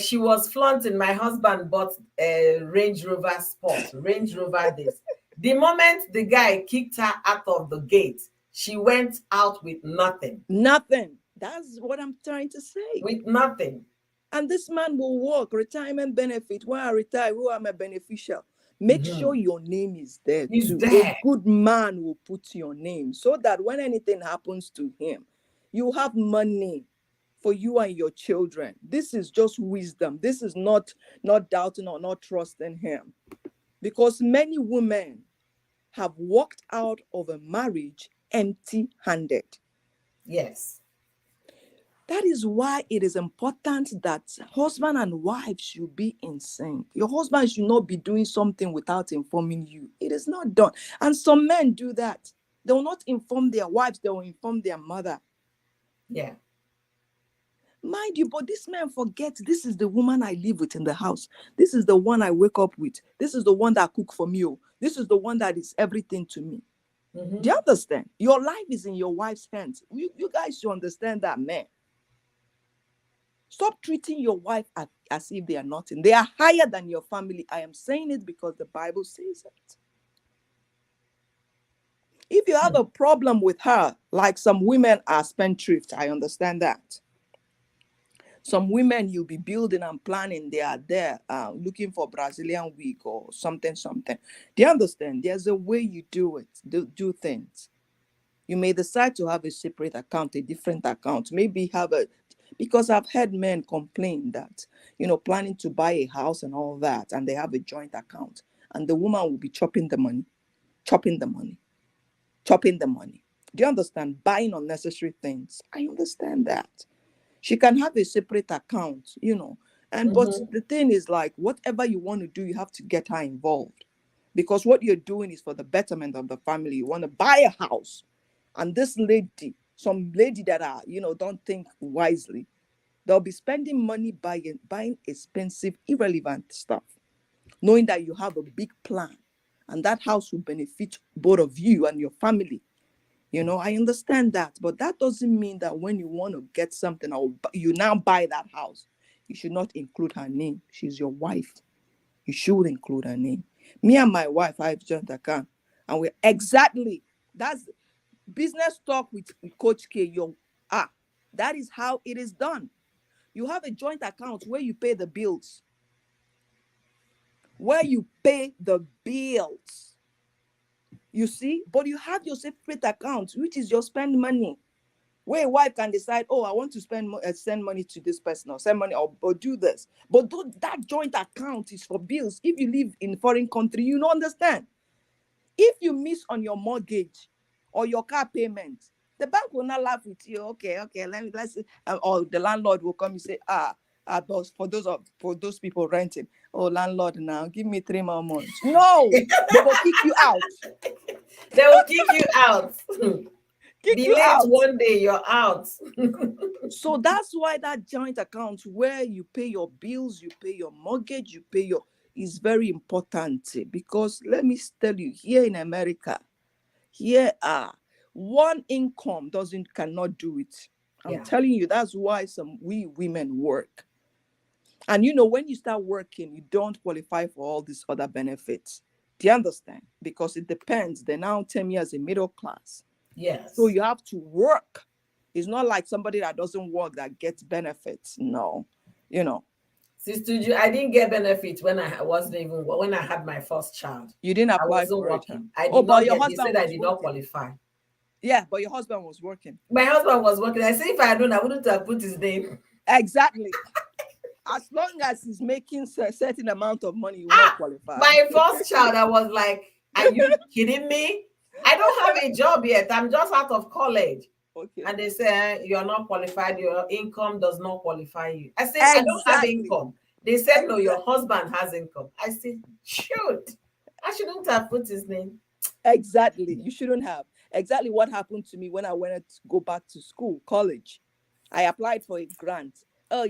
she was flaunting. My husband bought a Range Rover Sport, Range Rover this. The moment the guy kicked her out of the gate, she went out with nothing. Nothing. That's what I'm trying to say. With nothing. And this man will work, retirement benefit. When I retire, who am I beneficial? Make sure your name is there too. There. A good man will put your name so that when anything happens to him, you have money for you and your children. This is just wisdom. This is not doubting or not trusting him. Because many women have walked out of a marriage empty-handed. Yes. That is why it is important that husband and wife should be in sync. Your husband should not be doing something without informing you. It is not done. And some men do that. They will not inform their wives. They will inform their mother. Yeah. Mind you, but this man forgets this is the woman I live with in the house. This is the one I wake up with. This is the one that cook for me. This is the one that is everything to me. Do you understand? Your life is in your wife's hands. You guys should understand that, man. Stop treating your wife as if they are nothing. They are higher than your family. I am saying it because the Bible says it. If you have a problem with her, like some women are spendthrift, I understand that. Some women you'll be building and planning, they are there looking for Brazilian wig or something. Do you understand? There's a way you do it, do things. You may decide to have a separate account, a different account. Maybe because I've heard men complain that, planning to buy a house and all that, and they have a joint account, and the woman will be chopping the money. Do you understand? Buying unnecessary things. I understand that. She can have a separate account, but the thing is, like, whatever you want to do, you have to get her involved, because what you're doing is for the betterment of the family. You want to buy a house, and this lady, some lady that don't think wisely, they'll be spending money buying expensive, irrelevant stuff, knowing that you have a big plan, and that house will benefit both of you and your family. You know, I understand that, but that doesn't mean that when you want to get something or you now buy that house, you should not include her name. She's your wife. You should include her name. Me and my wife, I have joint account, and we're exactly that's business talk with Coach K. That is how it is done. You have a joint account where you pay the bills. Where you pay the bills. You see, but you have your separate account, which is your spend money, where a wife can decide, oh, I want to send money to this person or send money or do this. But that joint account is for bills. If you live in foreign country, you don't understand. If you miss on your mortgage or your car payment, the bank will not laugh with you. Okay, let's or the landlord will come and say, boss, for those people renting, oh, landlord, now give me 3 more months. No, they will kick you out. They will kick you out. Kick Be you late out. one day, you're out. So that's why that joint account where you pay your bills, you pay your mortgage, you pay your is very important, because let me tell you, here in America, one income cannot do it. I'm telling you, that's why we women work. And you know, when you start working, you don't qualify for all these other benefits. Do you understand? Because it depends. They're now 10 years in middle class. Yes. So you have to work. It's not like somebody that doesn't work that gets benefits. No, you know. Sister, I didn't get benefits when I had my first child. You didn't apply I wasn't for working. it. I did not but your get. They husband said I was did not working. qualify. Yeah, but your husband was working. My husband was working. I said if I had known, I wouldn't have put his name. Exactly. As long as he's making a certain amount of money, you will not qualify. My first child, I was like, are you kidding me? I don't have a job yet. I'm just out of college. Okay. And they say, you're not qualified. Your income does not qualify you. I said, Exactly. I don't have income. They said, no, your husband has income. I said, shoot. I shouldn't have put his name. Exactly. You shouldn't have. Exactly what happened to me when I went to go back to school, college. I applied for a grant. Oh,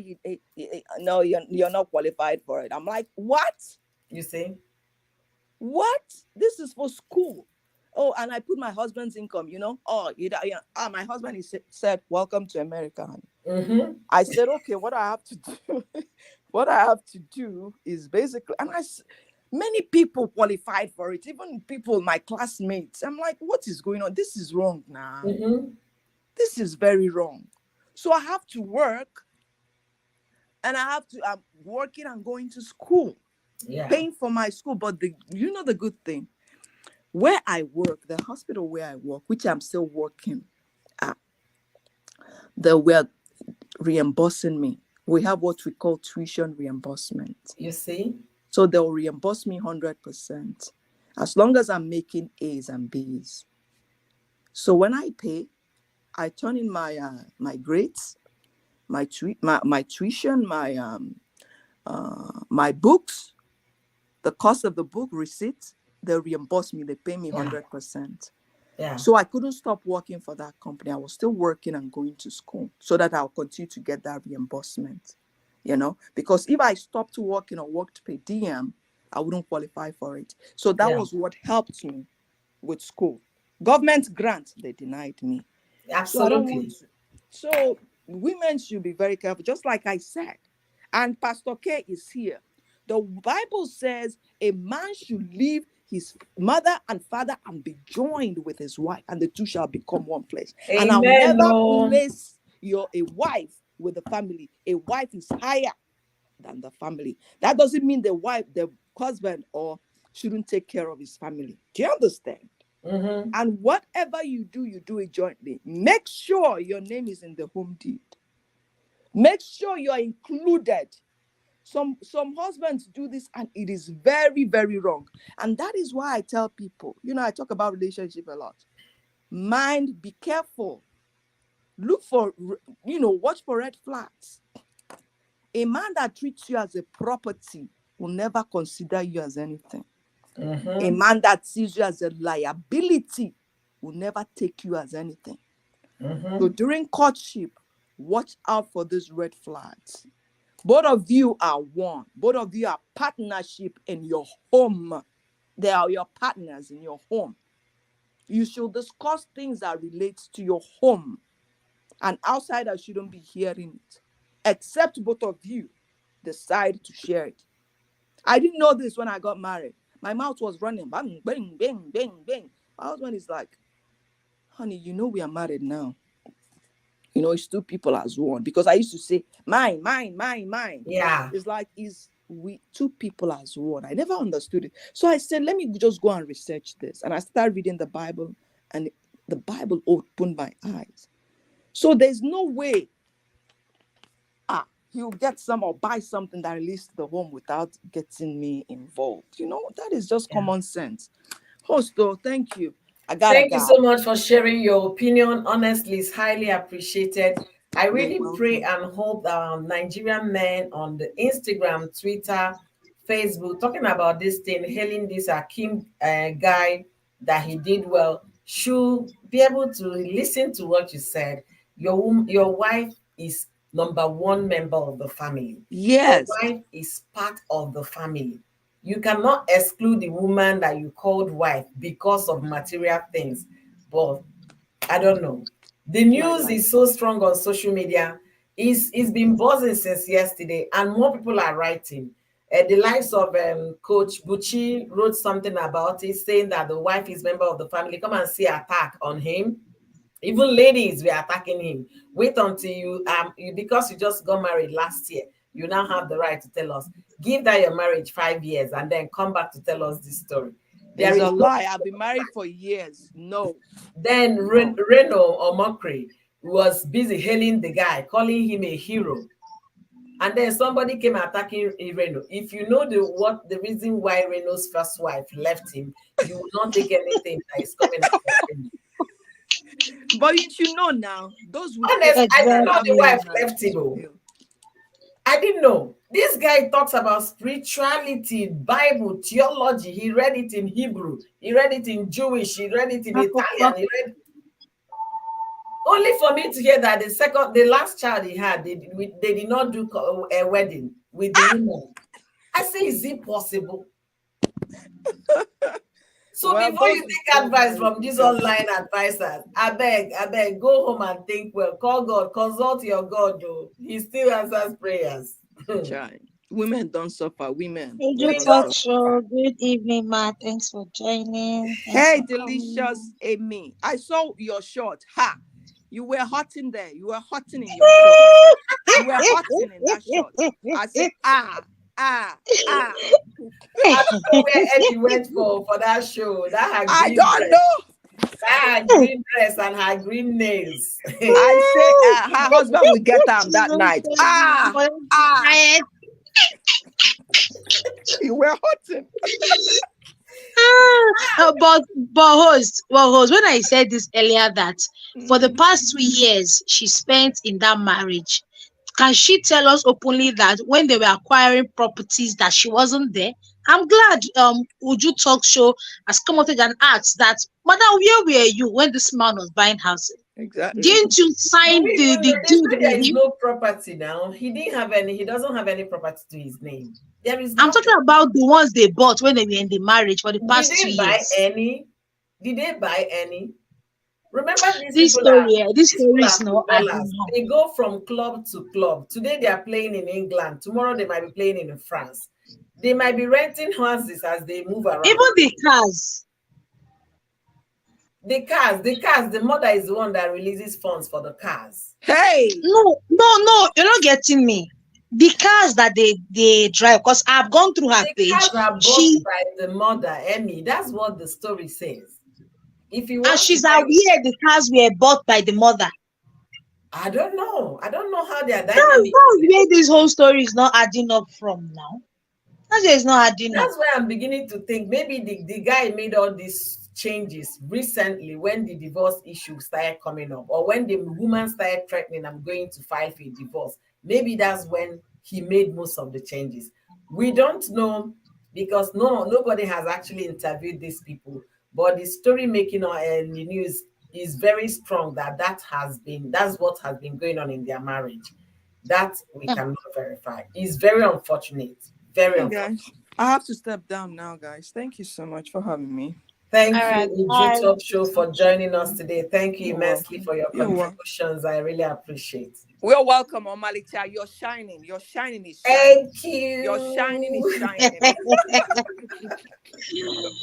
no, you're not qualified for it. I'm like, what? You see? What? This is for school. Oh, and I put my husband's income, you know. My husband said, welcome to America, honey. Mm-hmm. I said, okay, what I have to do, what I have to do is basically, and many people qualified for it, even people, my classmates. I'm like, what is going on? This is wrong now. Mm-hmm. This is very wrong. So I have to work, and I'm working and going to school, paying for my school. But the good thing, where I work, the hospital where I work, which I'm still working at, they were reimbursing me. We have what we call tuition reimbursement. You see? So they'll reimburse me 100% as long as I'm making A's and B's. So when I pay, I turn in my grades, my tuition, my books, the cost of the book, receipts. They reimburse me. They pay me 100%. Yeah. So I couldn't stop working for that company. I was still working and going to school so that I'll continue to get that reimbursement. You know, because if I stopped working or worked per diem, I wouldn't qualify for it. So that was what helped me with school. Government grant, they denied me. Absolutely. So women should be very careful, just like I said. And Pastor K is here. The Bible says a man should leave his mother and father and be joined with his wife, and the two shall become one flesh. Amen. And I'll never place a wife with the family. A wife is higher than the family. That doesn't mean the husband shouldn't take care of his family. Do you understand? Mm-hmm. And whatever you do it jointly. Make sure your name is in the home deed. Make sure you are included. Some husbands do this, and it is very, very wrong. And that is why I tell people, I talk about relationship a lot. Be careful. Look for, watch for red flags. A man that treats you as a property will never consider you as anything. Mm-hmm. A man that sees you as a liability will never take you as anything. Mm-hmm. So during courtship, watch out for these red flags. Both of you are one. Both of you are partnership in your home. They are your partners in your home. You should discuss things that relate to your home. An outsider shouldn't be hearing it, except both of you decide to share it. I didn't know this when I got married. My mouth was running, bang, bang, bang, bang, bang. My husband is like, honey, you know we are married now. You know, it's two people as one. Because I used to say, mine, mine, mine, mine. Yeah. It's like, is we two people as one. I never understood it. So I said, let me just go and research this. And I started reading the Bible, and the Bible opened my eyes. So there's no way he'll get some or buy something that relates to the home without getting me involved. You know, that is just common sense. Host, though, thank you. Thank you so much for sharing your opinion. Honestly, it's highly appreciated. I really pray and hope Nigerian men on the Instagram, Twitter, Facebook, talking about this thing, hailing this Akim guy that he did well, should be able to listen to what you said. Your wife is number one member of the family. Yes. Your wife is part of the family. You cannot exclude the woman that you called wife because of material things. But I don't know. The news is so strong on social media. It's been buzzing since yesterday, and more people are writing. The likes of Coach Bucci wrote something about it, saying that the wife is member of the family. Come and see attack on him. Even ladies were attacking him. Wait until you because you just got married last year, you now have the right to tell us. Give that your marriage 5 years and then come back to tell us this story. There is a lie. I've been married for years. No. Then Reno or Mockery was busy hailing the guy, calling him a hero. And then somebody came attacking Reno. If you know the reason why Reno's first wife left him, you will not take anything that is coming out of him. But you should know now, those who honest, I didn't know the wife left him. I didn't know. This guy talks about spirituality, Bible, theology. He read it in Hebrew. He read it in Jewish. He read it in Italian. He read only for me to hear that the last child he had, they did not do a wedding with the woman. I say, is it possible? So before you take advice from these online advisors, I beg, go home and think well. Call God, consult your God, though. He still answers prayers. Women don't suffer. Women. Talk show. Good evening, Ma. Thanks for joining. Hey, delicious Amy. I saw your shot. Ha! You were hot in there. You were hot in your shot. You were hot in that shot. I said, I don't know where Eddie went for that show. I don't know. Her green dress and her green nails. I say her husband will get them that night. You were hot. But host, when I said this earlier that for the past 2 years she spent in that marriage, can she tell us openly that when they were acquiring properties that she wasn't there? I'm glad Uju Talk Show has come out and asked that, Madam, where were you when this man was buying houses? Exactly. Didn't you sign the deal with him? There is no property now. He didn't have any. He doesn't have any property to his name. There is. I'm talking about the ones they bought when they were in the marriage for the past 2 years. Did they buy any? Did they buy any? Remember this story? This story is not. They go from club to club. Today they are playing in England. Tomorrow they might be playing in France. They might be renting houses as they move around. Even the cars. The mother is the one that releases funds for the cars. Hey! No, you're not getting me. The cars that they drive, because I've gone through her page. Cars are bought by the mother, Emmy. That's what the story says. If you and she's aware the cars were bought by the mother. I don't know how they are dynamic. That's where this whole story is not adding up from now. That's not adding up. That's why I'm beginning to think maybe the guy made all these changes recently when the divorce issue started coming up, or when the woman started threatening, I'm going to file for a divorce. Maybe that's when he made most of the changes. We don't know because nobody has actually interviewed these people. But the story making on the news is very strong that's what has been going on in their marriage. That we cannot verify. It's very unfortunate. Very unfortunate. Guys, I have to step down now, guys. Thank you so much for having me. Thank All right. you, Uju Bye. Talk Show, for joining us today. Thank you You're immensely welcome. for your You're welcome. contributions. I really appreciate. We're welcome, Omalicha. You're shining. Your shining is shining. Thank Your shining is you. shining.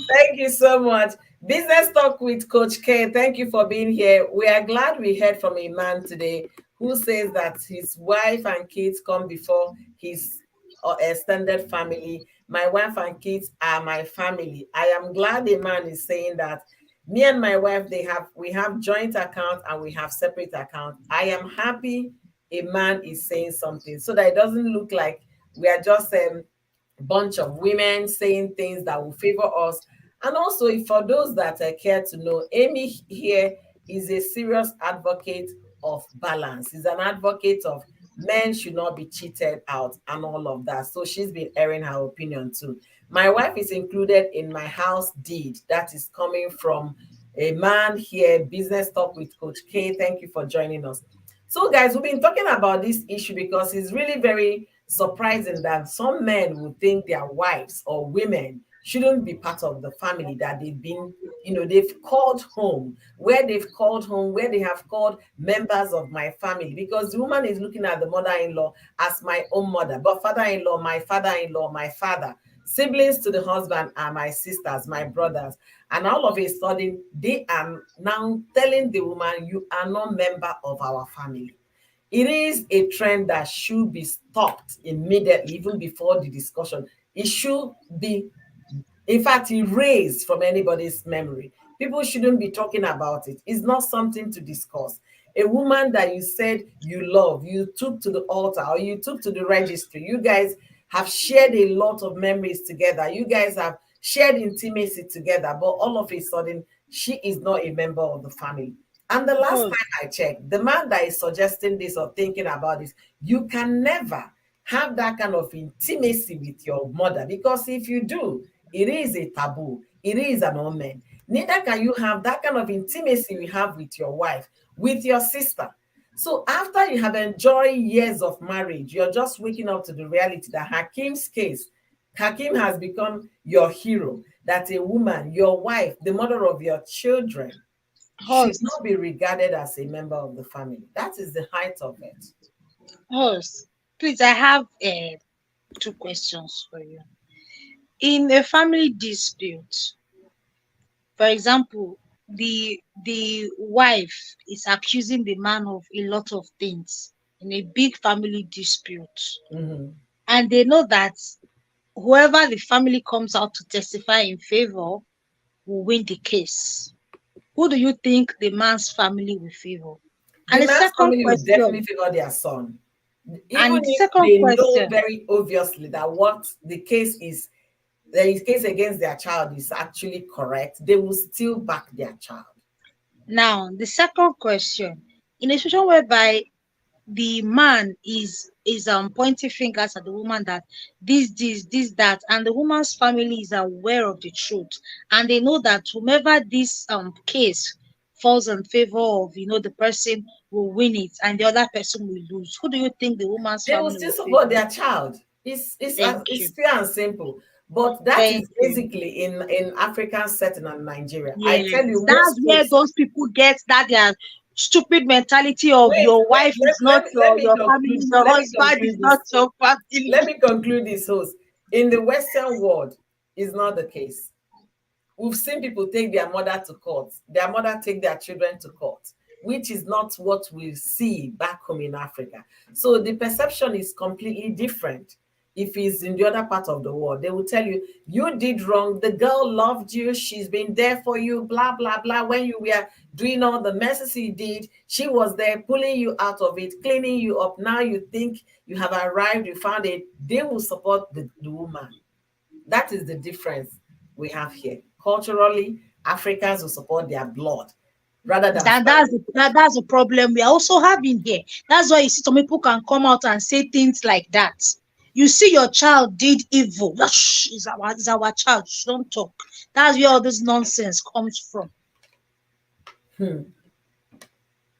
Thank you so much. Business Talk with Coach K. Thank you for being here. We are glad we heard from a man today who says that his wife and kids come before his extended family. My wife and kids are my family. I am glad a man is saying that. Me and my wife, we have joint account and we have separate account. I am happy a man is saying something so that it doesn't look like we are just bunch of women saying things that will favor us. And also, if for those that care to know, Amy here is a serious advocate of balance. Is an advocate of men should not be cheated out and all of that. So she's been airing her opinion too. My wife is included in my house deed that is coming from a man here. Business Talk with Coach K. Thank you for joining us. So, guys, we've been talking about this issue because it's really very surprising that some men would think their wives or women shouldn't be part of the family that they've been, they've called home, where they have called members of my family, because the woman is looking at the mother-in-law as my own mother, but father-in-law, my father-in-law, my father, siblings to the husband are my sisters, my brothers. And all of a sudden, they are now telling the woman, you are not member of our family. It is a trend that should be stopped immediately, even before the discussion. It should be, in fact, erased from anybody's memory. People shouldn't be talking about it. It's not something to discuss. A woman that you said you love, you took to the altar or you took to the registry, you guys have shared a lot of memories together. You guys have shared intimacy together, but all of a sudden, she is not a member of the family. And the last Oh, time I checked, the man that is suggesting this or thinking about this, you can never have that kind of intimacy with your mother, because if you do, it is a taboo. It is an omen. Neither can you have that kind of intimacy you have with your wife, with your sister. So after you have enjoyed years of marriage, you're just waking up to the reality that Hakim's case, Hakim has become your hero, that a woman, your wife, the mother of your children, should host, not be regarded as a member of the family. That is the height of it. host. Please, I have two questions for you. In a family dispute, for example, the wife is accusing the man of a lot of things in a big family dispute, Mhm. and they know that whoever the family comes out to testify in favor will win the case. Who do you think the man's family will favor? The And the man's second family will question, definitely favor their son. Even and the if second they know question, very obviously that what the case is, the case against their child is actually correct, they will still back their child. now the second question, in a situation whereby the man is pointing fingers at the woman that this that, and the woman's family is aware of the truth, and they know that whomever this case falls in favor of, the person will win it and the other person will lose. Who do you think the woman's They will family still will support favor? their child. Thank It's you. pure and simple. But that Thank is you. basically in African setting and Nigeria. I tell Yes, you, that's most where folks. those people get that their stupid mentality of your Wait, wife is not let me your family, conclude. your Let me husband is conclude not this. your family. Let me conclude this, host. In the Western world, is not the case. We've seen people take their mother to court, their mother take their children to court, which is not what we see back home in Africa. So the perception is completely different. If it's in the other part of the world, they will tell you, you did wrong. The girl loved you. She's been there for you, blah, blah, blah. When you were doing all the messes you did, she was there pulling you out of it, cleaning you up. Now you think you have arrived, you found it. They will support the woman. That is the difference we have here. Culturally, Africans will support their blood rather than family. That's the problem we are also having here. That's why you see some people can come out and say things like that. You see your child did evil. Shh, is our child. Shh, don't talk. That's where all this nonsense comes from. Hmm.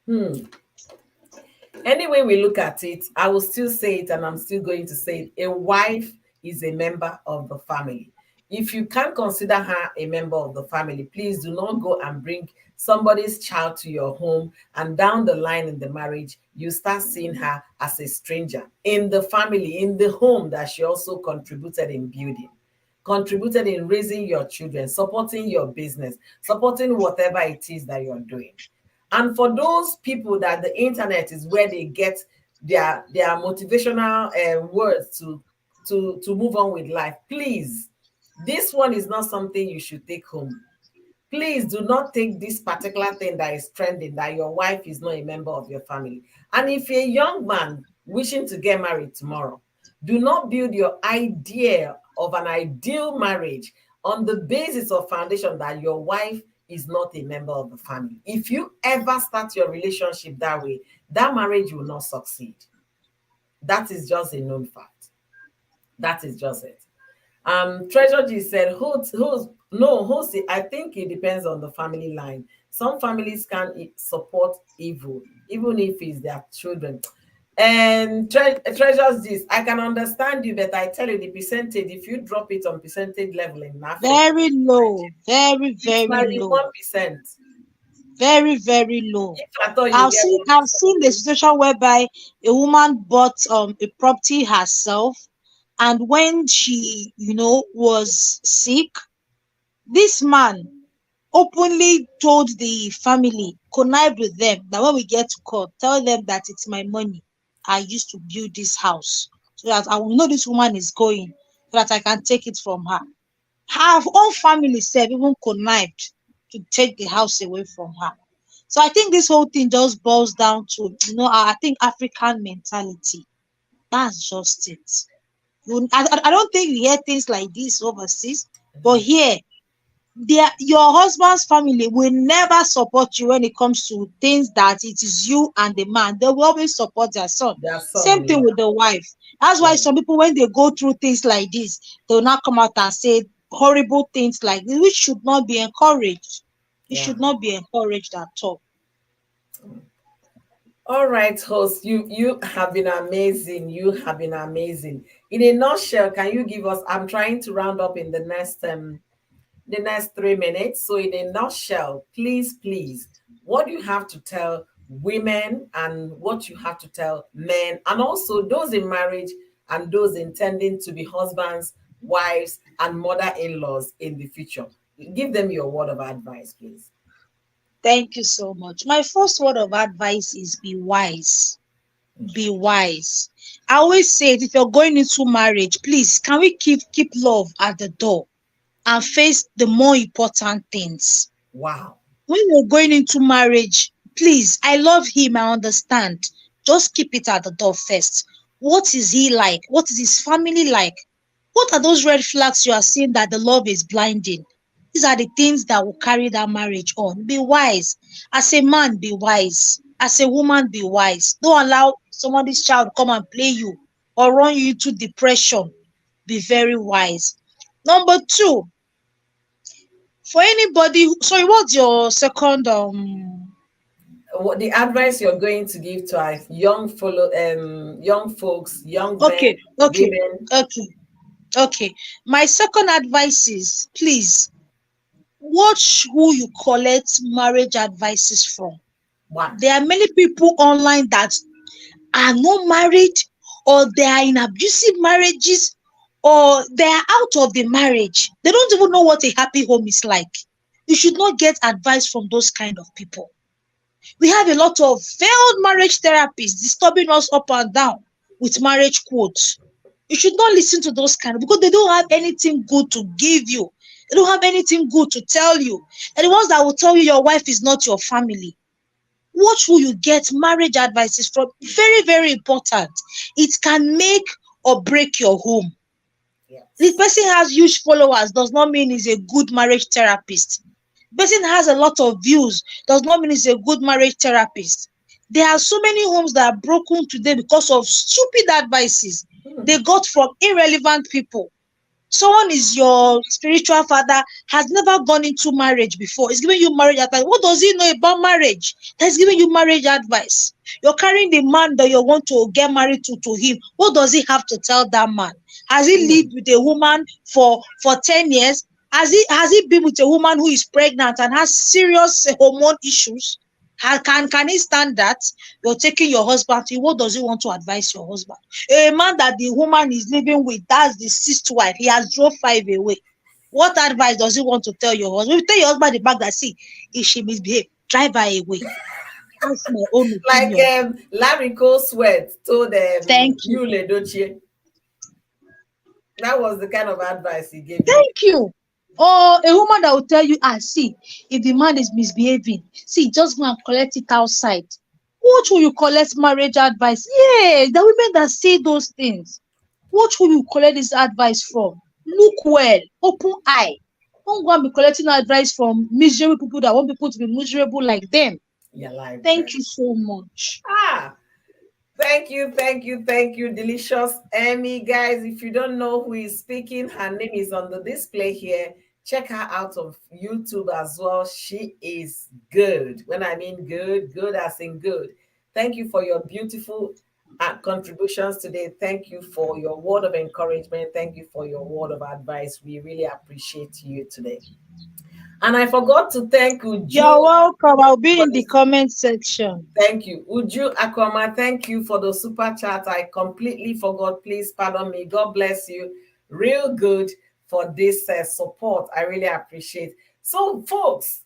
Hmm. Anyway, we look at it, I will still say it and I'm still going to say it. A wife is a member of the family. If you can't consider her a member of the family, please do not go and bring somebody's child to your home, and down the line in the marriage, you start seeing her as a stranger in the family, in the home that she also contributed in building, contributed in raising your children, supporting your business, supporting whatever it is that you're doing. And for those people that the internet is where they get their motivational words to move on with life, please, this one is not something you should take home. Please do not take this particular thing that is trending, that your wife is not a member of your family. And if you're a young man wishing to get married tomorrow, do not build your idea of an ideal marriage on the basis of foundation that your wife is not a member of the family. If you ever start your relationship that way, that marriage will not succeed. That is just a known fact. That is just it. Treasure G said, I think it depends on the family line. Some families can support evil, even if it's their children. And Treasures this, I can understand you, but I tell you the percentage, if you drop it on percentage level in Africa, very low, very, it's very like low. 1%. Very, very low. If I thought you I've get seen the situation whereby a woman bought a property herself, and when she, was sick, this man openly told the family, connived with them, that when we get to court, tell them that it's my money I used to build this house, so that I will know this woman is going, so that I can take it from her. Her own family said even connived to take the house away from her. So I think this whole thing just boils down to, I think African mentality. That's just it. I don't think we hear things like this overseas, but here, your husband's family will never support you when it comes to things that it is you and the man. They will always support their son. Same thing with the wife. That's why some people, when they go through things like this, they will not come out and say horrible things like this, which should not be encouraged. It should not be encouraged at all. All right, host, you have been amazing. You have been amazing. In a nutshell, can you give us? I'm trying to round up in the next 3 minutes. So, in a nutshell, please, what do you have to tell women and what you have to tell men, and also those in marriage and those intending to be husbands, wives, and mother-in-laws in the future? Give them your word of advice, please. Thank you so much. My first word of advice is be wise. Be wise. I always say it, if you're going into marriage, please, can we keep love at the door and face the more important things? Wow. When you're going into marriage, please, I love him, I understand. Just keep it at the door first. What is he like? What is his family like? What are those red flags you are seeing that the love is blinding? These are the things that will carry that marriage on. Be wise. As a man, be wise. As a woman, be wise. Don't allow somebody's child to come and play you or run you into depression. Be very wise. Number 2, for anybody, sorry, what's your second What the advice you're going to give to our young folks, young men, women? Okay. My second advice is, please watch who you collect marriage advices from. Wow. There are many people online that are not married, or they are in abusive marriages, or they are out of the marriage. They don't even know what a happy home is like. You should not get advice from those kind of people. We have a lot of failed marriage therapists disturbing us up and down with marriage quotes. You should not listen to those kind of, because they don't have anything good to give you. They don't have anything good to tell you. And the ones that will tell you your wife is not your family. Watch who you get marriage advices from. Very, very important. It can make or break your home. Yes. This person has huge followers does not mean he's a good marriage therapist. The person has a lot of views does not mean he's a good marriage therapist. There are so many homes that are broken today because of stupid advices they got from irrelevant people. Someone is your spiritual father, has never gone into marriage before, is giving you marriage advice. What does he know about marriage? That's giving you marriage advice. You're carrying the man that you want to get married to him. What does he have to tell that man? Has he lived with a woman for 10 years? Has he been with a woman who is pregnant and has serious hormone issues? Can he stand that? You're taking your husband to, what does he want to advise your husband? A man that the woman is living with, that's the sixth wife, he has drove 5 away. What advice does he want to tell your husband? You tell your husband the back that, see, if she misbehave, drive her away. That's my own Like opinion. Larry Cole Sweat told Thank you. Yule Dochie. That was the kind of advice he gave him. Thank you. Or a woman that will tell you, see, if the man is misbehaving, see, just go and collect it outside. What will you collect marriage advice? Yeah, the women that say those things. What will you collect this advice from? Look well, open eye. Don't go and be collecting advice from miserable people that want people to be miserable like them. Yeah, like Thank you so much. Thank you, Delicious Emmy. Guys, if you don't know who is speaking, her name is on the display here. Check her out on YouTube as well. She is good. When I mean good, good as in good. Thank you for your beautiful contributions today. Thank you for your word of encouragement. Thank you for your word of advice. We really appreciate you today. And I forgot to thank Uju. You're welcome. I'll be in the comment section. Thank you. Uju Akoma, thank you for the super chat. I completely forgot. Please pardon me. God bless you. Real good for this support. I really appreciate. So, folks,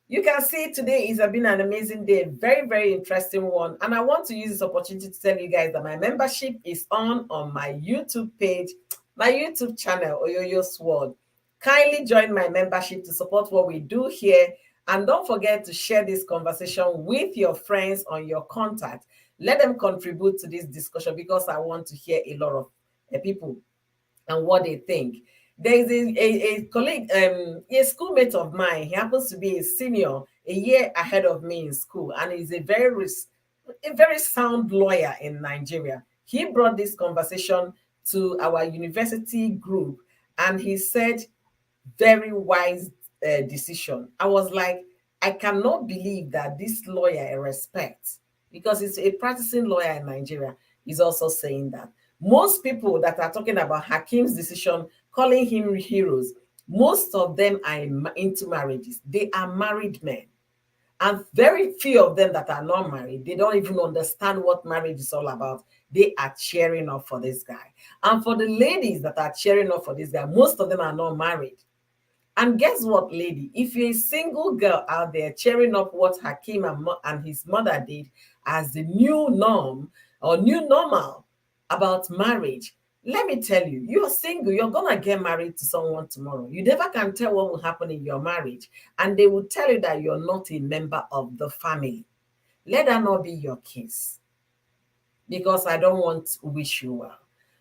you can see today has been an amazing day. Very, very interesting one. And I want to use this opportunity to tell you guys that my membership is on my YouTube page, my YouTube channel, Oyoyo's World. Kindly join my membership to support what we do here. And don't forget to share this conversation with your friends on your contact. Let them contribute to this discussion because I want to hear a lot of people and what they think. There is a colleague, a schoolmate of mine. He happens to be a senior, a year ahead of me in school, and he's a very sound lawyer in Nigeria. He brought this conversation to our university group, and he said, very wise decision. I was like, I cannot believe that this lawyer I respect, because he's a practicing lawyer in Nigeria, is also saying that. Most people that are talking about Hakim's decision, calling him heroes, most of them are into marriages. They are married men. And very few of them that are not married, they don't even understand what marriage is all about. They are cheering up for this guy. And for the ladies that are cheering up for this guy, most of them are not married. And guess what, lady? If you're a single girl out there cheering up what Hakim and his mother did as the new norm or new normal about marriage, let me tell you, you're single, you're going to get married to someone tomorrow. You never can tell what will happen in your marriage. And they will tell you that you're not a member of the family. Let that not be your case, because I don't want to wish you well.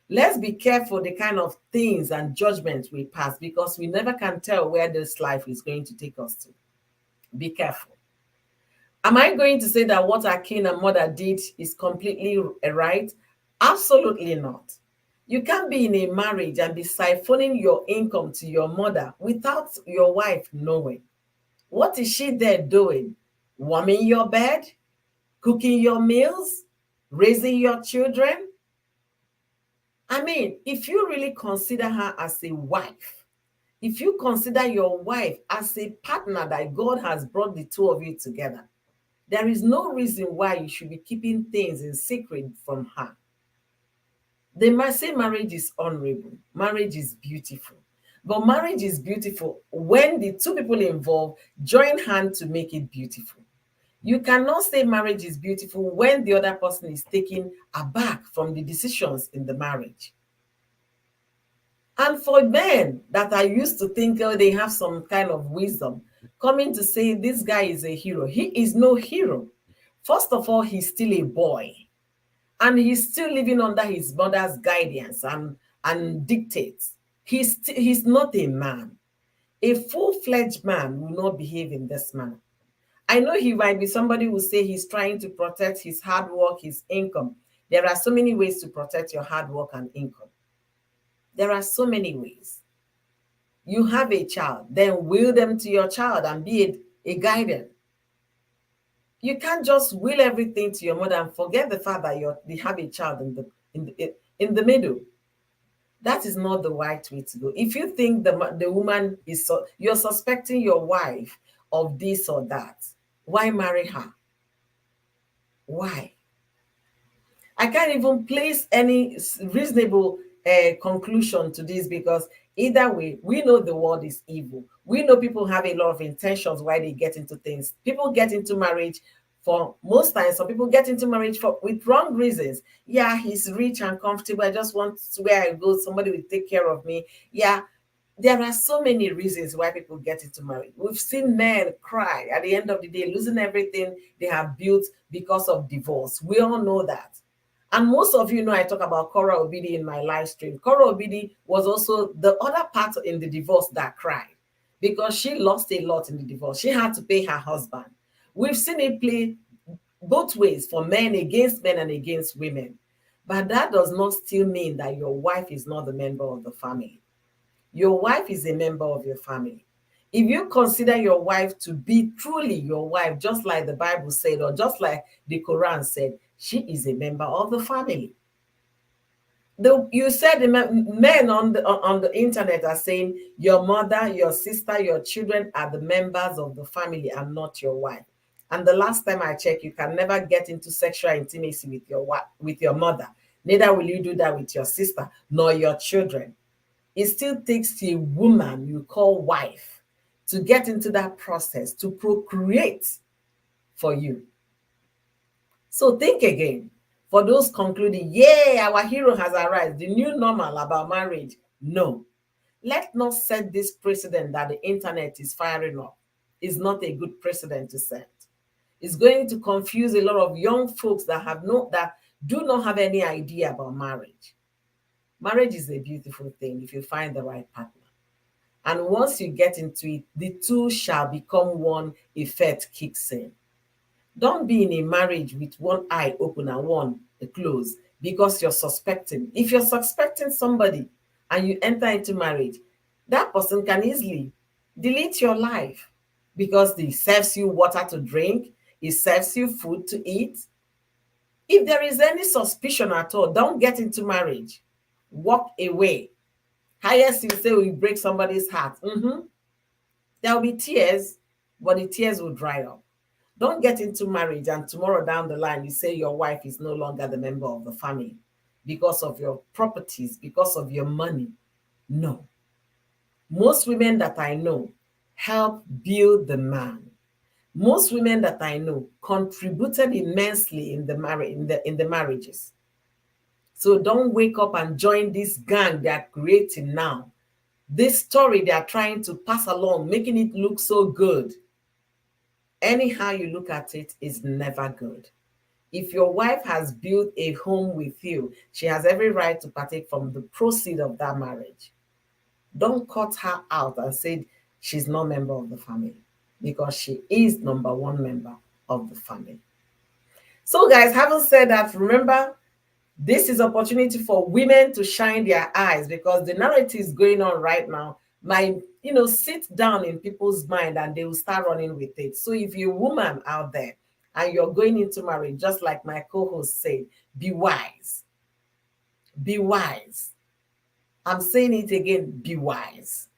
Let's be careful the kind of things and judgments we pass, because we never can tell where this life is going to take us to. Be careful. Am I going to say that what our king and mother did is completely right? Absolutely not. You can't be in a marriage and be siphoning your income to your mother without your wife knowing. What is she there doing? Warming your bed? Cooking your meals? Raising your children? I mean, if you really consider her as a wife, if you consider your wife as a partner that God has brought the two of you together, there is no reason why you should be keeping things in secret from her. They might say marriage is honorable, marriage is beautiful. But marriage is beautiful when the two people involved join hands to make it beautiful. You cannot say marriage is beautiful when the other person is taken aback from the decisions in the marriage. And for men that are used to think they have some kind of wisdom, coming to say this guy is a hero, he is no hero. First of all, he's still a boy. And he's still living under his mother's guidance and dictates. He's not a man. A full-fledged man will not behave in this manner. I know he might be somebody who say he's trying to protect his hard work, his income. There are so many ways to protect your hard work and income. There are so many ways. You have a child, then will them to your child and be a guardian. You can't just will everything to your mother and forget the fact that they have a child in the middle. That is not the right way to go. If you think the woman is you're suspecting your wife of this or that, why marry her? Why? I can't even place any reasonable conclusion to this, because either way, we know the world is evil. We know people have a lot of intentions why they get into things. People get into marriage for most times. Some people get into marriage with wrong reasons. Yeah, he's rich and comfortable. I just want where I go, somebody will take care of me. Yeah, there are so many reasons why people get into marriage. We've seen men cry at the end of the day, losing everything they have built because of divorce. We all know that. And most of you know I talk about Cora Obidi in my live stream. Cora Obidi was also the other part in the divorce that cried, because she lost a lot in the divorce. She had to pay her husband. We've seen it play both ways, for men against men and against women. But that does not still mean that your wife is not a member of the family. Your wife is a member of your family. If you consider your wife to be truly your wife, just like the Bible said, or just like the Quran said, she is a member of the family. You said the men on the internet are saying your mother, your sister, your children are the members of the family and not your wife. And the last time I checked, you can never get into sexual intimacy with your mother. Neither will you do that with your sister nor your children. It still takes a woman you call wife to get into that process, to procreate for you. So think again. For those concluding, yeah, our hero has arrived, the new normal about marriage. No. Let's not set this precedent that the internet is firing up. It's not a good precedent to set. It's going to confuse a lot of young folks that do not have any idea about marriage. Marriage is a beautiful thing if you find the right partner. And once you get into it, the two shall become one. Effect kicks in. Don't be in a marriage with one eye open and one closed because you're suspecting. If you're suspecting somebody and you enter into marriage, that person can easily delete your life because it serves you water to drink, it serves you food to eat. If there is any suspicion at all, don't get into marriage. Walk away. Highest you say will break somebody's heart. There will be tears, but the tears will dry up. Don't get into marriage and tomorrow down the line, you say your wife is no longer the member of the family because of your properties, because of your money. No. Most women that I know help build the man. Most women that I know contributed immensely in the marriages. So don't wake up and join this gang they are creating now. This story they are trying to pass along, making it look so good. Anyhow you look at it, is never good. If your wife has built a home with you, she has every right to partake from the proceeds of that marriage. Don't cut her out and say she's not a member of the family, because she is number one member of the family. So guys, having said that, remember, this is opportunity for women to shine their eyes, because the narrative is going on right now. Sit down in people's mind and they will start running with it. So if you're a woman out there and you're going into marriage, just like my co-host said, be wise. Be wise. I'm saying it again, be wise.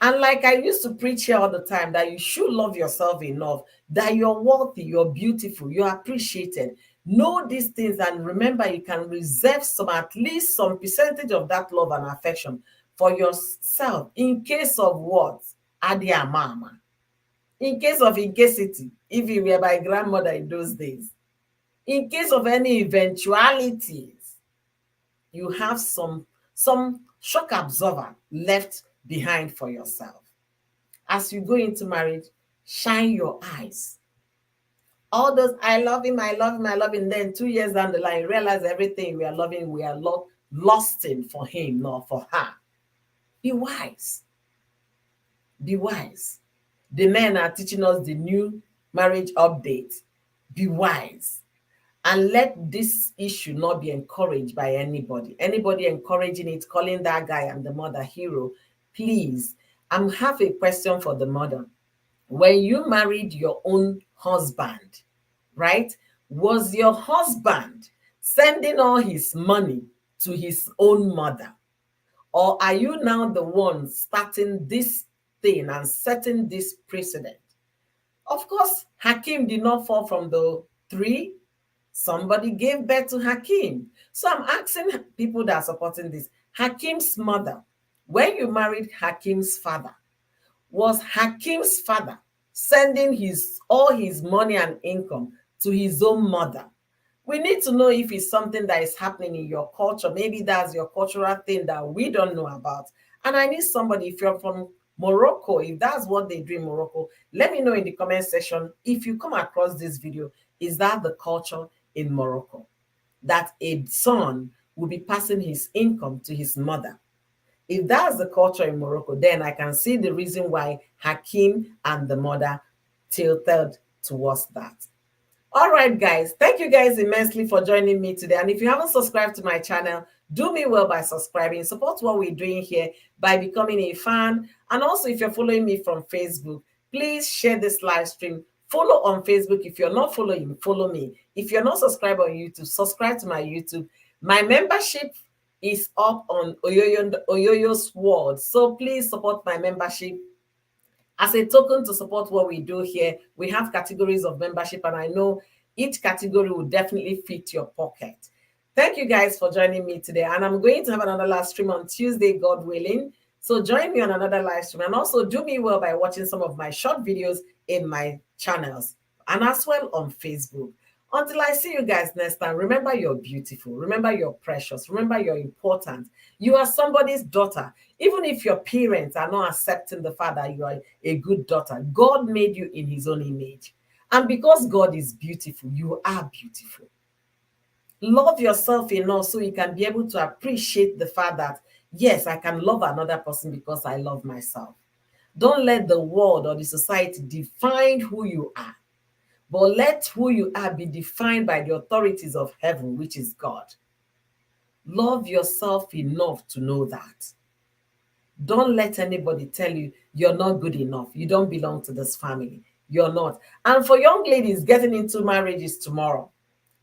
And like I used to preach here all the time, that you should love yourself enough, that you're worthy, you're beautiful, you're appreciated. Know these things and remember you can reserve at least some percentage of that love and affection for yourself in case of what? Adia mama. In case of incasity, if you were my grandmother in those days. In case of any eventualities, you have some shock absorber left behind for yourself. As you go into marriage, shine your eyes. All those, I love him, I love him, I love him. Then 2 years down the line, realize everything we are loving, we are lost in for him, not for her. Be wise. Be wise. The men are teaching us the new marriage update. Be wise. And let this issue not be encouraged by anybody. Anybody encouraging it, calling that guy and the mother hero, please, I have a question for the mother. When you married your own husband, right? Was your husband sending all his money to his own mother? Or are you now the one starting this thing and setting this precedent? Of course, Hakim did not fall from the tree. Somebody gave birth to Hakim. So I'm asking people that are supporting this, Hakim's mother, when you married Hakim's father, was Hakim's father sending all his money and income to his own mother? We need to know if it's something that is happening in your culture. Maybe that's your cultural thing that we don't know about. And I need somebody, if you're from Morocco, if that's what they do in Morocco, let me know in the comment section. If you come across this video, is that the culture in Morocco, that a son will be passing his income to his mother? If that's the culture in Morocco, then I can see the reason why Hakim and the mother tilted towards that. All right, guys. Thank you guys immensely for joining me today. And if you haven't subscribed to my channel, do me well by subscribing. Support what we're doing here by becoming a fan. And also, if you're following me from Facebook, please share this live stream. Follow on Facebook. If you're not following, follow me. If you're not subscribed on YouTube, subscribe to my YouTube. My membership is up on Oyoyo's World. So please support my membership. As a token to support what we do here, we have categories of membership, and I know each category will definitely fit your pocket. Thank you guys for joining me today. And I'm going to have another live stream on Tuesday, God willing. So join me on another live stream, and also do me well by watching some of my short videos in my channels and as well on Facebook. Until I see you guys next time, remember you're beautiful. Remember you're precious. Remember you're important. You are somebody's daughter. Even if your parents are not accepting the fact that you are a good daughter, God made you in his own image. And because God is beautiful, you are beautiful. Love yourself enough so you can be able to appreciate the fact that, yes, I can love another person because I love myself. Don't let the world or the society define who you are, but let who you are be defined by the authorities of heaven, which is God. Love yourself enough to know that. Don't let anybody tell you you're not good enough. You don't belong to this family. You're not. And for young ladies getting into marriages tomorrow,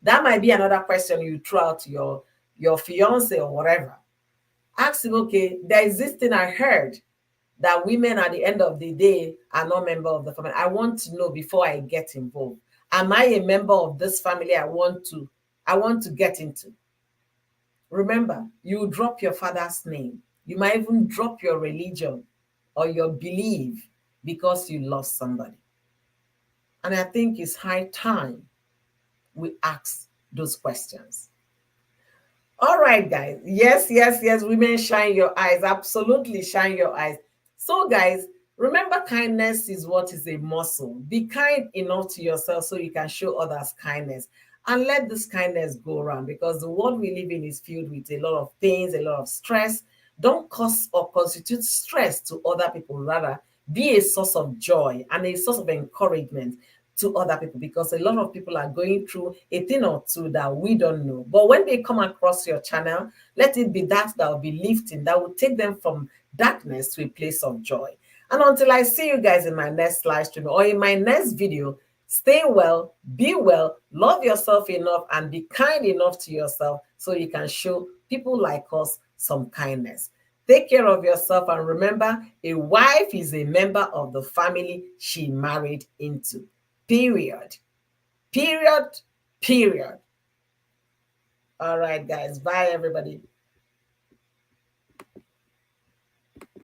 that might be another question you throw out to your fiance or whatever. Ask him, okay, there is this thing I heard that women at the end of the day are not members of the family. I want to know before I get involved. Am I a member of this family I want to get into? Remember, you drop your father's name. You might even drop your religion or your belief because you lost somebody. And I think it's high time we ask those questions. All right, guys. Yes, yes, yes. Women, shine your eyes. Absolutely shine your eyes. So, guys, remember, kindness is what is a muscle. Be kind enough to yourself so you can show others kindness. And let this kindness go around, because the world we live in is filled with a lot of pains, a lot of stress. Don't cause or constitute stress to other people. Rather, be a source of joy and a source of encouragement to other people, because a lot of people are going through a thing or two that we don't know. But when they come across your channel, let it be that will be lifting, that will take them from darkness to a place of joy. And until I see you guys in my next live stream or in my next video, stay well, be well, love yourself enough, and be kind enough to yourself so you can show people like us some kindness. Take care of yourself, and remember, a wife is a member of the family she married into. Period. Period. Period. All right, guys. Bye, everybody.